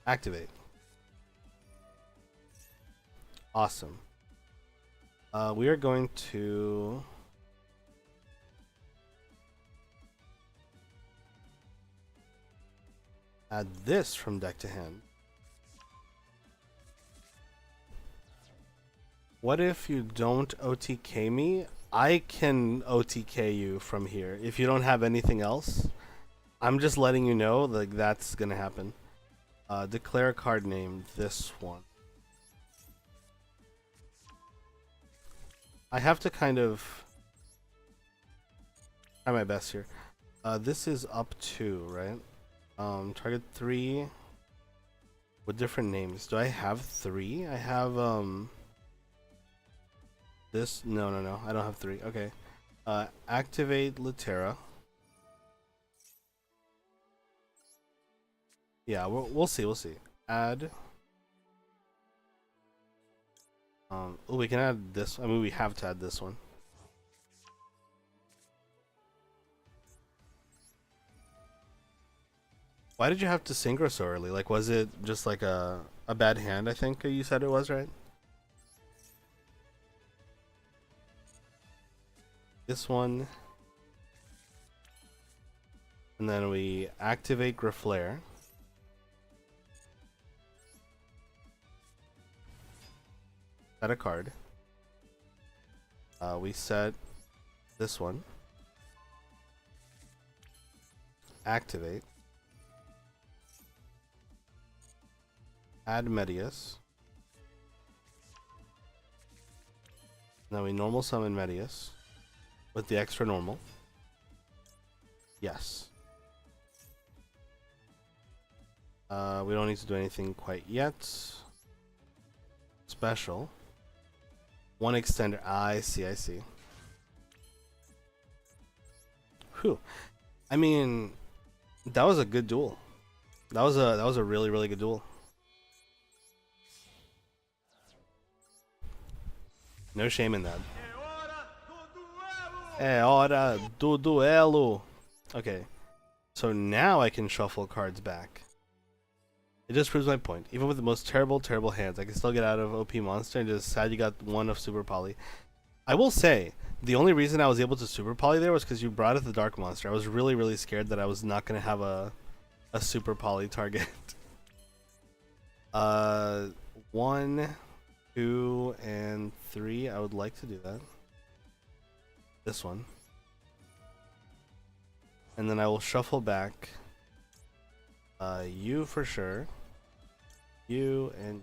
Activate. Awesome. We are going to... add this from deck to hand. What if you don't OTK me? I can OTK you from here. If you don't have anything else, I'm just letting you know like that's gonna happen. Declare a card name, this one. I have to kind of try my best here. This is up 2, right? Target 3 with different names. Do I have 3? I have this. No. I don't have 3. Okay. Activate Litera. Yeah, we'll see. We'll see. Add. Oh, we can add this. I mean, we have to add this one. Why did you have to synchro so early? Like, was it just like a bad hand? I think you said it was, right? This one. And then we activate Griflare. Set a card. We set this one. Activate. Add Medius. Now we normal summon Medius with the extra normal. Yes. We don't need to do anything quite yet. Special. One extender. I see. Whew. I mean, that was a good duel. That was a really good duel. No shame in that. É hora do duelo. Okay. So now I can shuffle cards back. It just proves my point. Even with the most terrible hands, I can still get out of OP monster and just sad you got one of Super Poly. I will say, the only reason I was able to Super Poly there was because you brought it the Dark Monster. I was really scared that I was not going to have a Super Poly target. 1, 2, and 3. I would like to do that. This one. And then I will shuffle back you for sure. You and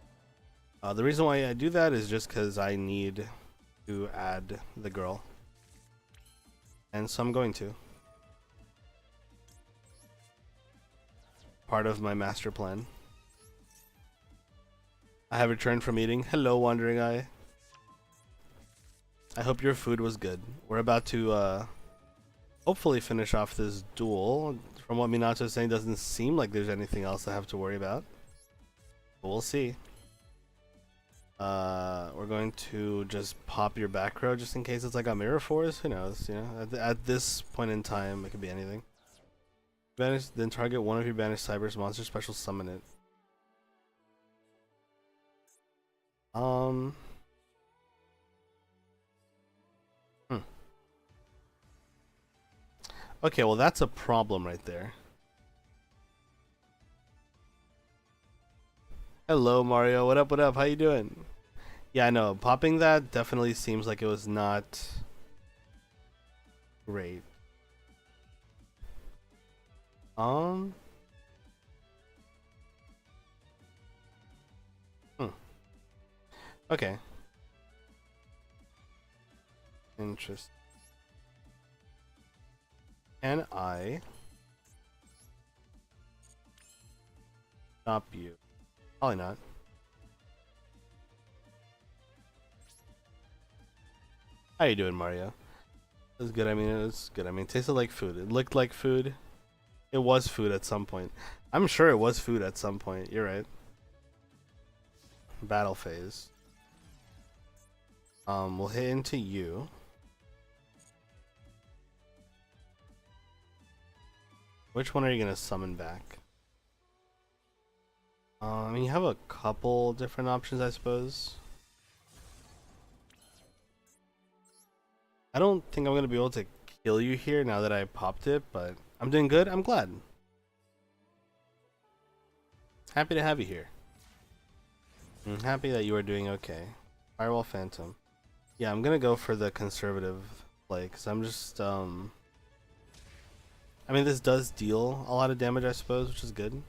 the reason why I do that is just because I need to add the girl. And so I'm going to. Part of my master plan. I have returned from eating. Hello, Wandering Eye. I hope your food was good. We're about to hopefully finish off this duel. From what Minato is saying, doesn't seem like there's anything else I have to worry about. But we'll see. We're going to just pop your back row just in case it's like a mirror force. Who knows? You know, at this point in time, it could be anything. Banish, then target one of your banished Cyber's monsters. Special summon it. Okay, well that's a problem right there. Hello Mario, what up, How you doing? Yeah, I know, popping that definitely seems like it was not great. Okay. Interesting. Can I stop you? Probably not. How you doing, Mario? It was good. I mean, it was good. I mean, it tasted like food. It looked like food. It was food at some point. I'm sure it was food at some point. You're right. Battle phase. We'll hit into you. Which one are you gonna summon back? I mean, you have a couple different options, I suppose. I don't think I'm gonna be able to kill you here now that I popped it, but I'm doing good. I'm glad. Happy to have you here. I'm happy that you are doing okay. Firewall Phantom. Yeah, I'm gonna go for the conservative play, because I'm just, I mean, this does deal a lot of damage, I suppose, which is good.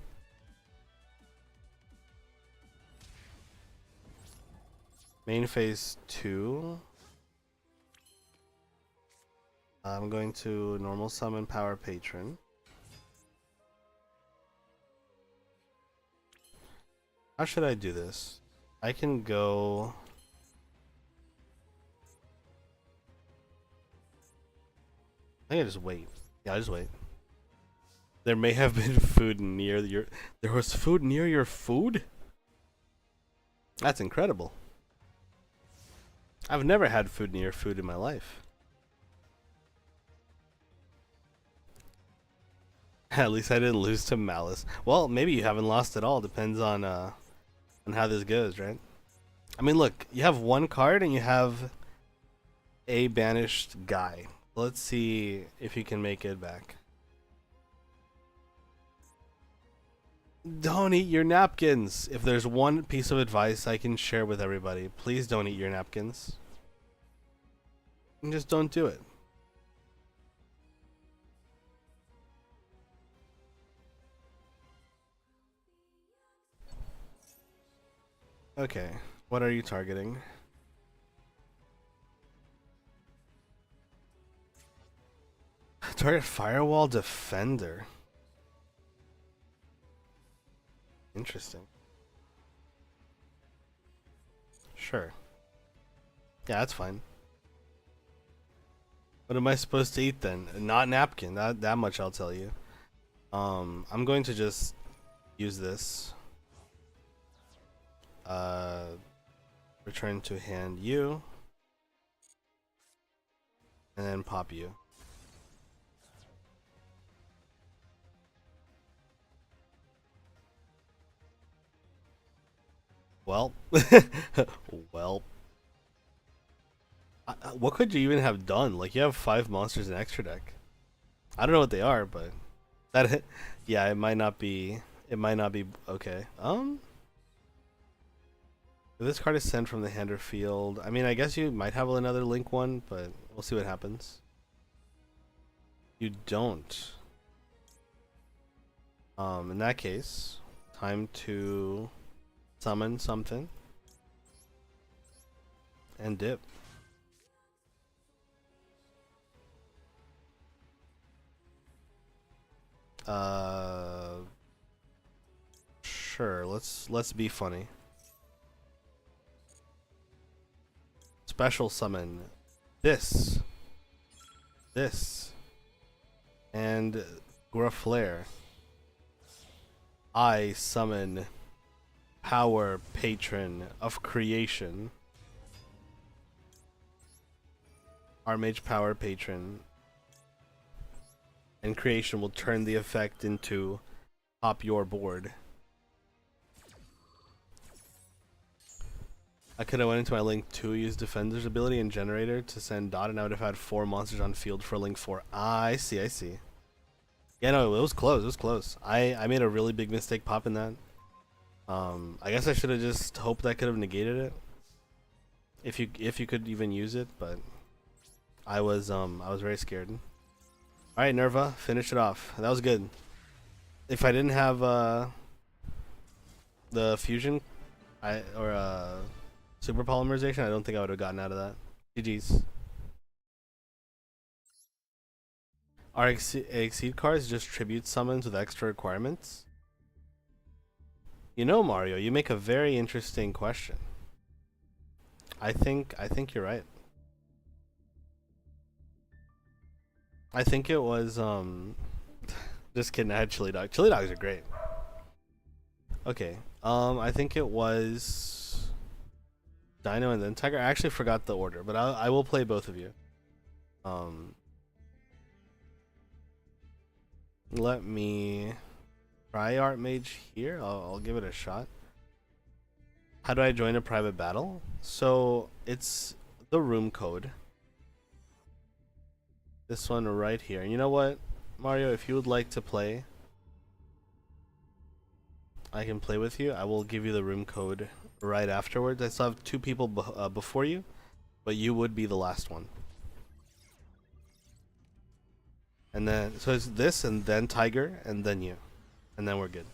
Main phase 2. I'm going to normal summon power patron. How should I do this? I can go. I think I just wait. Yeah, I just wait. There may have been food near your. There was food near your food? That's incredible. I've never had food near food in my life. At least I didn't lose to Malice. Well, maybe you haven't lost at all. Depends on how this goes, right? I mean, look, you have one card and you have a banished guy. Let's see if you can make it back. Don't eat your napkins. If there's one piece of advice I can share with everybody, please don't eat your napkins. And just don't do it. Okay, what are you targeting? Target Firewall Defender. Interesting. Sure. Yeah, that's fine. What am I supposed to eat then? Not napkin. That much I'll tell you. I'm going to just use this. Return to hand you. And then pop you. Well. Well. What could you even have done? Like, you have 5 monsters in extra deck. I don't know what they are, but that yeah, it might not be okay. If this card is sent from the hand or field, I mean, I guess you might have another link one, but we'll see what happens. You don't. In that case, time to summon something and dip. Sure. Let's be funny. Special summon this, and Graflare. I summon Power Patron of Creation. Archmage Power Patron. And Creation will turn the effect into top your board. I could have went into my Link 2, used Defender's ability and Generator to send Dot, and I would have had 4 monsters on field for Link 4. Ah, I see. Yeah, no, it was close. It was close. I made a really big mistake popping that. I guess I should have just hoped that could have negated it. If you could even use it, but I was very scared. All right, Nerva, finish it off. That was good. If I didn't have the fusion, super polymerization, I don't think I would have gotten out of that. GG's. Are Exceed cards just tribute summons with extra requirements? You know, Mario, you make a very interesting question. I think you're right. I think it was just kidding, I had chili dog. Chili dogs are great. Okay. I think it was Dino and then Tiger. I actually forgot the order, but I will play both of you. Let me try Archmage here. I'll give it a shot. How do I join a private battle? So it's the room code. This one right here. You know what, Mario? If you would like to play, I can play with you. I will give you the room code right afterwards. I still have 2 people before you, but you would be the last one. And then, so it's this, and then Tiger, and then you. And then we're good.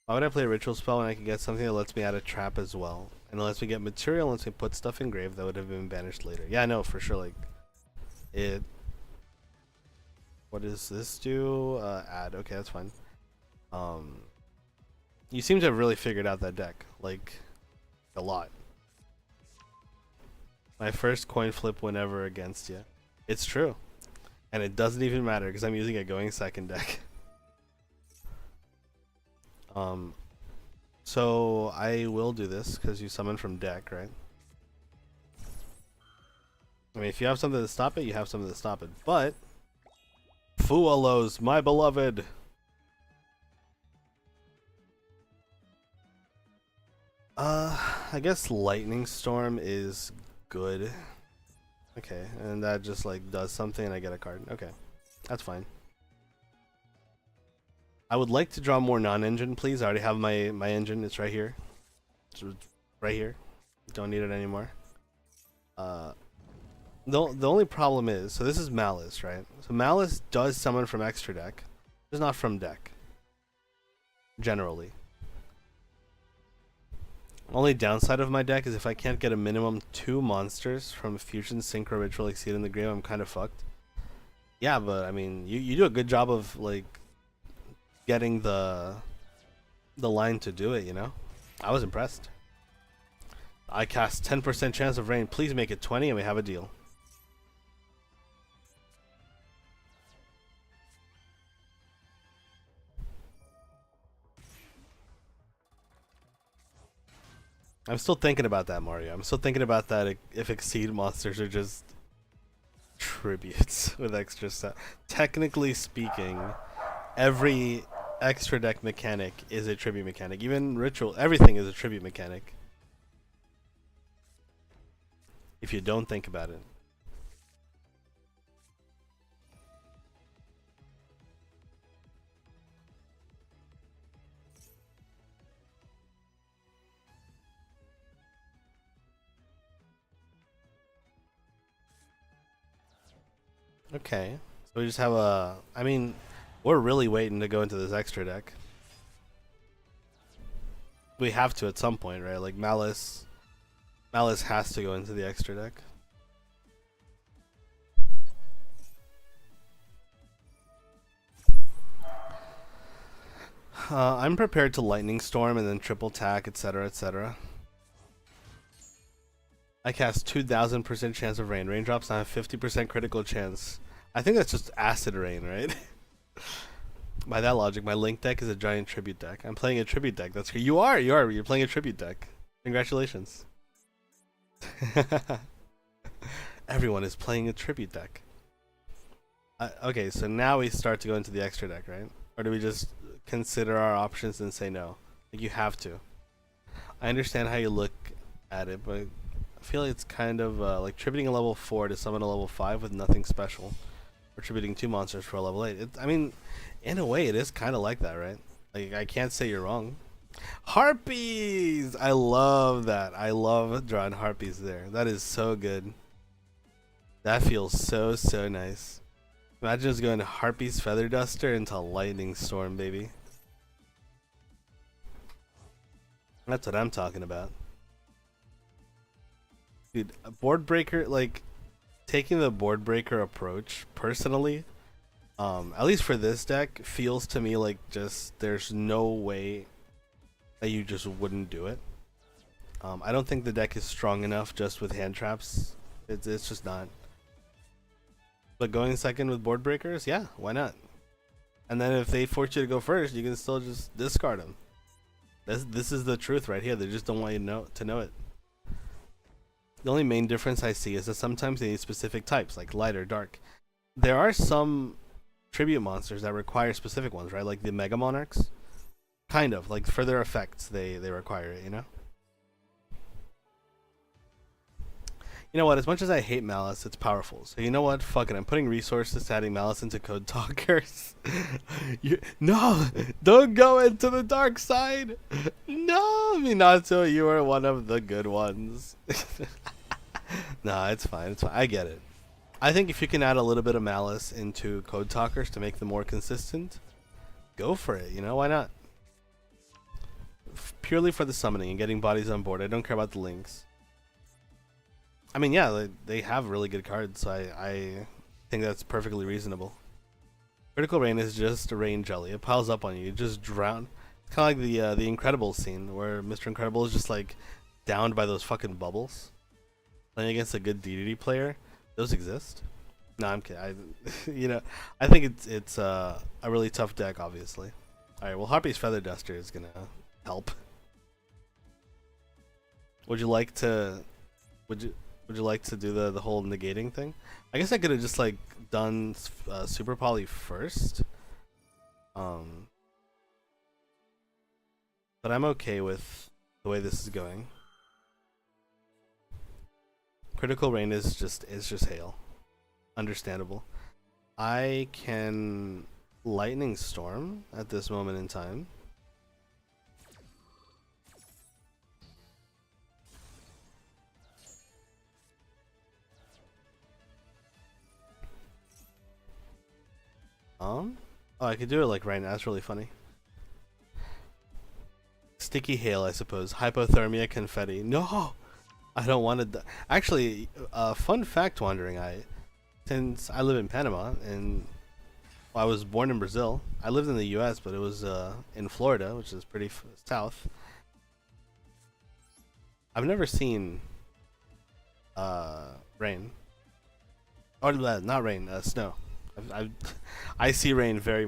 Why would I play a ritual spell when I can get something that lets me add a trap as well? And it lets me get material and lets me put stuff in grave that would have been banished later. Yeah, I know, for sure, like, It. What does this do? Add. Okay, that's fine. Um, you seem to have really figured out that deck, like, a lot. My first coin flip whenever against you. It's true. And it doesn't even matter because I'm using a going second deck. So I will do this because you summon from deck, right? I mean, if you have something to stop it, you have something to stop it. But Fualos, my beloved. I guess Lightning Storm is good. Okay, and that just like does something and I get a card. Okay, that's fine. I would like to draw more non-engine, please. I already have my engine. It's right here. It's right here. Don't need it anymore. The only problem is, so this is Malice, right? So Malice does summon from extra deck. It's not from deck. Generally. Only downside of my deck is if I can't get a minimum 2 monsters from Fusion, Synchro, Ritual, Exceed in the Grave, I'm kind of fucked. Yeah, but I mean, you do a good job of like getting the line to do it, you know? I was impressed. I cast 10% chance of rain. Please make it 20 and we have a deal. I'm still thinking about that, Mario. I'm still thinking about that if Exceed monsters are just tributes with extra stuff. Technically speaking, every extra deck mechanic is a tribute mechanic. Even Ritual, everything is a tribute mechanic. If you don't think about it. Okay. So we just have a... I mean, we're really waiting to go into this extra deck. We have to at some point, right? Like Malice has to go into the extra deck. I'm prepared to Lightning Storm and then triple tack, etc., etc. I cast 2,000% chance of rain. Raindrops, I have 50% critical chance. I think that's just acid rain, right? By that logic, my Link deck is a giant tribute deck. I'm playing a tribute deck. That's you are. You're playing a tribute deck. Congratulations. Everyone is playing a tribute deck. Okay, so now we start to go into the extra deck, right? Or do we just consider our options and say no? Like you have to. I understand how you look at it, but I feel like it's kind of like tributing a level 4 to summon a level 5 with nothing special. Or tributing 2 monsters for a level 8. I mean, in a way, it is kind of like that, right? Like, I can't say you're wrong. Harpies! I love that. I love drawing harpies there. That is so good. That feels so, so nice. Imagine just going Harpies Feather Duster into Lightning Storm, baby. That's what I'm talking about. Dude, a board breaker, like, taking the board breaker approach, personally, at least for this deck, feels to me like just there's no way that you just wouldn't do it. I don't think the deck is strong enough just with hand traps. It's just not. But going second with board breakers, yeah, why not? And then if they force you to go first, you can still just discard them. This is the truth right here. They just don't want you to know it. The only main difference I see is that sometimes they need specific types, like light or dark. There are some tribute monsters that require specific ones, right? Like the Mega Monarchs. Kind of, like for their effects, they require it, you know? You know what, as much as I hate Malice, it's powerful. So you know what, fuck it, I'm putting resources to adding Malice into Code Talkers. No, don't go into the dark side. No, Minato, you are one of the good ones. Nah, it's fine, it's fine, I get it. I think if you can add a little bit of Malice into Code Talkers to make them more consistent, go for it, you know, why not? Purely for the summoning and getting bodies on board, I don't care about the links. I mean, yeah, they have really good cards, so think that's perfectly reasonable. Critical rain is just a rain jelly. It piles up on you. You just drown. It's kind of like the Incredibles scene where Mr. Incredible is just like downed by those fucking bubbles. Playing against a good DDD player, those exist. No, I'm kidding. I think it's a really tough deck, obviously. All right, well, Harpy's Feather Duster is gonna help. Would you like to? Would you like to do the whole negating thing? I guess I could have just like done Super Poly first. But I'm okay with the way this is going. Critical rain is just hail. Understandable. I can lightning storm at this moment in time. Oh, I could do it like right now. That's really funny. Sticky hail, I suppose. Hypothermia confetti. No, I don't want to. Actually, fun fact, Wandering Eye. Since I live in Panama and I was born in Brazil, I lived in the U.S., but it was in Florida, which is pretty south. I've never seen rain, or not rain, snow. I see rain very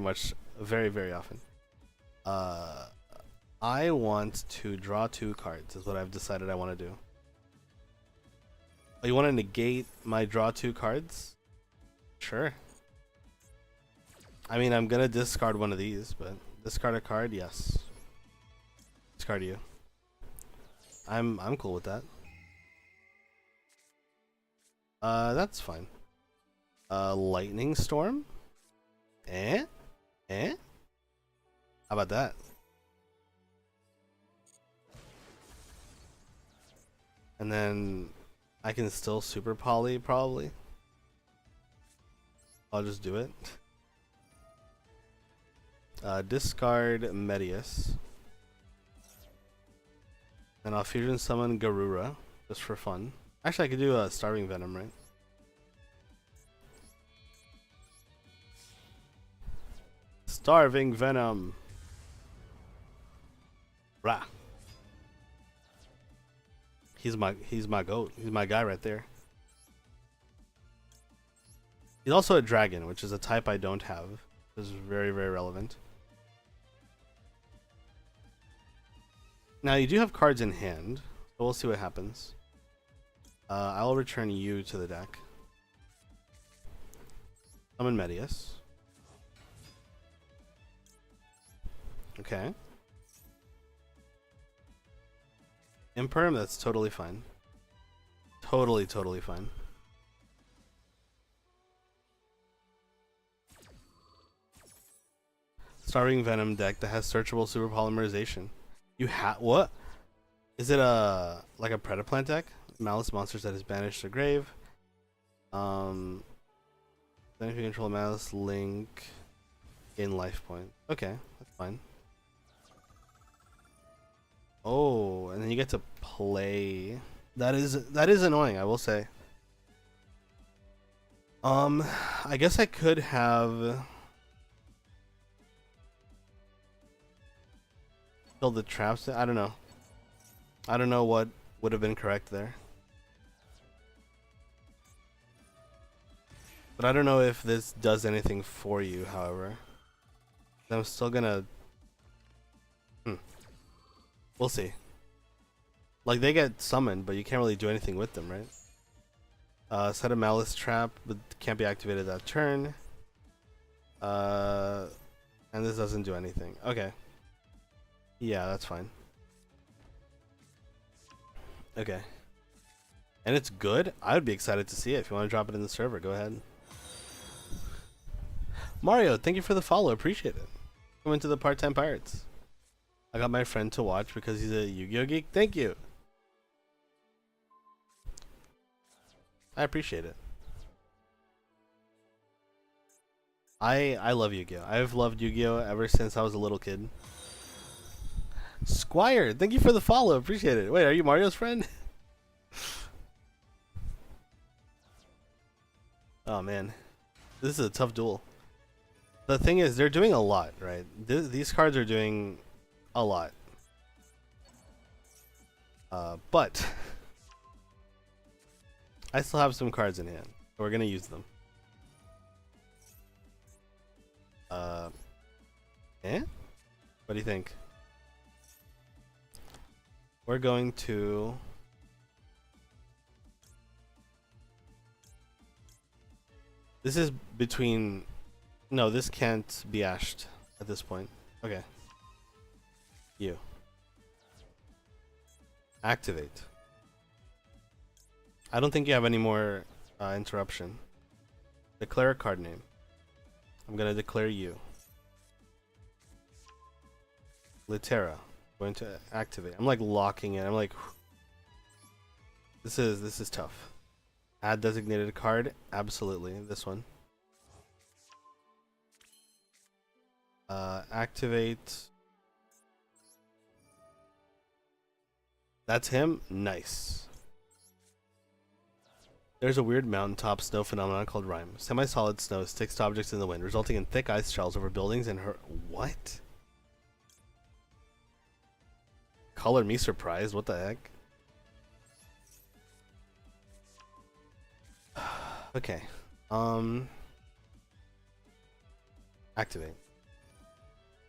often. I want to draw 2 cards. Is what I've decided I want to do. Oh, you want to negate my draw 2 cards? Sure. I mean, I'm gonna discard one of these, but discard a card, yes. Discard you. I'm cool with that. That's fine. Lightning storm? How about that? And then I can still super poly probably. I'll just do it. Discard Medius. And I'll fusion summon Garura just for fun. Actually, I could do a Starving Venom, right? Starving Venom. Rah. He's my goat. He's my guy right there. He's also a dragon, which is a type I don't have. This is very, very relevant. Now you do have cards in hand, so we'll see what happens. I'll return you to the deck. Summon Medius. Okay. Imperm, that's totally fine. Totally fine. Starving Venom deck that has searchable super polymerization. You what? Is it like a Predaplant deck? Malice monsters that is banished to grave. Then if you control Malice, link in life point. Okay, that's fine. Oh, and then you get to play. That is annoying, I will say. I guess I could have killed the traps. I don't know. I don't know what would have been correct there. But I don't know if this does anything for you, however. I'm still gonna... We'll see. Like, they get summoned, but you can't really do anything with them, right? Set a Malice trap, but can't be activated that turn. And this doesn't do anything. Okay. Yeah, that's fine. Okay. And it's good? I would be excited to see it. If you want to drop it in the server, go ahead. Mario, thank you for the follow. Appreciate it. Come into the Part-Time Pirates. I got my friend to watch because he's a Yu-Gi-Oh geek. Thank you. I appreciate it. I love Yu-Gi-Oh. I've loved Yu-Gi-Oh ever since I was a little kid. Squire, thank you for the follow. Appreciate it. Wait, are you Mario's friend? Oh man. This is a tough duel. The thing is, they're doing a lot, right? These cards are doing a lot. But I still have some cards in hand. So we're gonna use them. Eh? What do you think? We're going to... This is between... No, this can't be ashed at this point. Okay. You. Activate. I don't think you have any more interruption. Declare a card name. I'm gonna declare you. Litera. Going to activate. I'm like locking it. I'm like, this is tough. Add designated card. Absolutely, this one. Activate. That's him. Nice. There's a weird mountaintop snow phenomenon called rime. Semi-solid snow sticks to objects in the wind, resulting in thick ice shells over buildings and her. What? Color me surprised. What the heck? Okay. Activate.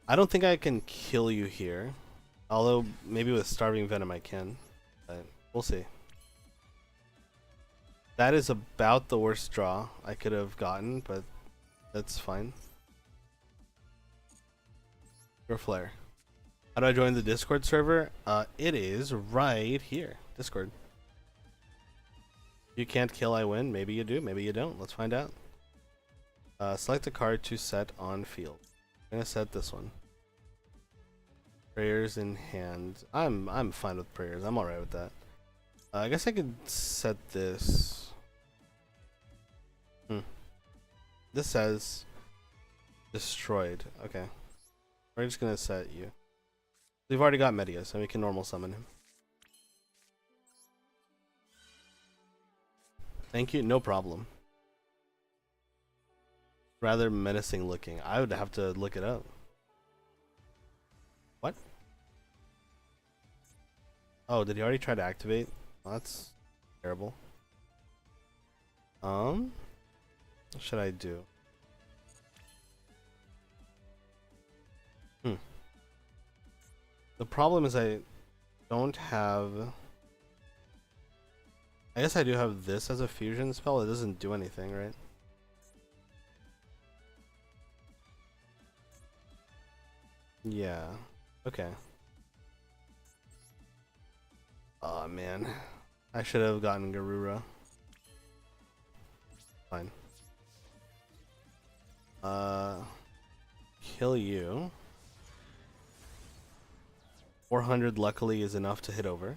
I don't think I can kill you here. Although maybe with starving venom I can. But we'll see. That is about the worst draw I could have gotten, but that's fine. Your flare. How do I join the Discord server? It is right here. Discord. You can't kill, I win. Maybe you do, maybe you don't. Let's find out. Select a card to set on field. I'm gonna set this one. Prayers in hand. I'm fine with prayers. I'm alright with that. I guess I could set this. This says destroyed. Okay. We're just gonna set you. We've already got Media, so we can normal summon him. Thank you, no problem. Rather menacing looking. I would have to look it up. What? Oh, did he already try to activate? Oh, that's terrible. What should I do? The problem is I don't have... I guess I do have this as a fusion spell. It doesn't do anything, right? Yeah. Okay. Oh man. I should have gotten Garura. Fine. Kill you. 400 luckily is enough to hit over.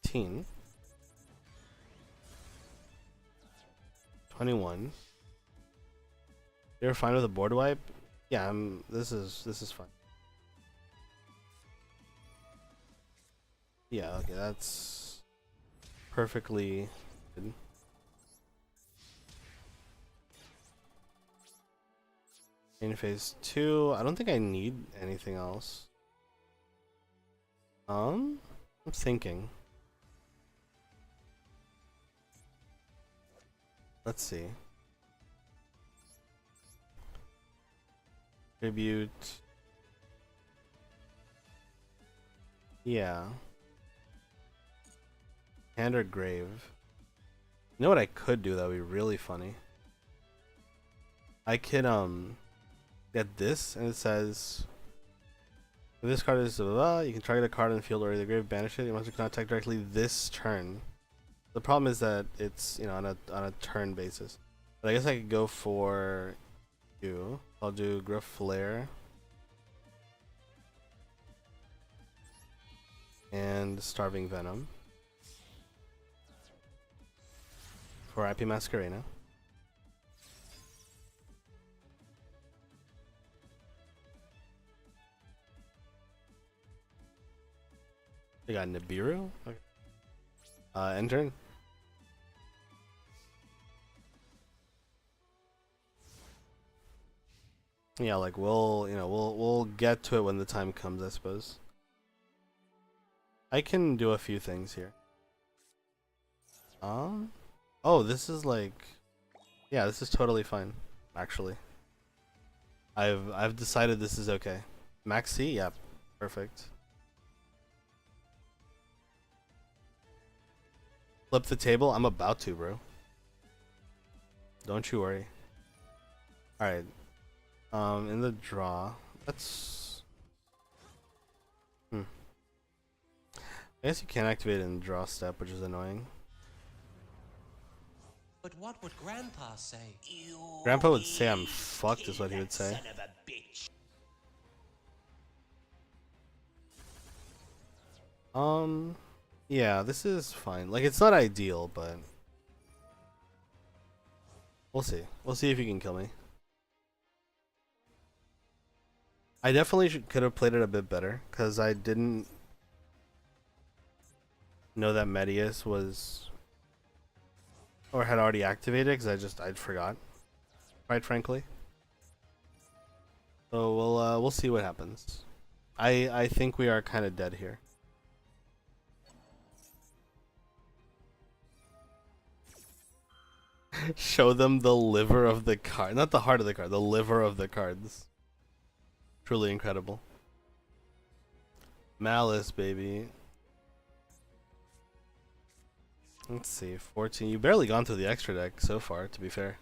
18. 21. You're fine with a board wipe? Yeah, this is fine. Yeah, okay, that's perfectly good. In phase 2, I don't think I need anything else. I'm thinking. Let's see. Tribute. Yeah. Hand or grave. You know what I could do that would be really funny? I could get this, and it says if this card is you can target a card in the field or the grave, banish it. You must contact directly this turn. The problem is that it's, you know, on a turn basis. But I guess I could go for you. I'll do Griff Flare and Starving Venom for IP Masquerena. We got Nibiru. Okay. End turn. Yeah, like we'll get to it when the time comes, I suppose. I can do a few things here. Oh, this is like, yeah, this is totally fine, actually. I've decided this is okay. Max C, yeah, perfect. Flip the table. I'm about to, bro. Don't you worry. All right. In the draw, let's. I guess you can't activate it in the draw step, which is annoying. But what would Grandpa say? Grandpa would say I'm fucked, is what he would say. Son of a bitch. Yeah, this is fine. Like, it's not ideal, but we'll see. We'll see if you can kill me. I definitely could have played it a bit better because I didn't know that Medius was or had already activated because I'd forgot, quite frankly. So we'll see what happens. I think we are kind of dead here. Show them the liver of the card, not the heart of the card, the liver of the cards. Truly incredible. Malice, baby. Let's see, 14. You've barely gone through the extra deck so far, to be fair.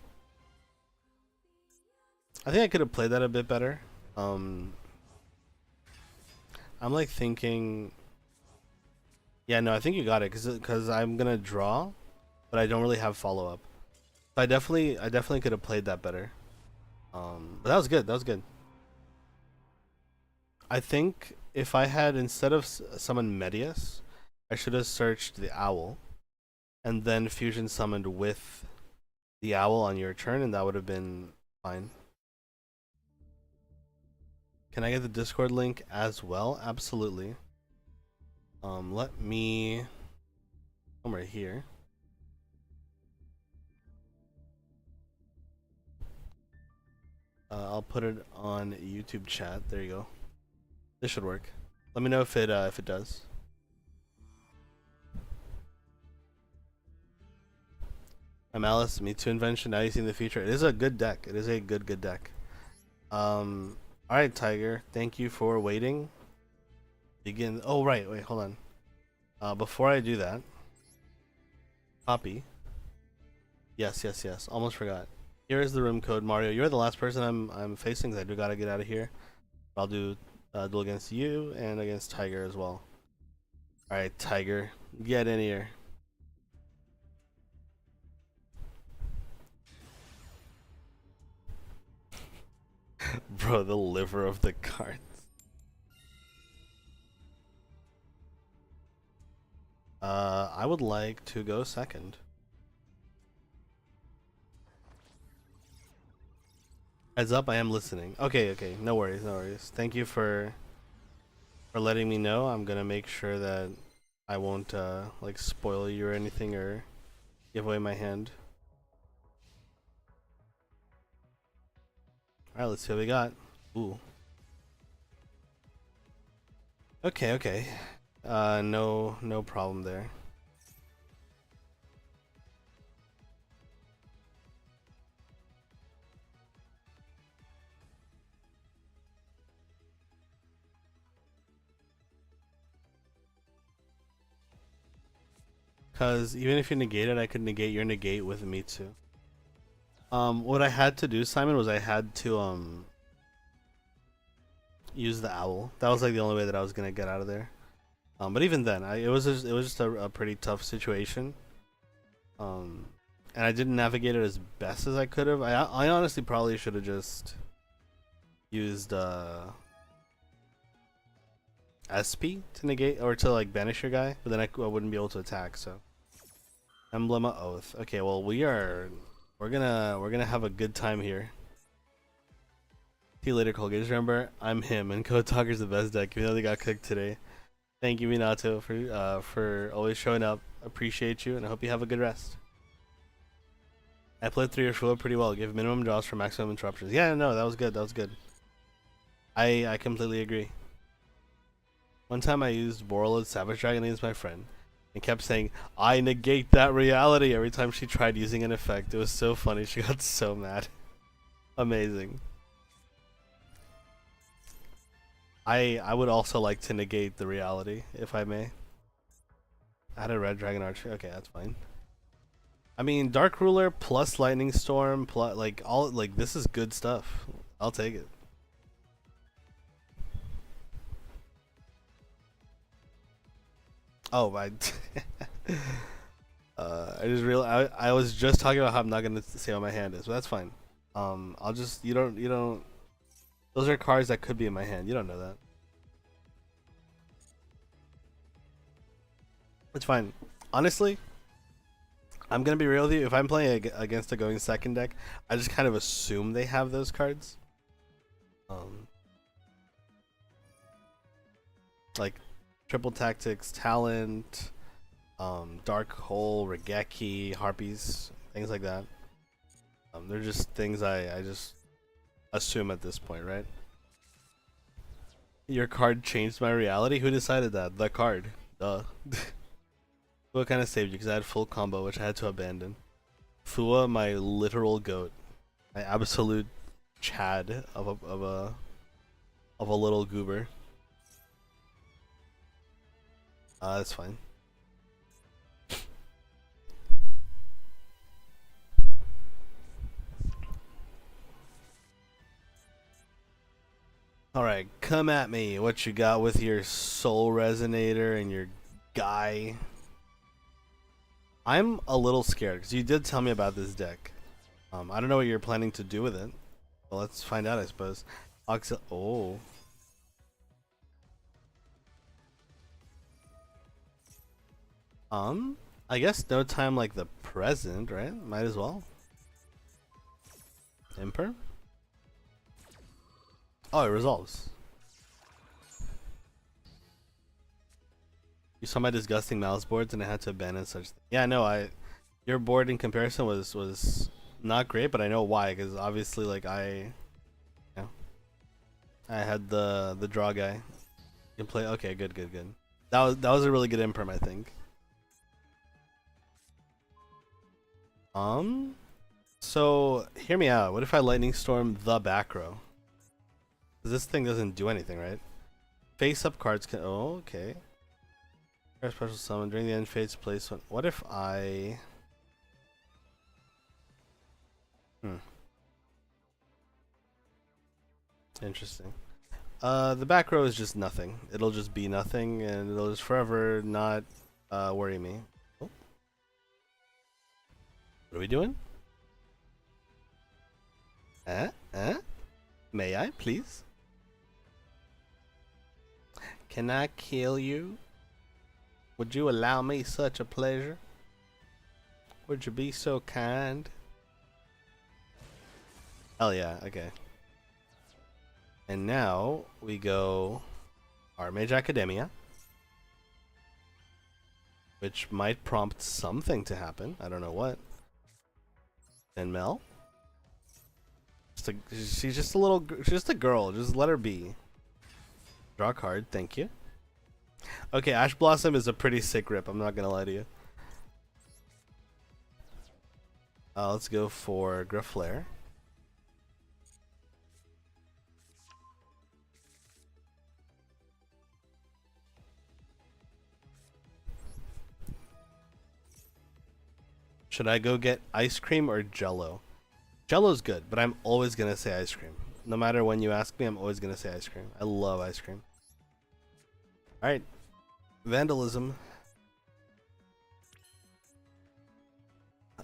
I think I could have played that a bit better. I'm like thinking. Yeah, no, I think you got it because I'm gonna draw, but I don't really have follow up. So I definitely could have played that better. But that was good. That was good. I think if I had instead of summoned Medius, I should have searched the owl, and then fusion summoned with the owl on your turn, and that would have been fine. Can I get the Discord link as well? Absolutely. Let me come right here. I'll put it on YouTube chat. There you go. This should work. Let me know if it does. I'm Alice. Me Too invention. Now you see in the future. It is a good deck. It is a good deck. All right, Tiger. Thank you for waiting. Begin. Oh right. Wait. Hold on. Before I do that, copy. Yes. Almost forgot. Here is the room code, Mario. You're the last person I'm facing, because I do gotta get out of here. I'll do duel against you and against Tiger as well. All right, Tiger, get in here. Bro, the liver of the cards. I would like to go second. Heads up, I am listening. Okay, no worries. Thank you for letting me know. I'm gonna make sure that I won't like spoil you or anything or give away my hand. Alright, let's see what we got. Ooh. Okay. No problem there. Because even if you negate it, I could negate your negate with me too. What I had to do, Simon, was I had to use the owl. That was like the only way that I was gonna get out of there. But even then, it was just a pretty tough situation. And I didn't navigate it as best as I could have. I honestly probably should have just used SP to negate or to like banish your guy, but then I wouldn't be able to attack. So Emblem of Oath. Okay, well we're gonna have a good time here. See you later, Colgate. Just remember, I'm him, and Code Talker's the best deck. Even though they got cooked today. Thank you, Minato, for always showing up. Appreciate you, and I hope you have a good rest. I played through your show pretty well. Give minimum draws for maximum interruptions. Yeah, no, that was good. I completely agree. One time I used Borreload Savage Dragon against my friend and kept saying, I negate that reality every time she tried using an effect. It was so funny. She got so mad. Amazing. I would also like to negate the reality, if I may. I had a red dragon archer. Okay, that's fine. I mean, Dark Ruler plus Lightning Storm plus like all like this is good stuff. I'll take it. Oh my. I just realized I was just talking about how I'm not gonna say what my hand is, but that's fine. I'll just you don't. Those are cards that could be in my hand. You don't know that. It's fine. Honestly, I'm gonna be real with you. If I'm playing against a going second deck, I just kind of assume they have those cards. Um, like Triple Tactics, Talent, Dark Hole, Regeki, Harpies, things like that. They're just things I just assume at this point, right? Your card changed my reality? Who decided that? The card. Duh. What kind of saved you? Because I had full combo, which I had to abandon. Fua, my literal goat. My absolute Chad of a little goober. That's fine. Alright, come at me. What you got with your soul resonator and your guy? I'm a little scared because you did tell me about this deck. I don't know what you're planning to do with it. Well, let's find out, I suppose. Oh. I guess no time like the present, right? Might as well. Imper? Oh, it resolves. You saw my disgusting mouse boards and I had to abandon such. Yeah, no, your board in comparison was not great, but I know why, because obviously like I had the draw guy. You can play. Okay, good. That was a really good imperm, I think. So hear me out. What if I lightning storm the back row? This thing doesn't do anything, right? Face up cards can. Oh, okay. Special summon during the end phase. Place one. What if I? Interesting. The back row is just nothing. It'll just be nothing, and it'll just forever not worry me. Oh. What are we doing? May I, please? Can I kill you? Would you allow me such a pleasure? Would you be so kind? Hell yeah, okay. And now we go Armage Academia, which might prompt something to happen. I don't know what. And Mel? She's just a little, just a girl. Just let her be. Draw a card, thank you. Okay, Ash Blossom is a pretty sick rip. I'm not gonna lie to you. Let's go for Graflare. Should I go get ice cream or Jello? Jello's good, but I'm always gonna say ice cream. No matter when you ask me, I'm always gonna say ice cream. I love ice cream. Alright. Vandalism.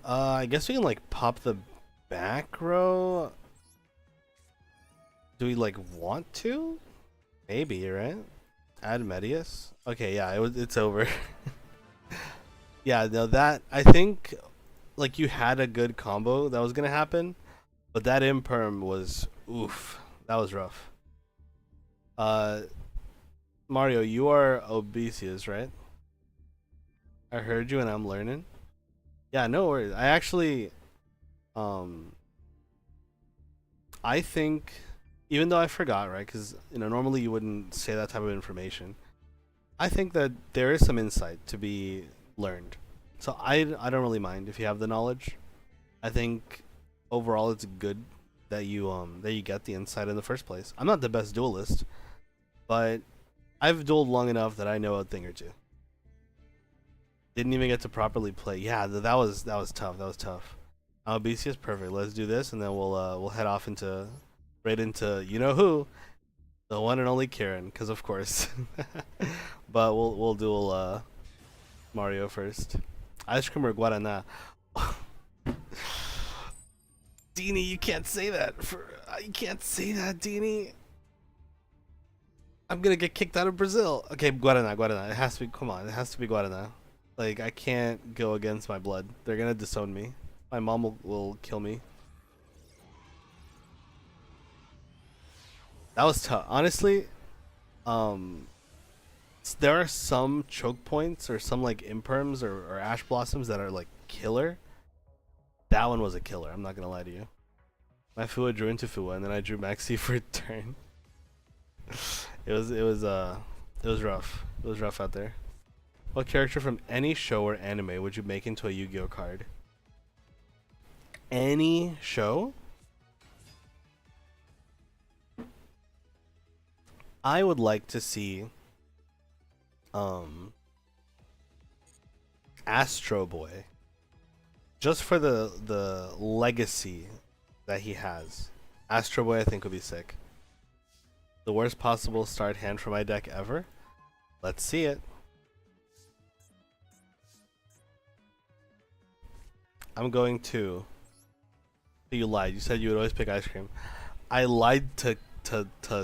I guess we can like pop the back row. Do we like want to? Maybe, right? Add Medius. Okay, yeah, it's over. Yeah, no, that I think like you had a good combo that was gonna happen, but that imperm was oof. That was rough. Mario, you are Obesius, right? I heard you and I'm learning. Yeah, no worries. I think even though I forgot, right? Because normally you wouldn't say that type of information. I think that there is some insight to be learned, so I don't really mind if you have the knowledge. I think overall it's good that you get the insight in the first place. I'm not the best duelist, but I've dueled long enough that I know a thing or two. Didn't even get to properly play. Yeah, that was tough. That was tough. BC is perfect. Let's do this, and then we'll head off into right into you know who, the one and only Karen, because of course. But we'll duel Mario first. Ice cream or guarana? Deanie, you can't say that. You can't say that, Deanie. I'm gonna get kicked out of Brazil. Okay, guarana, guarana. It has to be. Come on, it has to be guarana. Like I can't go against my blood. They're gonna disown me. My mom will kill me. That was tough. Honestly, um, there are some choke points or some like imperms or ash blossoms that are like killer. That one was a killer. I'm not gonna lie to you. My Fua drew into Fua, and then I drew Maxi for a turn. It was rough. It was rough out there. What character from any show or anime would you make into a Yu-Gi-Oh card? Any show? I would like to see Astro Boy, just for the legacy that he has. Astro Boy I think would be sick. The worst possible start hand for my deck ever? Let's see it. I'm going to. You lied. You said you would always pick ice cream. I lied to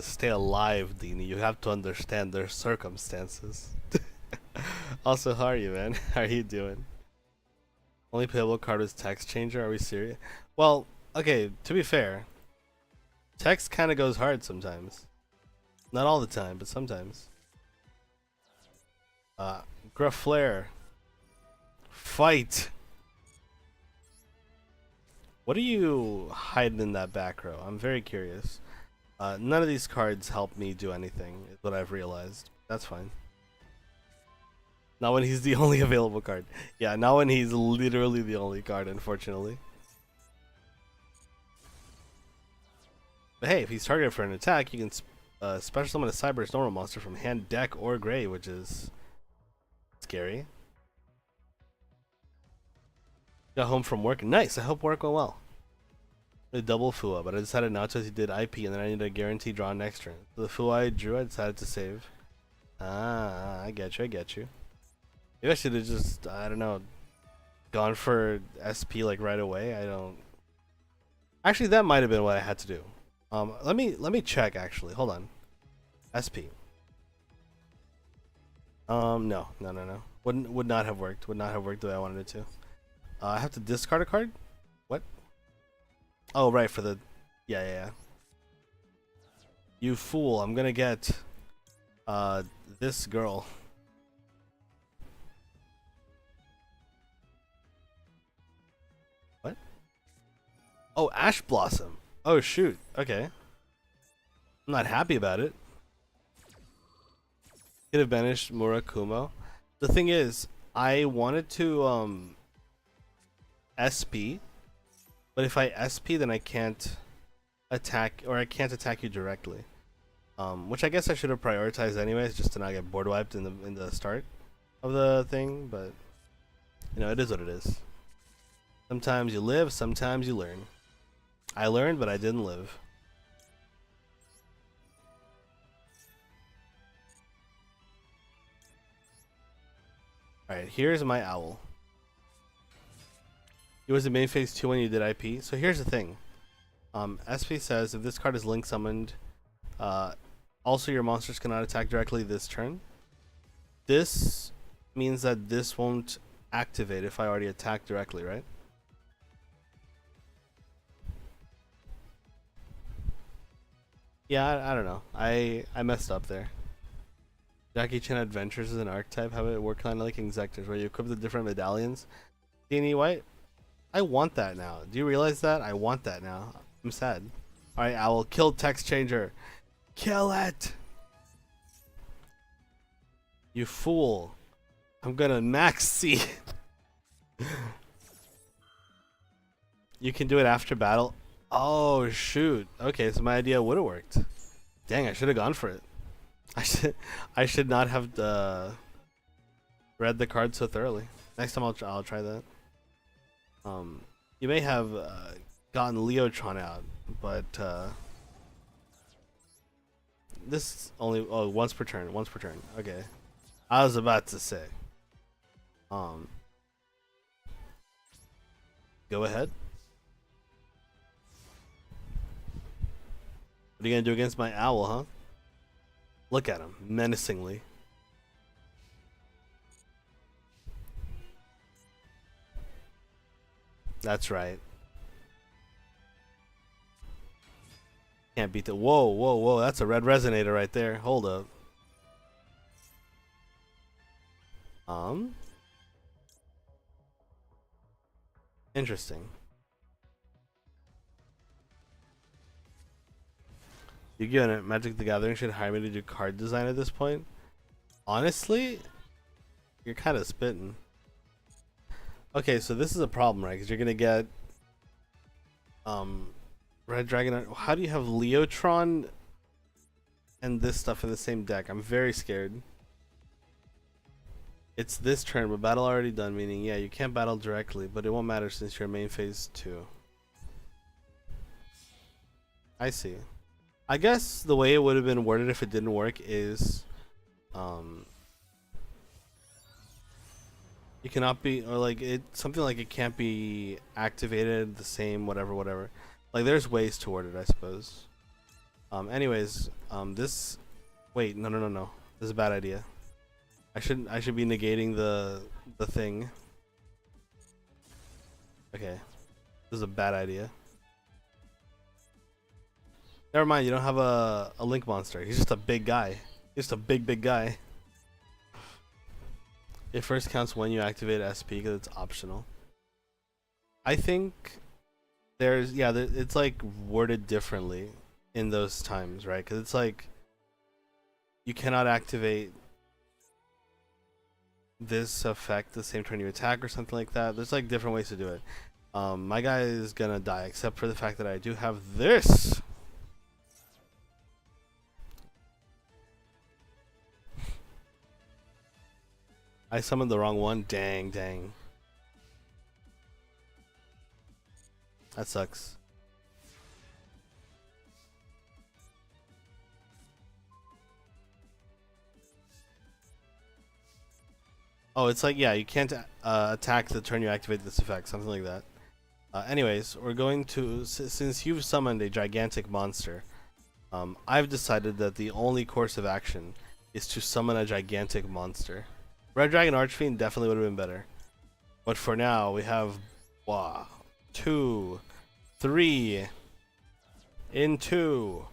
stay alive, Dini. You have to understand their circumstances. Also, how are you, man? How are you doing? Only playable card is text changer. Are we serious? Well, okay. To be fair, text kind of goes hard sometimes. Not all the time, but sometimes. Gruff Flare. Fight. What are you hiding in that back row? I'm very curious. None of these cards help me do anything, is what I've realized. That's fine. Not when he's the only available card. Yeah, not when he's literally the only card, unfortunately. But hey, if he's targeted for an attack, you can special summon a Cyber's normal monster from hand, deck, or grave, which is scary. Got home from work. Nice. I hope work went well. A double Fua, but I decided not to as he did IP, and then I need a guarantee draw next turn. So the Fua I drew, I decided to save. Ah, I get you. I get you. Maybe I should have just, I don't know, gone for SP like right away. I don't. Actually, that might have been what I had to do. Let me check. Actually, hold on. SP. No. Would not have worked. Would not have worked the way I wanted it to. I have to discard a card? What? Oh, right, for the... Yeah. You fool, I'm gonna get... this girl. What? Oh, Ash Blossom. Oh, shoot. Okay. I'm not happy about it. Could have banished Murakumo. The thing is, I wanted to, SP, but if I SP, then I can't attack, or I can't attack you directly. Which I guess I should have prioritized anyways, just to not get board wiped in the start of the thing. But it is what it is. Sometimes you live, sometimes you learn. I learned, but I didn't live. All right, here's my owl. It was the main phase 2 when you did IP. So here's the thing. SP says if this card is link summoned, also your monsters cannot attack directly this turn. This means that this won't activate if I already attack directly, right? Yeah, I don't know. I messed up there. Jackie Chan Adventures is an archetype. How it work kind of like Exectors, where you equip the different medallions. Danny White, I want that now. Do you realize that? I want that now. I'm sad. Alright, Owl, kill text changer. Kill it! You fool. I'm gonna max C. You can do it after battle. Oh shoot. Okay, so my idea would have worked. Dang, I should have gone for it. I should not have read the card so thoroughly. Next time I'll try that. You may have gotten Leotron out, but this only once per turn. Once per turn. Okay. I was about to say. Go ahead. What are you gonna do against my owl, huh? Look at him, menacingly. That's right. Can't beat the. Whoa, whoa, whoa! That's a red resonator right there. Hold up. Interesting. Yu-Gi-Oh! And Magic the Gathering should hire me to do card design at this point. Honestly, you're kind of spitting. Okay, so this is a problem, right? Because you're gonna get Red Dragon. How do you have Leotron and this stuff in the same deck? I'm very scared. It's this turn, but battle already done, meaning yeah, you can't battle directly, but it won't matter since you're main phase 2. I see. I guess the way it would have been worded if it didn't work is you cannot be, or like it something like it can't be activated the same whatever. Like there's ways to word it, I suppose. Anyways, this wait, no. This is a bad idea. I should be negating the thing. Okay. This is a bad idea. Never mind, you don't have a link monster. He's just a big guy. Just a big guy. It first counts when you activate SP because it's optional. I think there's it's like worded differently in those times, right? Because it's like you cannot activate this effect the same turn you attack or something like that. There's like different ways to do it. My guy is gonna die except for the fact that I do have this. I summoned the wrong one. Dang. That sucks. Oh, it's like, yeah, you can't attack the turn you activate this effect, something like that. Anyways, we're going to, since you've summoned a gigantic monster, I've decided that the only course of action is to summon a gigantic monster. Red Dragon Archfiend definitely would have been better. But for now, we have 2, 3, into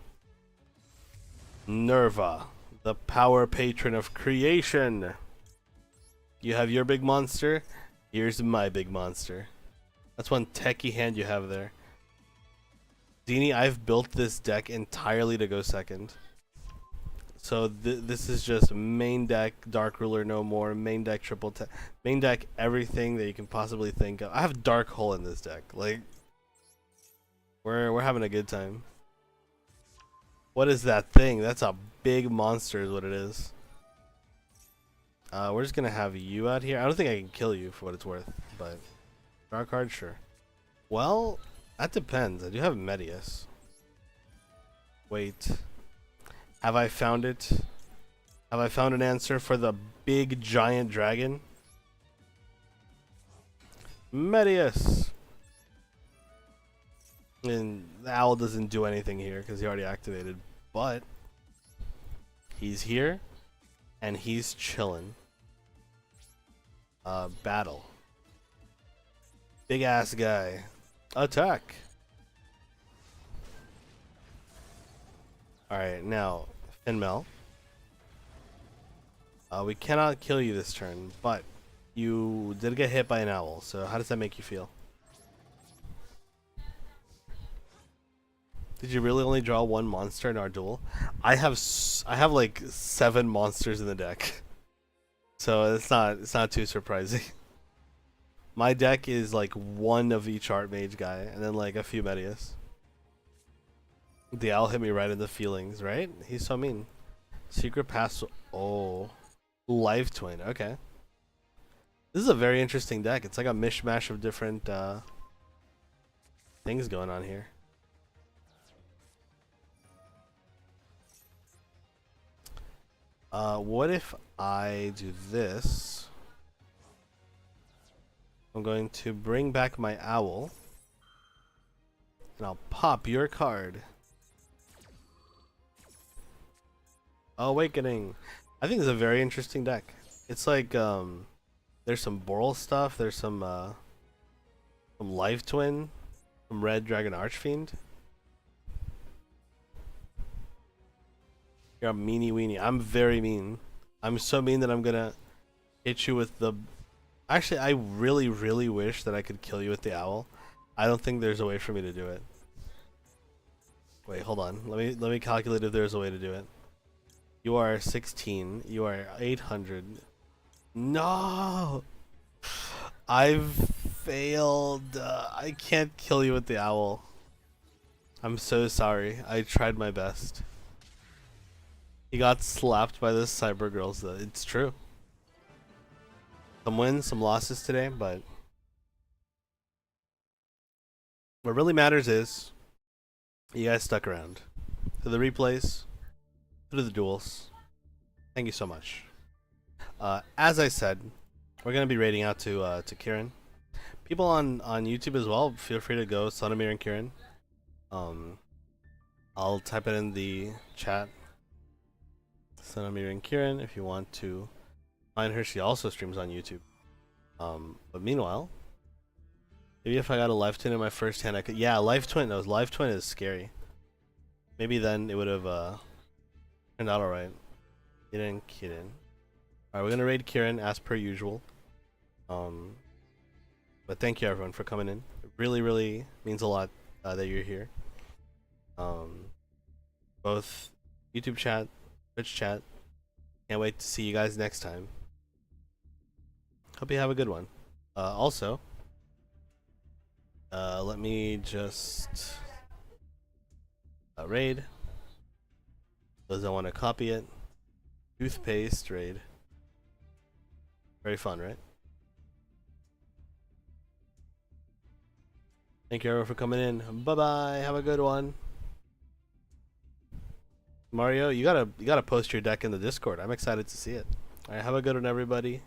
Nerva, the power patron of creation. You have your big monster, here's my big monster. That's one techie hand you have there. Dini, I've built this deck entirely to go second. So this is just main deck Dark Ruler no more, main deck main deck everything that you can possibly think of. I have Dark Hole in this deck. Like we're having a good time. What is that thing? That's a big monster is what it is. We're just gonna have you out here. I don't think I can kill you for what it's worth, but draw a card, sure. Well, that depends. I do have Medius. Wait. Have I found it? Have I found an answer for the big giant dragon? Medius! And the owl doesn't do anything here because he already activated, but he's here and he's chilling. Battle. Big ass guy. Attack! Alright, now Finmel. We cannot kill you this turn, but you did get hit by an owl, so how does that make you feel? Did you really only draw one monster in our duel? I have like 7 monsters in the deck, so it's not too surprising. My deck is like one of each Archmage guy, and then like a few Medius. The owl hit me right in the feelings, right? He's so mean. Secret pass. Oh, life twin. Okay, this is a very interesting deck. It's like a mishmash of different things going on here. What if I do this? I'm going to bring back my owl, and I'll pop your card. Awakening. I think it's a very interesting deck. It's like there's some Boral stuff. There's some Life Twin, some Red Dragon Archfiend. You're a meanie weenie. I'm very mean. I'm so mean that I'm gonna hit you with the. Actually, I really, really wish that I could kill you with the owl. I don't think there's a way for me to do it. Wait, hold on. Let me calculate if there's a way to do it. You are 16. You are 800. No! I've failed. I can't kill you with the owl. I'm so sorry. I tried my best. He got slapped by the cyber girls. It's true. Some wins, some losses today, but what really matters is you guys stuck around. To the replays, to the duels. Thank you so much. As I said, we're gonna be raiding out to Kieran. People on YouTube as well, feel free to go Sonamir and Kieran. I'll type it in the chat. Sonamir and Kieran, if you want to find her. She also streams on YouTube. But meanwhile, maybe if I got a life twin in my first hand, I could. Yeah, life twin. No, life twin is scary. Maybe then it would have turned out alright. Kidding. Alright, we're gonna raid Kieran as per usual. But thank you everyone for coming in. It really, really means a lot that you're here. Both YouTube chat, Twitch chat. Can't wait to see you guys next time. Hope you have a good one. Also, let me just raid. Those that want to copy it. Toothpaste raid. Very fun, right? Thank you everyone for coming in. Bye bye. Have a good one. Mario, you gotta post your deck in the Discord. I'm excited to see it. Alright, have a good one everybody.